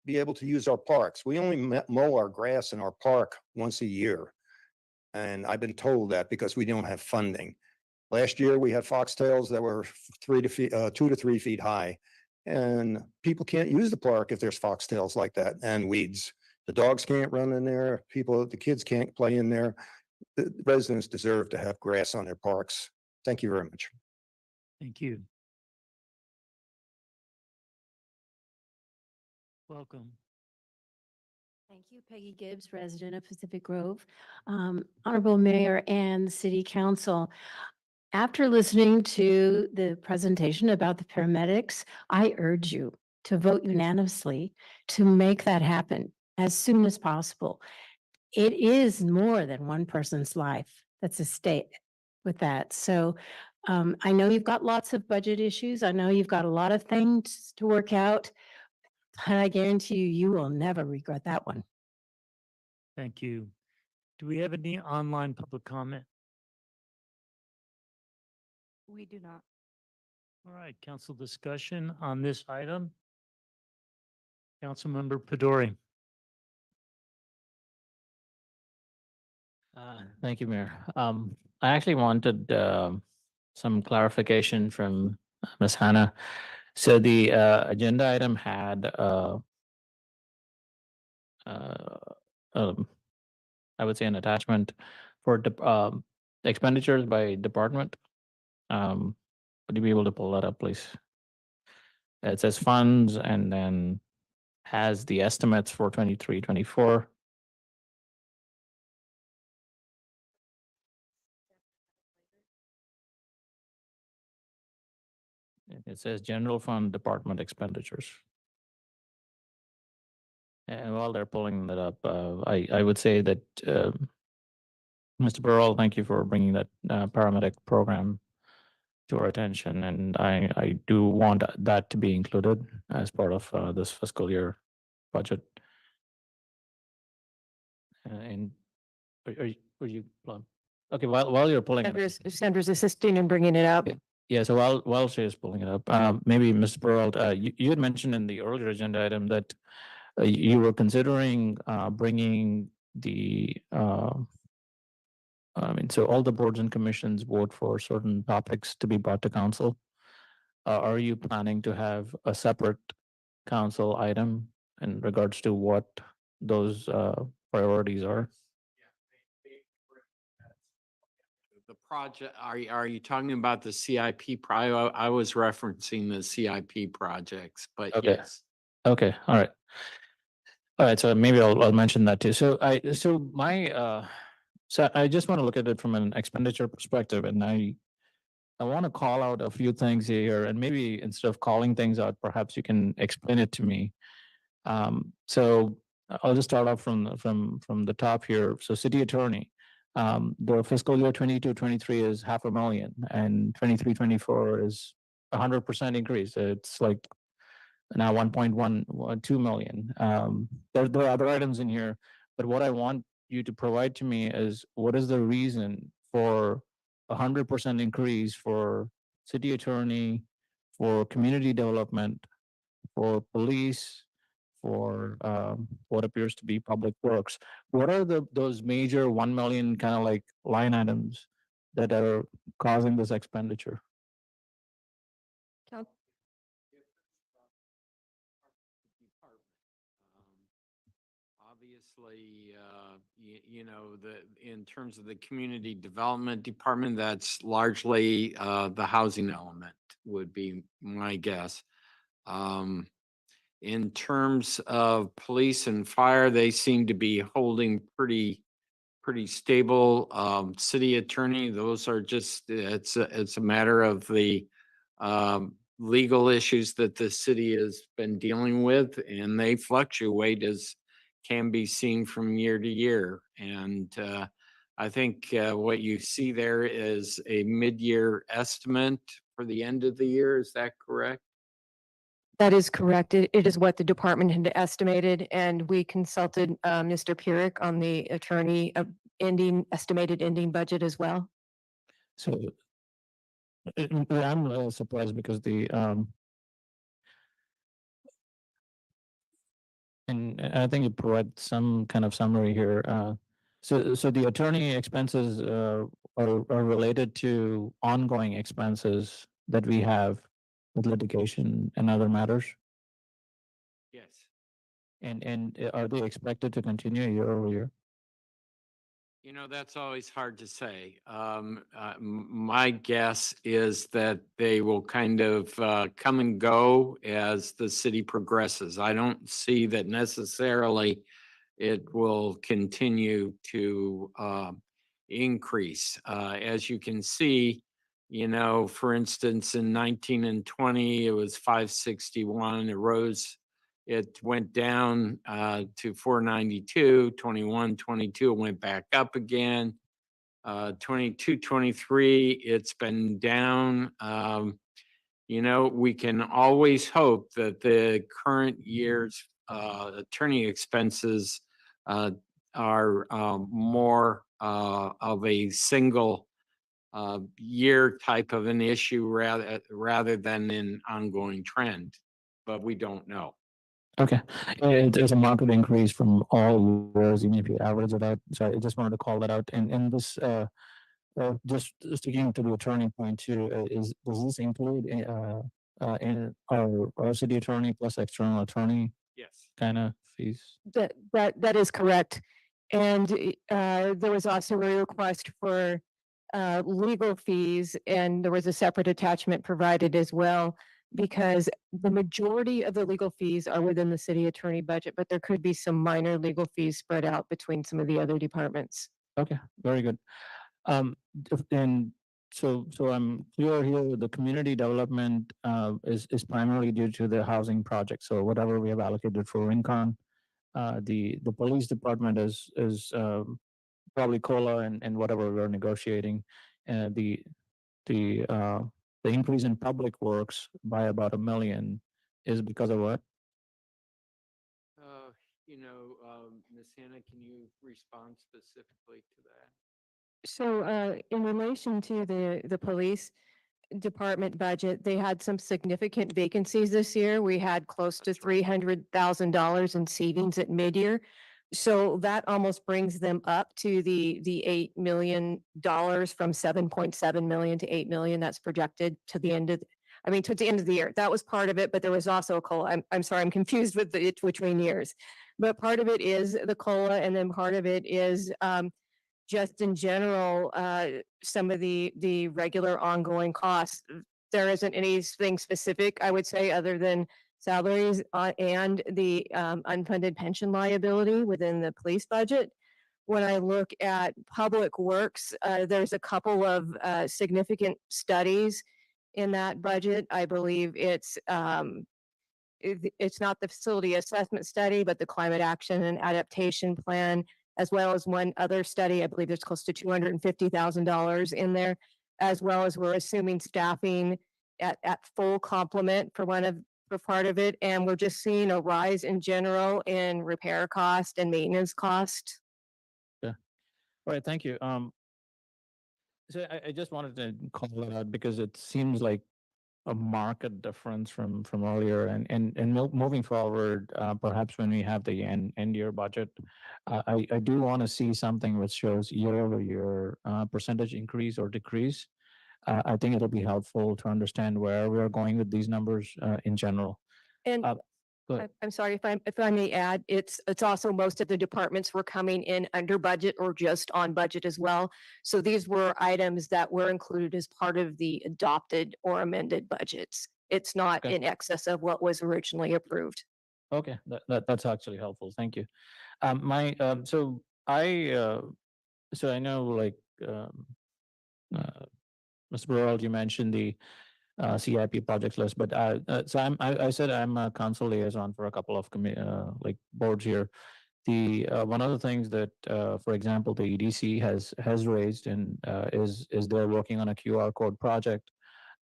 be able to use our parks. We only mow our grass in our park once a year. And I've been told that because we don't have funding. Last year, we had foxtails that were 2 to 3 feet high. And people can't use the park if there's foxtails like that and weeds. The dogs can't run in there. The kids can't play in there. The residents deserve to have grass on their parks. Thank you very much. Thank you. Welcome. Thank you, Peggy Gibbs, resident of Pacific Grove. Honorable Mayor and City Council. After listening to the presentation about the paramedics, I urge you to vote unanimously to make that happen as soon as possible. It is more than one person's life that's at stake with that. So I know you've got lots of budget issues. I know you've got a lot of things to work out. And I guarantee you, you will never regret that one. Thank you. Do we have any online public comment? We do not. All right, council discussion on this item. Councilmember Pedori. Thank you, Mayor. I actually wanted some clarification from Ms. Hannah. So the agenda item had I would say an attachment for expenditures by department. Would you be able to pull that up, please? It says funds and then has the estimates for 23, 24. It says general fund department expenditures. And while they're pulling that up, I would say that, Mr. Burrell, thank you for bringing that paramedic program to our attention. And I do want that to be included as part of this fiscal year budget. And are you, okay, while you're pulling it up. Sandra's assisting and bringing it up. Yeah, so while she is pulling it up, maybe Mr. Burrell, you had mentioned in the earlier agenda item that you were considering bringing the, I mean, so all the boards and commissions vote for certain topics to be brought to council. Are you planning to have a separate council item in regards to what those priorities are? The project, are you talking about the CIP prior? I was referencing the CIP projects, but Okay. yes. Okay, all right. All right, so maybe I'll mention that too. So so I just want to look at it from an expenditure perspective, and I want to call out a few things here, and maybe instead of calling things out, perhaps you can explain it to me. So I'll just start off from the top here. So city attorney, the fiscal year 22-23 is $500,000, and 23-24 is 100% increase. It's like now 1.12 million. There are other items in here, but what I want you to provide to me is what is the reason for 100% increase for city attorney, for community development, for police, for what appears to be public works. What are those major 1 million kind of like line items that are causing this expenditure? Obviously, you know, in terms of the community development department, that's largely the housing element would be my guess. In terms of police and fire, they seem to be holding pretty stable. City attorney, those are just, it's a matter of the legal issues that the city has been dealing with, and they fluctuate as can be seen from year to year. And I think what you see there is a mid-year estimate for the end of the year. Is that correct? That is correct. It is what the department had estimated, and we consulted Mr. Pyrrhic on the attorney estimated ending budget as well. So I'm a little surprised because and I think you provide some kind of summary here. So the attorney expenses are related to ongoing expenses that we have with litigation and other matters. Yes. And are they expected to continue year over year? You know, that's always hard to say. My guess is that they will kind of come and go as the city progresses. I don't see that necessarily it will continue to increase. As you can see, you know, for instance, in 19 and 20, it was 561. It went down to 492, 21, 22, it went back up again. 22, 23, it's been down. You know, we can always hope that the current year's attorney expenses are more of a single year type of an issue rather than an ongoing trend, but we don't know. Okay, there's a market increase from all years, even if you average it out. So I just wanted to call that out. And in this Just sticking to the turning point too, does this include in our city attorney plus external attorney Yes. kind of fees? That is correct. And there was also a request for legal fees, and there was a separate attachment provided as well, because the majority of the legal fees are within the city attorney budget, but there could be some minor legal fees spread out between some of the other departments. Okay, very good. And so I'm clear here, the community development is primarily due to the housing project. So whatever we have allocated for Rincon, the police department is probably COLA and whatever we're negotiating. The increase in public works by about $1 million is because of what? Ms. Hannah, can you respond specifically to that? So in relation to the police department budget, they had some significant vacancies this year. We had close to $300,000 in savings at mid-year. So that almost brings them up to the $8 million from 7.7 million to 8 million that's projected to the end of, to the end of the year. That was part of it, but there was also a COLA. I'm sorry, I'm confused with the between years. But part of it is the COLA, and then part of it is just in general, some of the regular ongoing costs. There isn't anything specific, I would say, other than salaries and the unfunded pension liability within the police budget. When I look at public works, there's a couple of significant studies in that budget. I believe it's not the facility assessment study, but the climate action and adaptation plan, as well as one other study. I believe there's close to $250,000 in there, as well as we're assuming staffing at full complement for part of it. And we're just seeing a rise in general in repair cost and maintenance cost. Yeah. All right, thank you. So I just wanted to call that out because it seems like a market difference from earlier, and moving forward, perhaps when we have the end year budget, I do want to see something which shows year-over-year percentage increase or decrease. I think it'll be helpful to understand where we are going with these numbers in general. And Go ahead. I'm sorry if I may add, it's also most of the departments were coming in under budget or just on budget as well. So these were items that were included as part of the adopted or amended budgets. It's not Okay. in excess of what was originally approved. Okay, that's actually helpful. Thank you. So I know like Mr. Burrell, you mentioned the CIP projects list, but I said I'm a council liaison for a couple of like boards here. The one of the things that, for example, the EDC has raised and is they're working on a QR code project.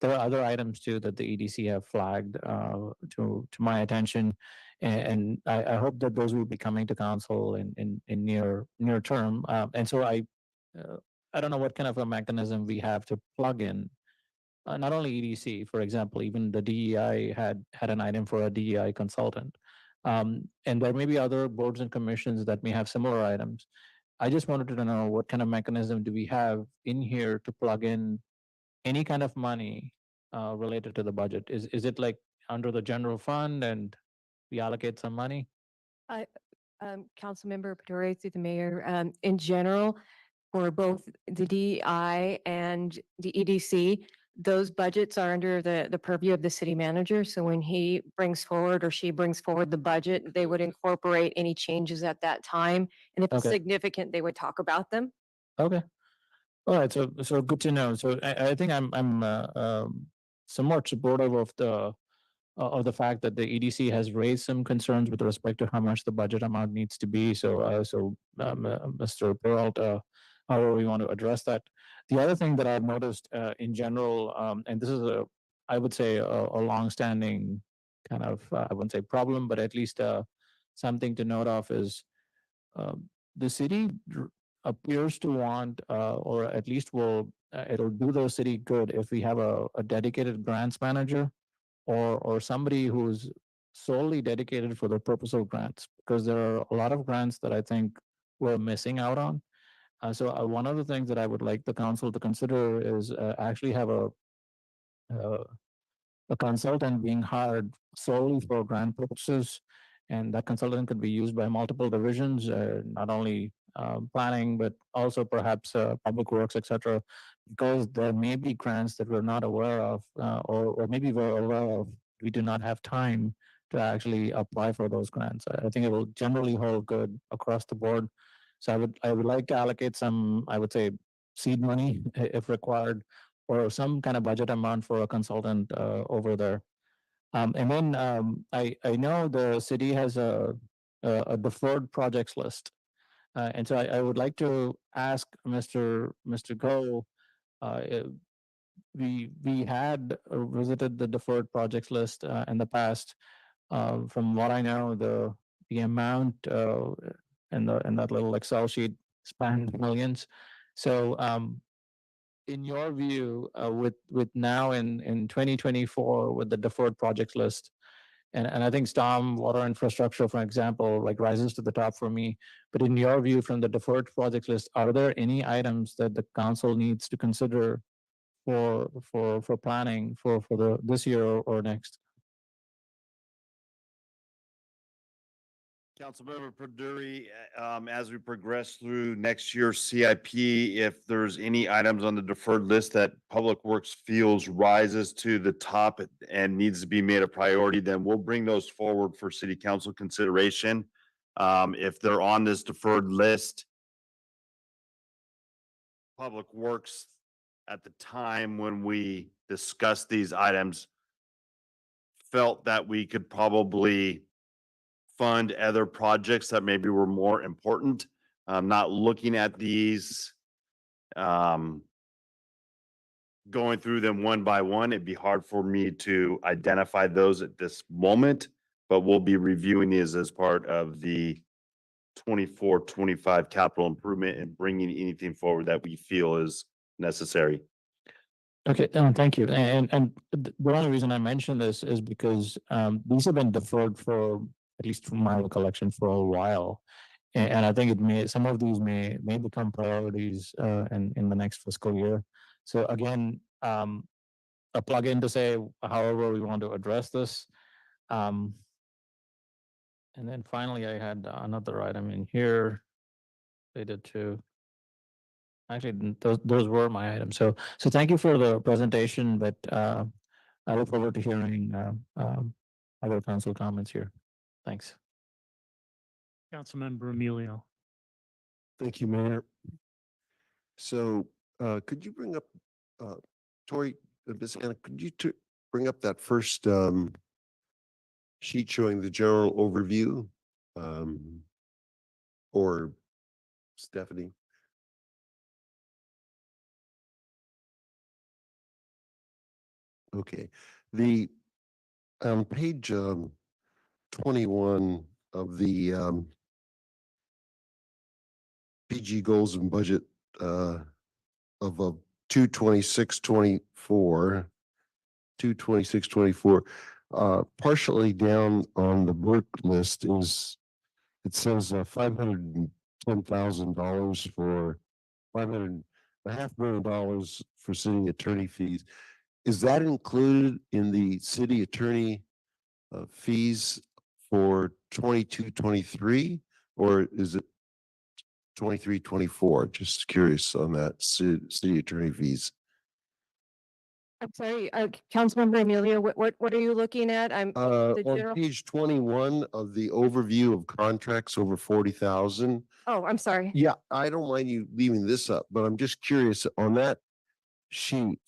There are other items too that the EDC have flagged to my attention, and I hope that those will be coming to council in near term. And so I don't know what kind of a mechanism we have to plug in. Not only EDC, for example, even the DEI had an item for a DEI consultant. And there may be other boards and commissions that may have similar items. I just wanted to know what kind of mechanism do we have in here to plug in any kind of money related to the budget? Is it like under the general fund and we allocate some money? Councilmember Petore, through the mayor, in general, for both the DEI and the EDC, those budgets are under the purview of the city manager. So when he brings forward or she brings forward the budget, they would incorporate any changes at that time. And if it's Okay. significant, they would talk about them. Okay. All right. So good to know. So I think I'm somewhat supportive of the fact that the EDC has raised some concerns with respect to how much the budget amount needs to be. So Mr. Peralta, however we want to address that. The other thing that I've noticed in general, and this is I would say a longstanding kind of, I wouldn't say problem, but at least something to note of is the city appears to want, or at least it'll do the city good if we have a dedicated grants manager or somebody who's solely dedicated for the purpose of grants, because there are a lot of grants that I think we're missing out on. One of the things that I would like the council to consider is actually have uh, a consultant being hired solely for grant purposes. And that consultant could be used by multiple divisions, not only planning, but also perhaps public works, et cetera, because there may be grants that we're not aware of, or maybe we're aware of. We do not have time to actually apply for those grants. I think it will generally hold good across the board. So I would like to allocate some, I would say, seed money if required, or some kind of budget amount for a consultant over there. And then I know the city has a deferred projects list. And so I would like to ask Mr. Go, we had visited the deferred projects list in the past. From what I know, the amount in that little Excel sheet spanned millions. So in your view, with now in 2024 with the deferred projects list, and I think storm water infrastructure, for example, like rises to the top for me. But in your view, from the deferred projects list, are there any items that the council needs to consider for planning for this year or next? Councilmember Perduri, as we progress through next year's CIP, if there's any items on the deferred list that Public Works feels rises to the top and needs to be made a priority, then we'll bring those forward for city council consideration. If they're on this deferred list, Public Works at the time when we discussed these items felt that we could probably fund other projects that maybe were more important. Not looking at these, going through them one by one, it'd be hard for me to identify those at this moment, but we'll be reviewing these as part of the 24-25 capital improvement and bringing anything forward that we feel is necessary. Okay, thank you. And the only reason I mention this is because these have been deferred for, at least from my recollection, for a while. And I think some of these may become priorities in the next fiscal year. So again, a plug-in to say however we want to address this. And then finally, I had another item in here related to, actually, those were my items. So thank you for the presentation, but I look forward to hearing other council comments here. Thanks. Councilmember Emilio. Thank you, Mayor. So could you bring up, Tori, Ms. Anna, could you bring up that first sheet showing the general overview? Or Stephanie? Okay, the page 21 of the PG goals and budget of 226-24, partially down on the Burke list is, it says $510,000 for $500,000 for city attorney fees. Is that included in the city attorney fees for 22-23, or is it 23-24? Just curious on that city attorney fees. I'm sorry, Councilmember Emilio, what are you looking at? I'm the On general. page 21 of the overview of contracts over 40,000. Oh, I'm sorry. Yeah, I don't mind you leaving this up, but I'm just curious on that sheet,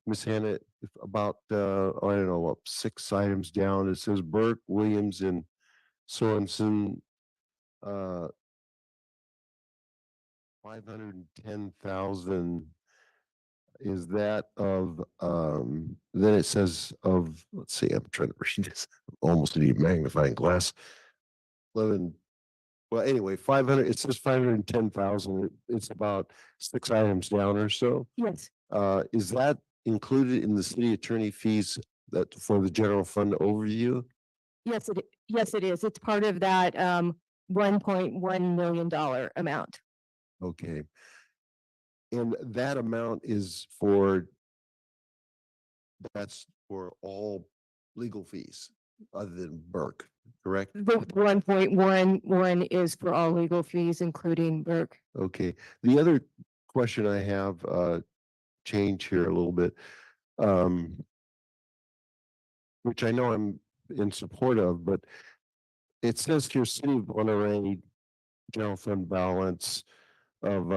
Ms. Hannah, about, I don't know, what, 6 items down, it says Burke, Williams, and Sorensen, 510,000. Is that of, then it says of, let's see, I'm trying to read this, almost need a magnifying glass. 11, well, anyway, 500, it says 510,000. It's about 6 items down or so. Yes. Is that included in the city attorney fees that for the general fund overview? Yes, it is. It's part of that $1.1 million amount. Okay. And that amount is for, that's for all legal fees other than Burke, correct? The 1.11 is for all legal fees, including Burke. Okay. The other question I have, change here a little bit, which I know I'm in support of, but it says here City of Monterey general fund balance of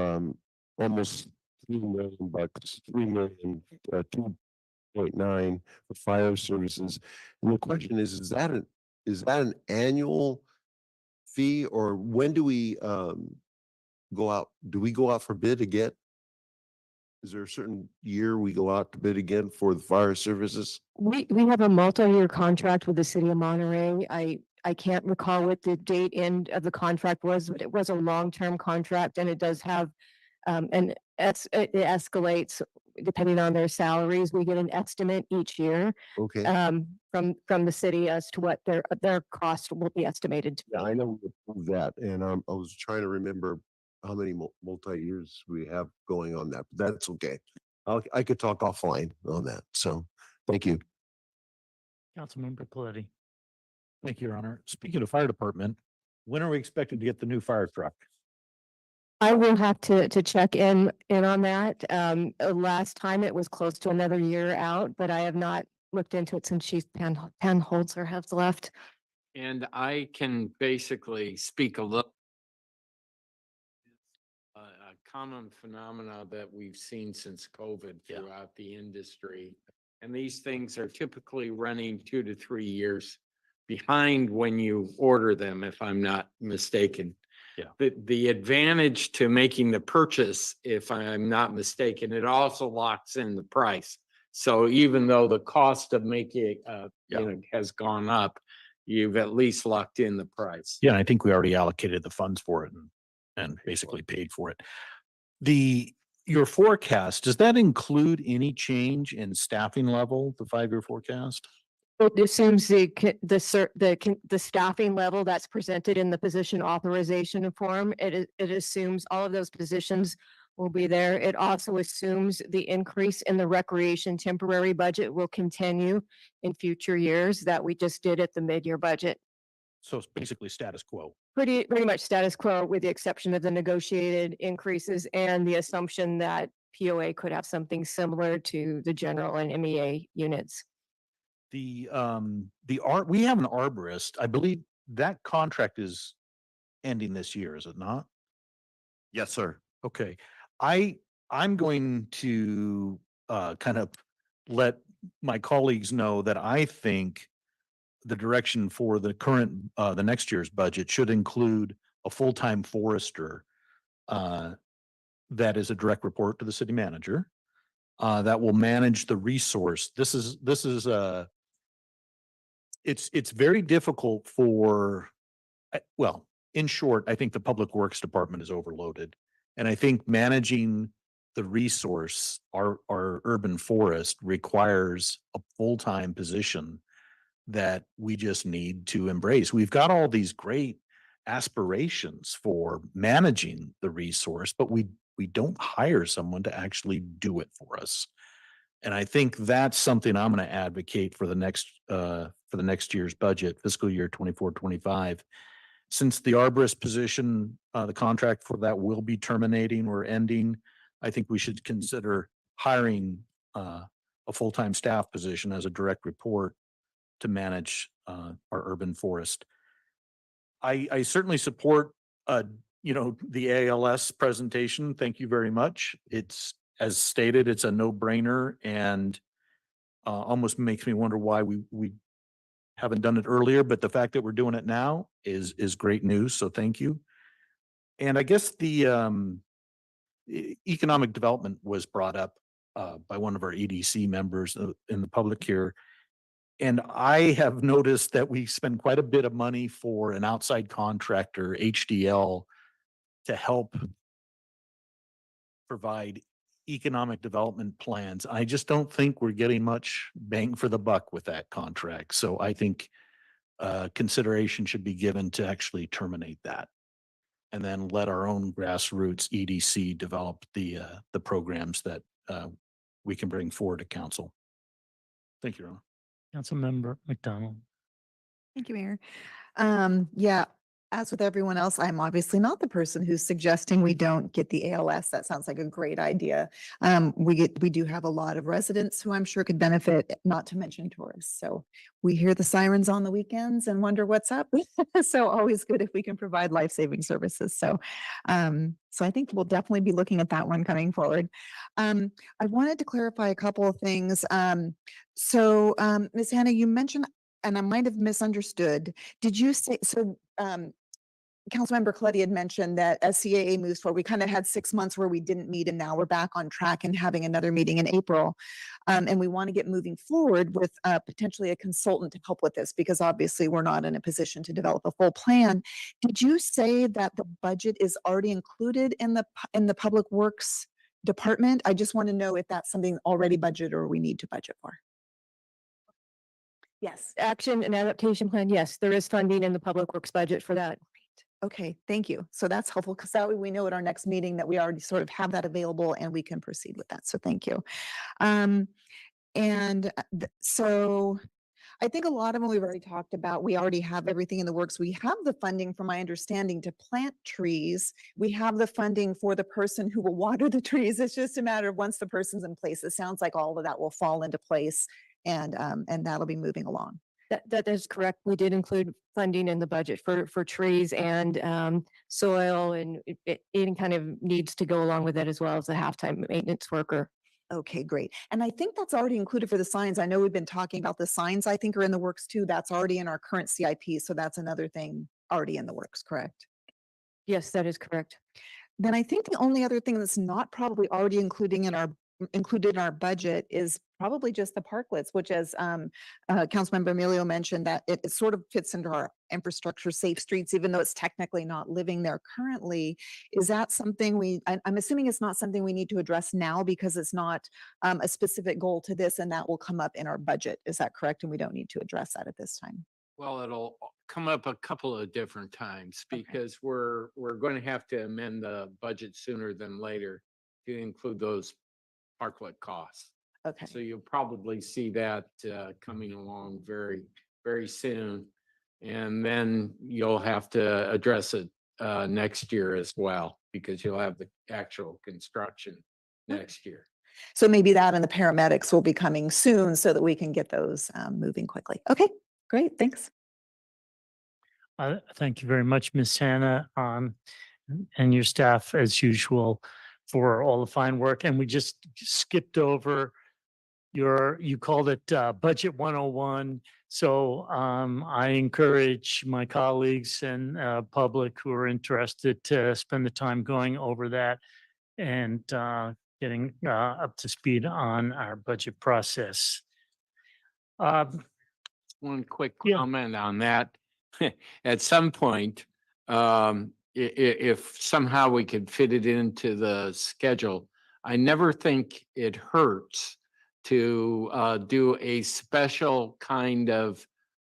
almost $3 million, 3 million, 2.9 for fire services. And the question is that an annual fee, or when do we go out? Do we go out for bid again? Is there a certain year we go out to bid again for the fire services? We have a multi-year contract with the city of Monterey. I can't recall what the date end of the contract was, but it was a long-term contract and it does have it escalates depending on their salaries. We get an estimate each year Okay. from the city as to what their cost will be estimated to be. Yeah, I know we approved that, and I was trying to remember how many multi-years we have going on that, but that's okay. I could talk offline on that, so thank you. Councilmember Coletti. Thank you, Your Honor. Speaking of fire department, when are we expected to get the new fire truck? I will have to check in on that. Last time it was close to another year out, but I have not looked into it since Chief Penholzer has left. And I can basically speak a little. A common phenomena that we've seen since COVID throughout the industry. And these things are typically running 2 to 3 years behind when you order them, if I'm not mistaken. Yeah. The advantage to making the purchase, if I'm not mistaken, it also locks in the price. So even though the cost of making it has gone up, you've at least locked in the price. Yeah, I think we already allocated the funds for it and basically paid for it. Your forecast, does that include any change in staffing level, the 5-year forecast? It assumes the staffing level that's presented in the position authorization form. It assumes all of those positions will be there. It also assumes the increase in the recreation temporary budget will continue in future years that we just did at the mid-year budget. So it's basically status quo. Pretty much status quo with the exception of the negotiated increases and the assumption that POA could have something similar to the general and MEA units. We have an arborist. I believe that contract is ending this year, is it not? Yes, sir. Okay. I'm going to kind of let my colleagues know that I think the direction for the next year's budget should include a full-time forester that is a direct report to the city manager that will manage the resource. It's very difficult for, well, in short, I think the Public Works Department is overloaded. And I think managing the resource, our urban forest, requires a full-time position that we just need to embrace. We've got all these great aspirations for managing the resource, but we don't hire someone to actually do it for us. And I think that's something I'm going to advocate for the next year's budget, fiscal year 24-25. Since the arborist position, the contract for that will be terminating or ending, I think we should consider hiring a full-time staff position as a direct report to manage our urban forest. I certainly support the ALS presentation. Thank you very much. It's, as stated, it's a no-brainer and almost makes me wonder why we haven't done it earlier, but the fact that we're doing it now is great news. So thank you. And I guess the economic development was brought up by one of our EDC members in the public here. And I have noticed that we spend quite a bit of money for an outside contractor, HDL, to help provide economic development plans. I just don't think we're getting much bang for the buck with that contract. So I think consideration should be given to actually terminate that. and then let our own grassroots EDC develop the programs that we can bring forward to council. Thank you, Ron. Councilmember McDonald. Thank you, Mayor. Yeah, as with everyone else, I'm obviously not the person who's suggesting we don't get the ALS. That sounds like a great idea. We do have a lot of residents who I'm sure could benefit, not to mention tourists. So we hear the sirens on the weekends and wonder what's up. So always good if we can provide life-saving services. So, so I think we'll definitely be looking at that one coming forward. I wanted to clarify a couple of things. Ms. Hannah, you mentioned, and I might have misunderstood. Did you say, Councilmember Coletti had mentioned that as CAA moves forward, we kind of had 6 months where we didn't meet, and now we're back on track and having another meeting in April. And we want to get moving forward with potentially a consultant to help with this, because obviously we're not in a position to develop a full plan. Did you say that the budget is already included in the Public Works Department? I just want to know if that's something already budgeted or we need to budget for. Yes. Action and adaptation plan, yes, there is funding in the Public Works budget for that. Okay, thank you. So that's helpful, because that way we know at our next meeting that we already sort of have that available and we can proceed with that. So thank you. So I think a lot of them we've already talked about. We already have everything in the works. We have the funding, from my understanding, to plant trees. We have the funding for the person who will water the trees. It's just a matter of once the person's in place. It sounds like all of that will fall into place, and that'll be moving along. That is correct. We did include funding in the budget for trees and soil, and it kind of needs to go along with that, as well as a halftime maintenance worker. Okay, great. And I think that's already included for the signs. I know we've been talking about the signs, I think, are in the works too. That's already in our current CIP. So that's another thing already in the works, correct? Yes, that is correct. Then I think the only other thing that's not probably already included in our budget is probably just the parklets, which, as Councilmember Emilio mentioned, that it sort of fits into our infrastructure safe streets, even though it's technically not living there currently. Is that something I'm assuming it's not something we need to address now, because it's not a specific goal to this, and that will come up in our budget. Is that correct? And we don't need to address that at this time. Well, it'll come up a couple of different times, because we're going to have to amend the budget sooner than later to include those parklet costs. Okay. So you'll probably see that coming along very, very soon. And then you'll have to address it next year as well, because you'll have the actual construction next year. So maybe that and the paramedics will be coming soon so that we can get those moving quickly. Okay, great. Thanks. Thank you very much, Ms. Hannah, and your staff, as usual, for all the fine work. And we just skipped over you called it Budget 101. So I encourage my colleagues and public who are interested to spend the time going over that and getting up to speed on our budget process. One quick comment on that. At some point, if somehow we could fit it into the schedule, I never think it hurts to do a special kind of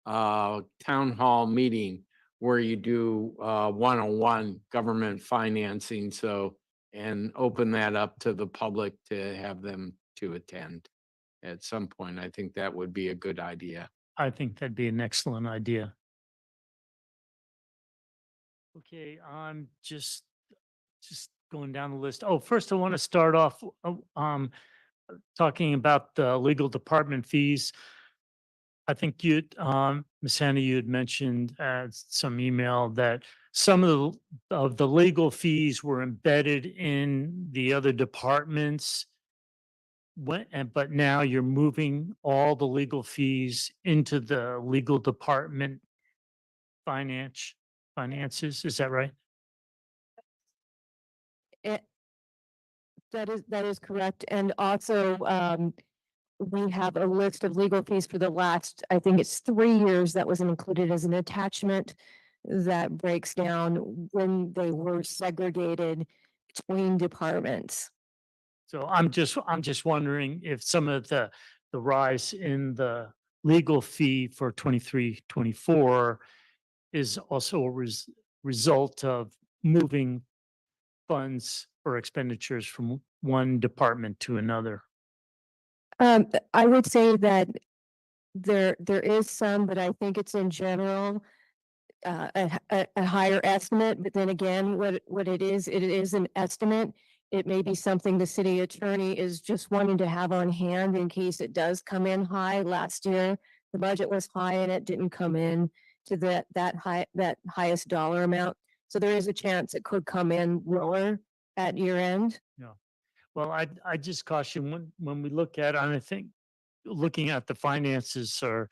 town hall meeting where you do 101 government financing. So, and open that up to the public to have them to attend at some point. I think that would be a good idea. I think that'd be an excellent idea. Okay, I'm just going down the list. Oh, first I want to start off talking about the legal department fees. I think Ms. Hannah, you had mentioned some email that some of the legal fees were embedded in the other departments. But now you're moving all the legal fees into the legal department finances. Is that right? That is correct. And also, we have a list of legal fees for the last, I think it's 3 years, that was included as an attachment that breaks down when they were segregated between departments. So I'm just wondering if some of the rise in the legal fee for 23-24 is also a result of moving funds or expenditures from one department to another? I would say that there is some, but I think it's in general a higher estimate, but then again, what it is an estimate. It may be something the city attorney is just wanting to have on hand in case it does come in high. Last year, the budget was high and it didn't come in to that highest dollar amount. So there is a chance it could come in lower at year end. Yeah. Well, I just caution when we look at, and I think looking at the finances are,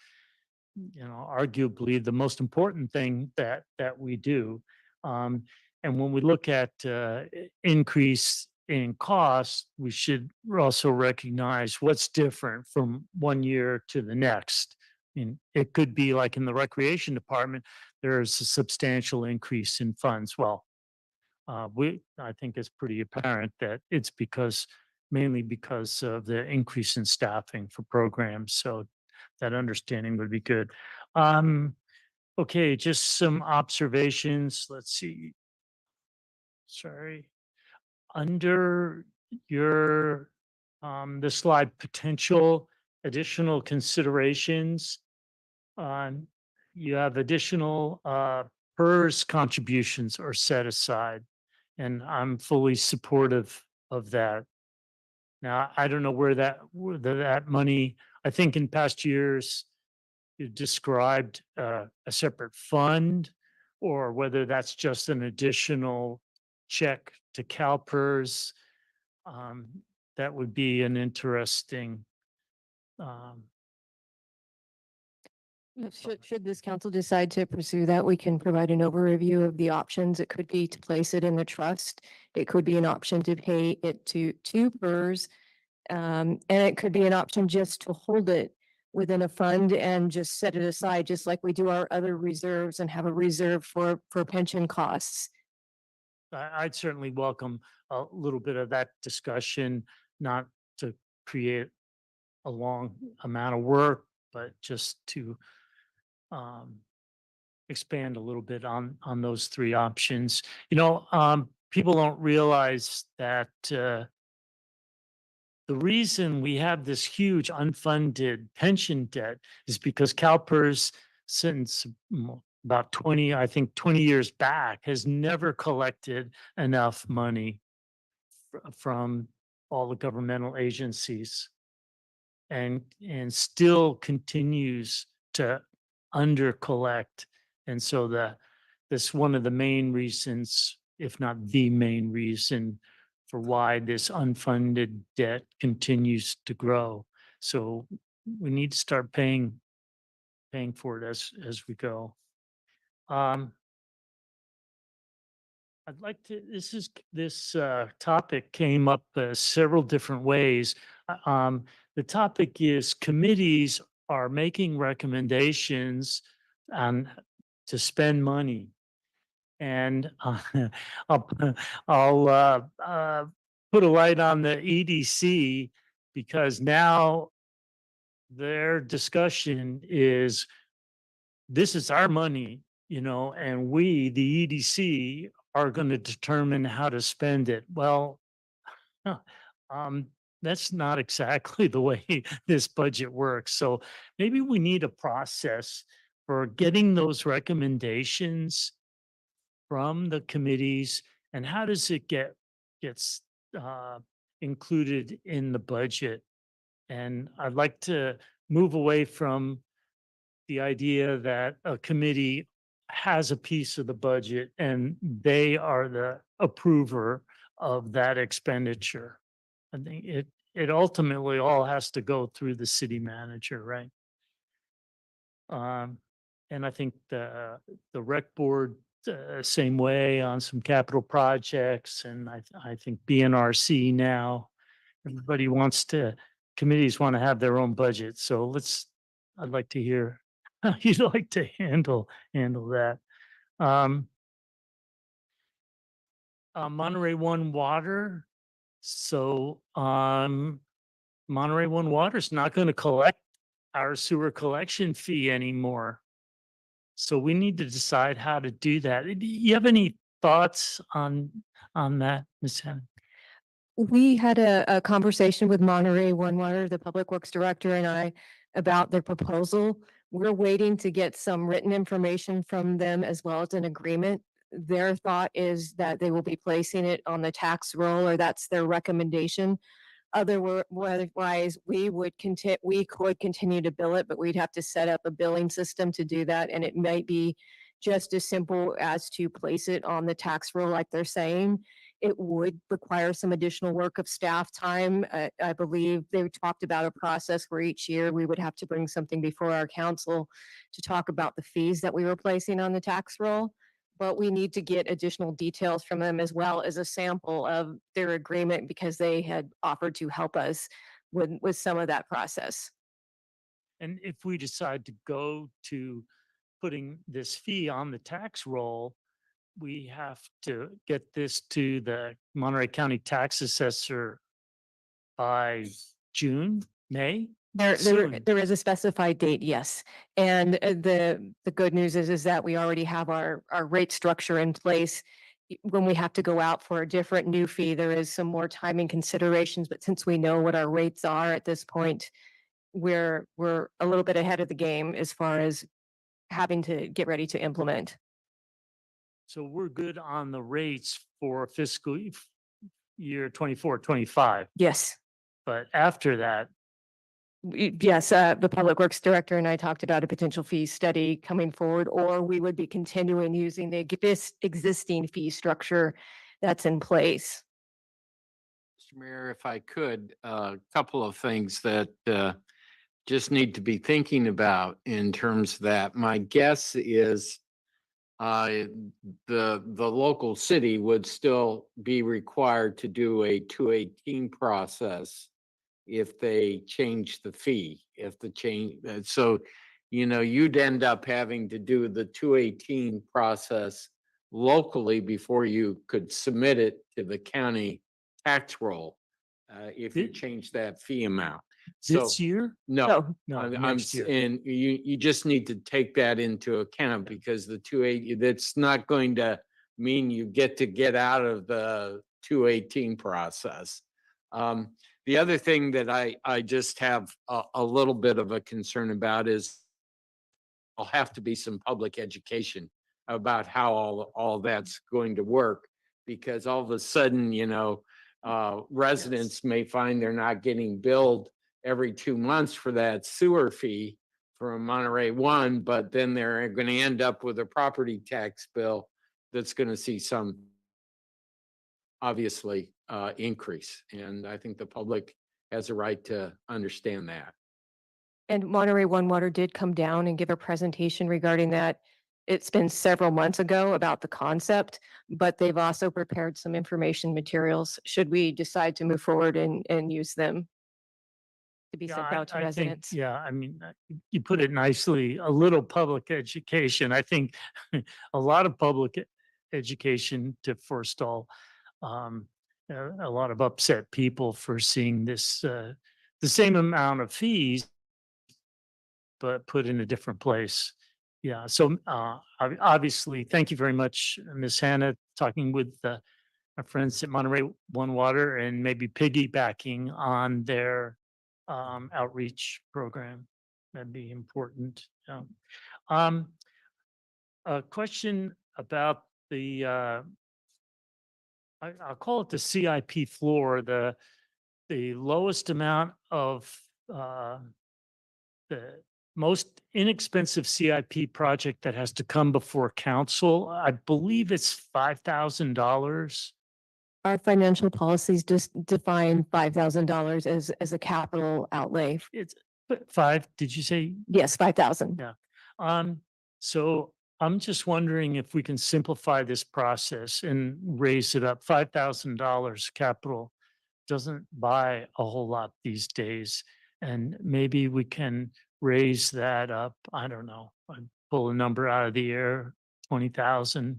arguably the most important thing that we do. And when we look at increase in costs, we should also recognize what's different from one year to the next. It could be like in the recreation department, there's a substantial increase in funds. Well, I think it's pretty apparent that it's mainly because of the increase in staffing for programs. So that understanding would be good. Okay, just some observations. Let's see. Sorry. Under your the slide potential additional considerations, you have additional PERS contributions are set aside, and I'm fully supportive of that. Now, I don't know where that money, I think in past years, you described a separate fund, or whether that's just an additional check to CalPERS. That would be an interesting. Should this council decide to pursue that, we can provide an overview of the options. It could be to place it in the trust. It could be an option to pay it to PERS. And it could be an option just to hold it within a fund and just set it aside, just like we do our other reserves and have a reserve for pension costs. I'd certainly welcome a little bit of that discussion, not to create a long amount of work, but just to expand a little bit on those three options. People don't realize that the reason we have this huge unfunded pension debt is because CalPERS, since about 20 years back, has never collected enough money from all the governmental agencies, and still continues to under collect. And so that's one of the main reasons, if not the main reason, for why this unfunded debt continues to grow. So we need to start paying for it as we go. I'd like to, this topic came up several different ways. The topic is committees are making recommendations on to spend money. And I'll put a light on the EDC, because now their discussion is, this is our money, and we, the EDC, are going to determine how to spend it. Well, that's not exactly the way this budget works. So maybe we need a process for getting those recommendations from the committees, and how does it gets included in the budget. And I'd like to move away from the idea that a committee has a piece of the budget and they are the approver of that expenditure. I think it ultimately all has to go through the city manager, right? And I think the rec board, same way on some capital projects, and I think BNRC now, everybody committees want to have their own budget. So I'd like to hear how you'd like to handle that. Monterey One Water. So Monterey One Water is not going to collect our sewer collection fee anymore. So we need to decide how to do that. Do you have any thoughts on that, Ms. Hannah? We had a conversation with Monterey One Water, the Public Works Director, and I about their proposal. We're waiting to get some written information from them as well as an agreement. Their thought is that they will be placing it on the tax roll, or that's their recommendation. Otherwise, we could continue to bill it, but we'd have to set up a billing system to do that, and it might be just as simple as to place it on the tax roll like they're saying. It would require some additional work of staff time. I believe they talked about a process where each year we would have to bring something before our council to talk about the fees that we were placing on the tax roll. But we need to get additional details from them as well as a sample of their agreement because they had offered to help us with some of that process. And if we decide to go to putting this fee on the tax roll, we have to get this to the Monterey County Tax Assessor by June, May? Soon. There is a specified date, yes. And the good news is that we already have our rate structure in place. When we have to go out for a different new fee, there is some more timing considerations, but since we know what our rates are at this point, we're a little bit ahead of the game as far as having to get ready to implement. So we're good on the rates for fiscal year 24, 25. Yes. But after that, Yes, the Public Works Director and I talked about a potential fee study coming forward, or we would be continuing using this existing fee structure that's in place. Mr. Mayor, if I could, a couple of things that just need to be thinking about in terms of that. My guess is the local city would still be required to do a 218 process if they change the fee, so, you'd end up having to do the 218 process locally before you could submit it to the county tax roll, if you change that fee amount. this year? No, No, next year. and you just need to take that into account because the 280, that's not going to mean you get out of the 218 process. The other thing that I just have a little bit of a concern about is there'll have to be some public education about how all that's going to work, because all of a sudden, residents may find they're not getting billed every 2 months for that sewer fee from Monterey One, but then they're going to end up with a property tax bill that's going to see some obviously increase. And I think the public has a right to understand that. And Monterey One Water did come down and give a presentation regarding that. It's been several months ago about the concept, but they've also prepared some information materials should we decide to move forward and use them to be sent out to residents. I mean, you put it nicely, a little public education. I think a lot of public education to forestall a lot of upset people for seeing this, the same amount of fees, but put in a different place. Yeah, so obviously, thank you very much, Ms. Hannah, talking with our friends at Monterey One Water and maybe piggybacking on their outreach program. That'd be important. A question about the I'll call it the CIP floor, the lowest amount of the most inexpensive CIP project that has to come before council. I believe it's $5,000. Our financial policies just define $5,000 as a capital outlay. It's 5, did you say? Yes, 5,000. Yeah. So I'm just wondering if we can simplify this process and raise it up. $5,000 capital doesn't buy a whole lot these days. And maybe we can raise that up. I don't know. I'd pull a number out of the air, 20,000,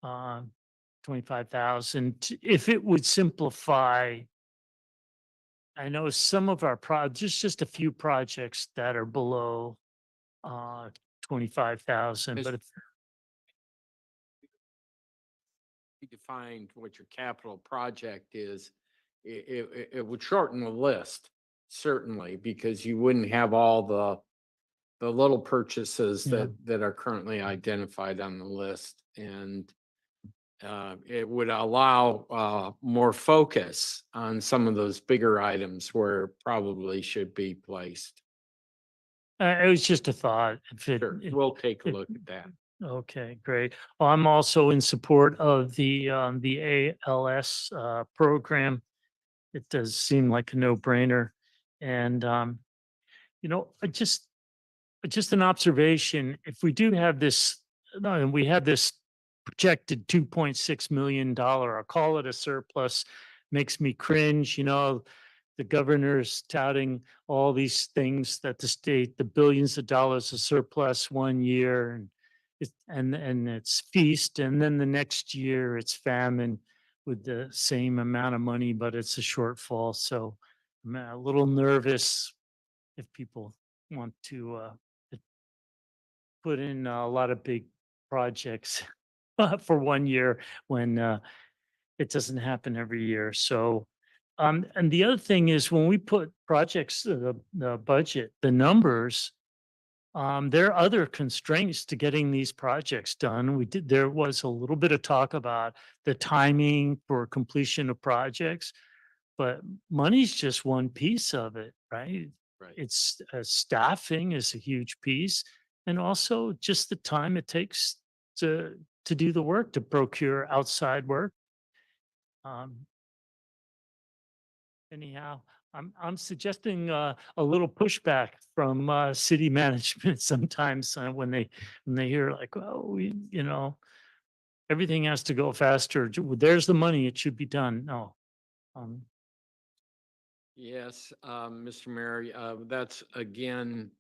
25,000. If it would simplify, I know some of our just a few projects that are below 25,000, but defined what your capital project is, it would shorten the list, certainly, because you wouldn't have all the little purchases Yeah. that are currently identified on the list. And it would allow more focus on some of those bigger items where it probably should be placed. It was just a thought. If it, Sure, if- we'll take a if- look at that. Okay, great. Well, I'm also in support of the ALS program. It does seem like a no-brainer. And just an observation, if we do have this, and we have this projected $2.6 million, I'll call it a surplus, makes me cringe, the governor's touting all these things that the state, the billions of dollars of surplus one year, and it's feast, and then the next year it's famine with the same amount of money, but it's a shortfall. So I'm a little nervous if people want to put in a lot of big projects for one year when it doesn't happen every year. So, and the other thing is when we put projects, the budget, the numbers, there are other constraints to getting these projects done. There was a little bit of talk about the timing for completion of projects, but money's just one piece of it, right? Right. It's staffing is a huge piece, and also just the time it takes to do the work, to procure outside work. Anyhow, I'm suggesting a little pushback from city management sometimes when they hear like, oh, everything has to go faster. There's the money; it should be done. No. Yes, Mr. Mayor, that's again,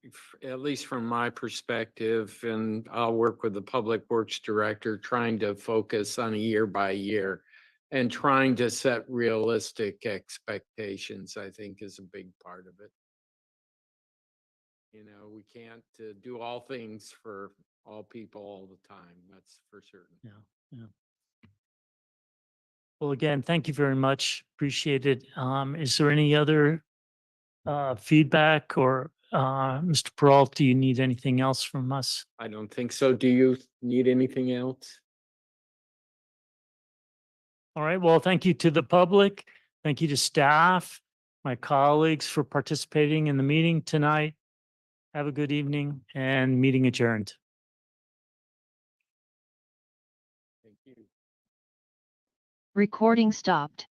at least from my perspective, and I'll work with the Public Works Director, trying to focus on a year by year and trying to set realistic expectations, I think is a big part of it. We can't do all things for all people all the time. That's for certain. Yeah. Well, again, thank you very much. Appreciate it. Is there any other feedback or Mr. Peralta, do you need anything else from us? I don't think so. Do you need anything else? All right. Well, thank you to the public. Thank you to staff, my colleagues for participating in the meeting tonight. Have a good evening and meeting adjourned. Thank you. Recording stopped.